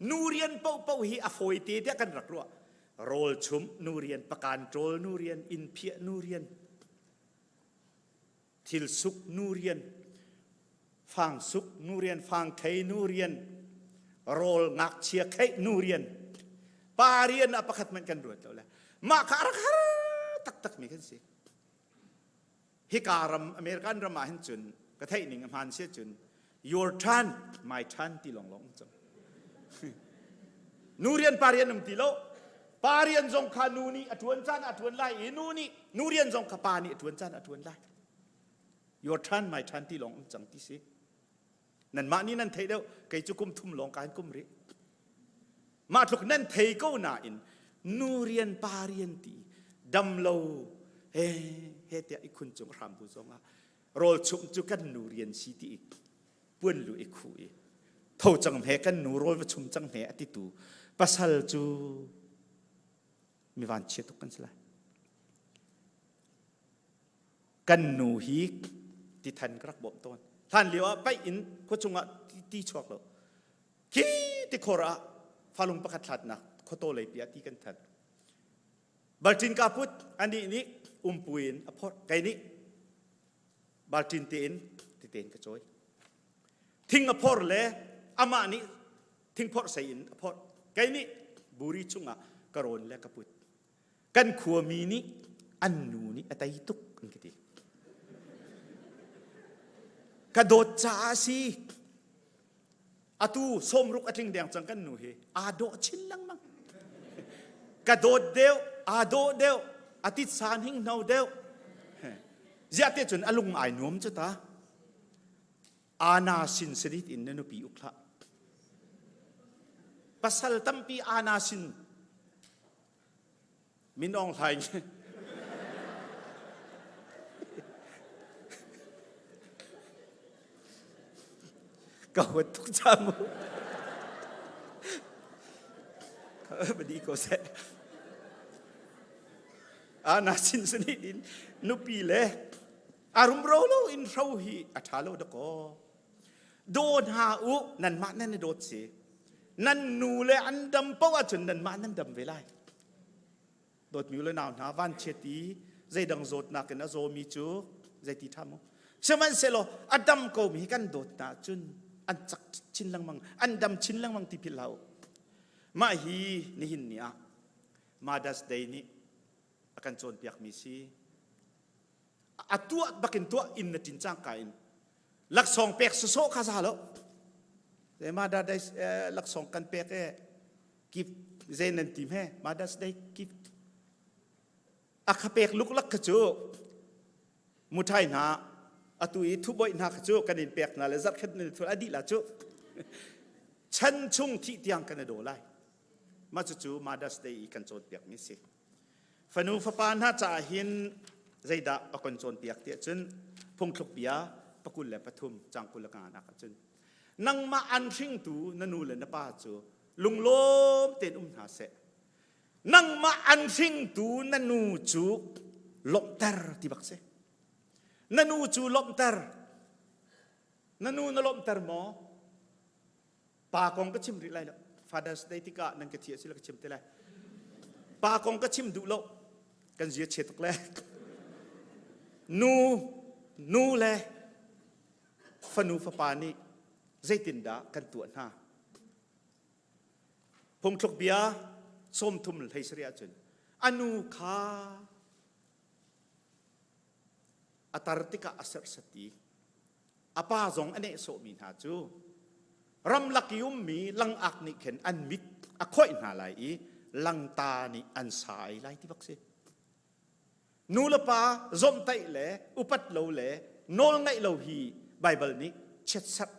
นูเรียนเป้าฮีอโฟยตีเดียกันรักรัวโรลชุมนูเรียนประการโรลนูเรียนอินเพียนูเรียนทิลสุกนูเรียนฟังสุกนูเรียนฟังไทยนูเรียนโรลงักเชียไข่นูเรียนปาเรียนapa katมันกันรวดแล้วแหละมาคารักตักมีกันสิฮิการัมอเมริกันรำมาเห็นจุนกระเทยหนิงอมันเสียจุน your turn my turn ที่หลงจังนูเรียนปาเรียนนุ่มตีโลปาเรียนจงขานูนี่อทวนจันอทวนไล่นูนี่นูเรียนจงขาปานี่อทวนจันอทวนไล่ your turn my turn ที่หลงจังที่สินั่นมานี่นั่นเทเดียวไกจุกุมทุ่มลงการกุมริมาทุกนั่นเทก็น่าอินนูเรียนปาเรียนตีดำโลเฮเตียอีคุณจงรำบุษงะโรลชุมจุกันนูเรียนสีตีป่วนลุอีคุยเท่าจังเหกันนูโรลประชุมจังเหอติตูปัสสัลจูมีวันเชื่อทุกกันสิละกันนูฮีที่ทันกรักบ่มต้นท่านเลี้ยวไปอินก็จงอ่ะที่ชวกเราคีติโคระฟาลุงประคัดหลัดนะโคโตเลยเปียที่กันทันบัลจินกาพุทอันนี้ปุยนอภรไกนี้บัลจินเตนที่เตนกระโจยทิ้งอภรเลยอามานี้ทิ้งพอใส่อินอภรไกนี้บุรีจุงอ่ะกระโรนและกระพุทกันขัวมีนี้อันนูนี้อะไรตุกอันกี่กระโดดจ้าสิอาตูส้มรุกอทิงแดงจังกันหนูเฮอาโดชินลังมั้งกระโดดเดียวอาโดเดียวอาทิตย์สานหิงเนาเดียวเจ้าเตจนอลุงไอ้หนุ่มจุตาอาณาสินสริตอินเนนปีอุคละปัสสัลตัมปีอาณาสินมินองไทยก็วัดทุกจามุบดีก็เสร็จอาณาสินสนิดินนุปีเล่อารมณ์เราโลอินเราฮีอัฐาโลดก็โดนหาอุนั่นมานั่นโดดเสียนั่นนูเลอันดำเพราะว่าจนนั่นมานั่นดำเวลาโดดมิวเลนาวนาวันเชตีใจดังโจดนักนะโจมีจูใจตีทำมั้งเชื่อมันเสร็จแล้วอดัมก็มีกันโดดนาจุนอันจักชินลังมังอันดำชินลังมังที่พิลาวมาฮีนี่หินเนี่ยมาดัสเดย์นี่akan con piak misi atua bakin tua in na tincang kain laksong pek so khasalo de ma da dai laksong kan pek e kip zenen tim he ma das dai kip akhapek luk lak khachu muthai na atui thu boi na khachu kanin pek na le zat khat ni thu adi la chu chan chung thi tiang kan do lai ma chu ma das dai kan chon piak misiฟนูฟปานฮาจ่าหินใจดาอคนโจนเปียกเตี้ยจนพงคลุกเบียปกุลและปทุมจังกุลกานักจนนังมาอันชิงตูนันูเลนป้าจูลุงโลมเต็นหาเสนังมาอันชิงตูนันูจูลมเตอร์ที่บักเส นันูจูลมเตอร์นันูนลมเตอร์หมอปากองก็ชิมริไรแล้วฟาดาสเดติกานังกะเทียสิลกชิมเตลัยปากองก็ชิมดุโลกันเสียเฉตกแลนูแลฟนูฟปานีใจตินดากันตัวหน้าพงทกเบียส้มทุ่มไทยเสียจนอนุขาอัตรติกาอสรสติอปาจงอันเนโสมีนาจูรำลักยุมมีลังอักนิเข็นอันมิดอคอยนาไลลังตานิอันสายไลที่บักเซนูลปาจอมไตเล่อุปัตโลเล่โนลไงโลฮีไบเบิลนี้เช็ดสับ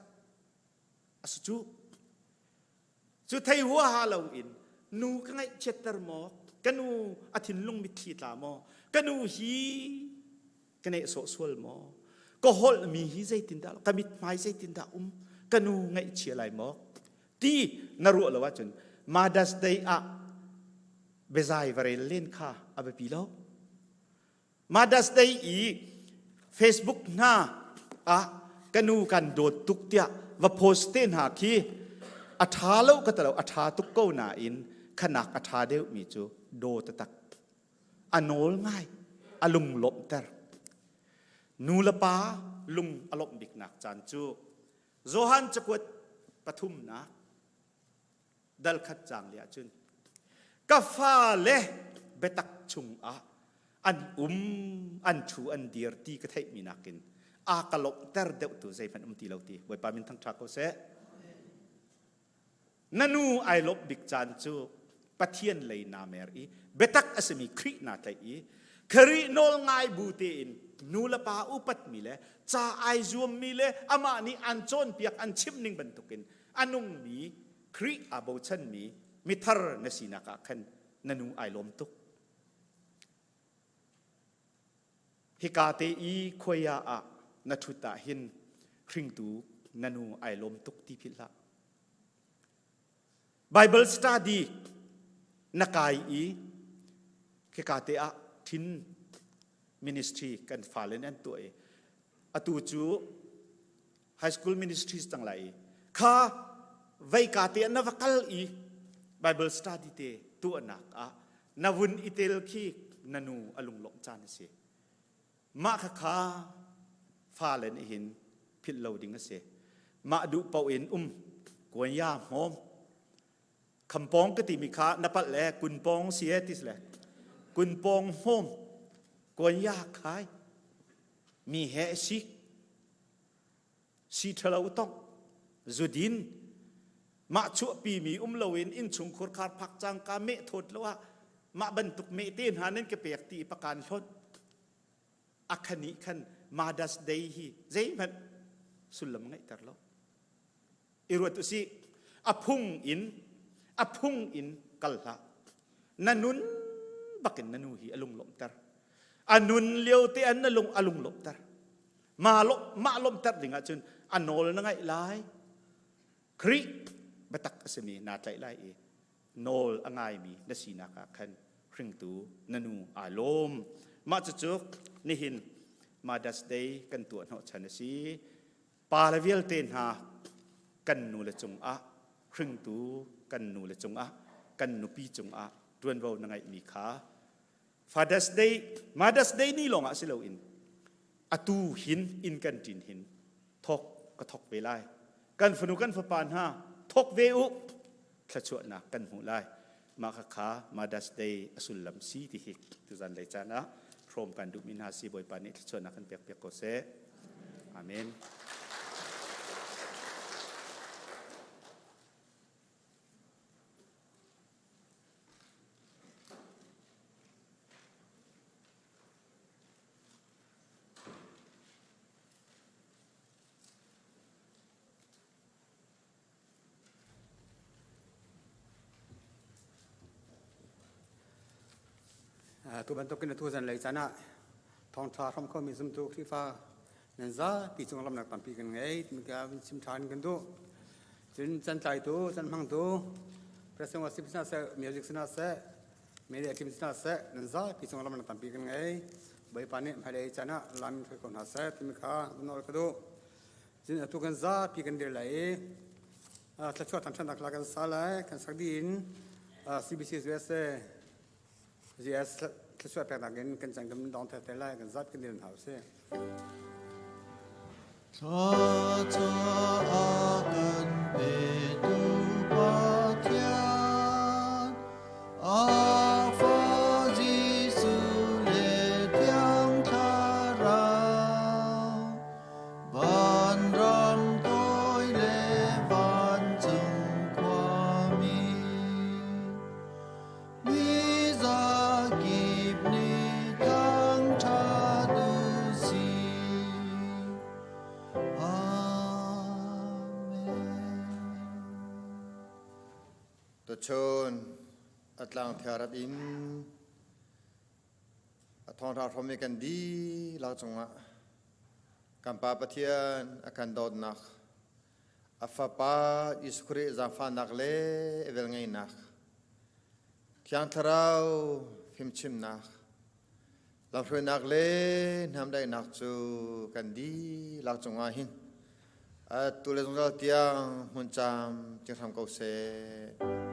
อสจูไทยหัวฮาโลอินนูก็ไงเช็ดตร์มอกันนูอธินลุงมิดขีตามอกันนูฮีกันเนโสสวลมอก็ฮอลมีฮีใจตินดาก็มิดไม้ใจตินดากันนูไงเชียร์ไหลมอที่นรัวละว่าจนมาดัสเดย์อะเบซายวาเรลเล่นค่ะอาเบปีโลมาดัสเดย์อีเฟซบุ๊กหน้ากันนูกันโดดตุกเตียว่าโพสเตนหาคีอัฐาเล่าก็ตลอดอัฐาตุกเก้าหนาอินขนักอัฐาเดียวมีจูโดตตักอันโนลง่ายอลุงลบเตอร์นูละปาลุงอลบบิกนักจันจูโจฮันจะกวดปทุมนะดัลขัดจางเลียจุนกาฟาเล่เบตักชุงอันอันชูอันเดียร์ตีก็เทมีนักินกลบเตอร์เดวตัวใจพันตีเหล่าตีไว้ปามินทั้งทรักเขาเสนันูไอลบบิกจันจูปะเทียนเลยนาเมรีเบตักอสมีครีนาไทยครีโนลง่ายบูเตอินนูละปาอุปัตมีเลจ่าไอซูมมีเลอามานีอันโจนเปียกอันชิมนิงบรรทุกินอันนุ่งมีครีอาบูชันมีมิทร์นสีนักขันนันูไอลมตุกฮิกาเตอีควยานัทุตาหินคริงตูนันูไอลมตุกที่พิลาBible study นักไอฮิกาเตอะทินministry กันฝ่าเล่นอันตัวตูจู high school ministries ต่างหลายข้าไว้กาเตียนนวักลBible study เตตัวนักนวุนอิเตลคีนันูอลุงหลงจานเสมาข้าฝ่าเล่นหินพิลโลดิงเสมาดูเป่าเอ็นกวนยาหอมคำปองก็ติมีข้านับแหลกุนปองเสียติสแหลกุนปองหอมกวนยาขายมีแห่ชีทะเลาต้องจุดินมาชั่วปีมีลวินอินชุงขดขาดผักจังกาเมทดแล้วว่ามาบรรทุกเมเตีนหานั้นก็เปียกตีประการชดอัคนิขันมาดัสเดฮีใจมันสุลมไงแต่ละอิรวตุสีอพุงอินกัลละนันุนบักนันูฮีอลุงลมตร์อันนุนเลี้ยวเตียนนั่นลงอลุงลมตร์มาลมตร์ดิ่งอ่ะจนอันโนลนั่งไงไลคริบัตักสมีนาใจไลโนลอ่างไงมีนสีนักขันครึ่งตูนันูอารมณ์มาจุกนี่หินมาดัสเดย์กันตัวหนอชันสีปาลเวลเตนหากันนูละจงครึ่งตูกันนูละจงกันนูปีจงดวนเรานั่งไงมีขาฟาดัสเดย์มาดัสเดย์นี่ลงสิเราอินตูหินอินกันจินหินทกก็ทกเวลากันฝนุกันฝปานทกเวอุขชวนะกันหูไลมาขามาดัสเดย์อสุลลัมซีที่หิกตุจันเลยจานะพร้อมกันดูมินาซีบอยปานิขชวนะกันเปียกโกเซอาเมนตัวบรรทุกกินตัวจันเลยจานะทองทาทอมเขามีสมตุที่ฟ้านั่นซะปีจงลำหนักต่ำปีกันไงมีการชิมทานกันตัวจนจันใจตัวจันพังตัวประสงค์ว่าสิบสนาเสมิวสิกสนาเสมีเดียทีมสนาเสนั่นซะปีจงลำหนักต่ำปีกันไง ใบปานนี้ภายในชนะลำเคยคนหาเสติมิข้านอลกระดูจินตุกันซาปีกันเดือดไหลถ้าช่วยทำชั้นนักลากันซาไหลกันสักดินCBC US GS ถ้าช่วยแปลงต่างกันจังกันดองแต่ไหลกันซัดกันเดือดหาวเส Cha akan bedu patian Apa Jisu le tiang tarau Ban rang toi le ban chung kwami Mi za kip ni tang cha du siตัวชนอัตลังเทารัดอินทองทาพรมีกันดีลาวจงะกัมปาปะเทียนอาการดอดนักอาฟาปาอิสคริจาฟานักเลเวลไงนักที่อันทราวฟิมชิมนักลำพวยนักเลนทำได้นักจูกันดีลาวจงะหินตัวเลจงะเตียงมุนจามจึงทำเกษตร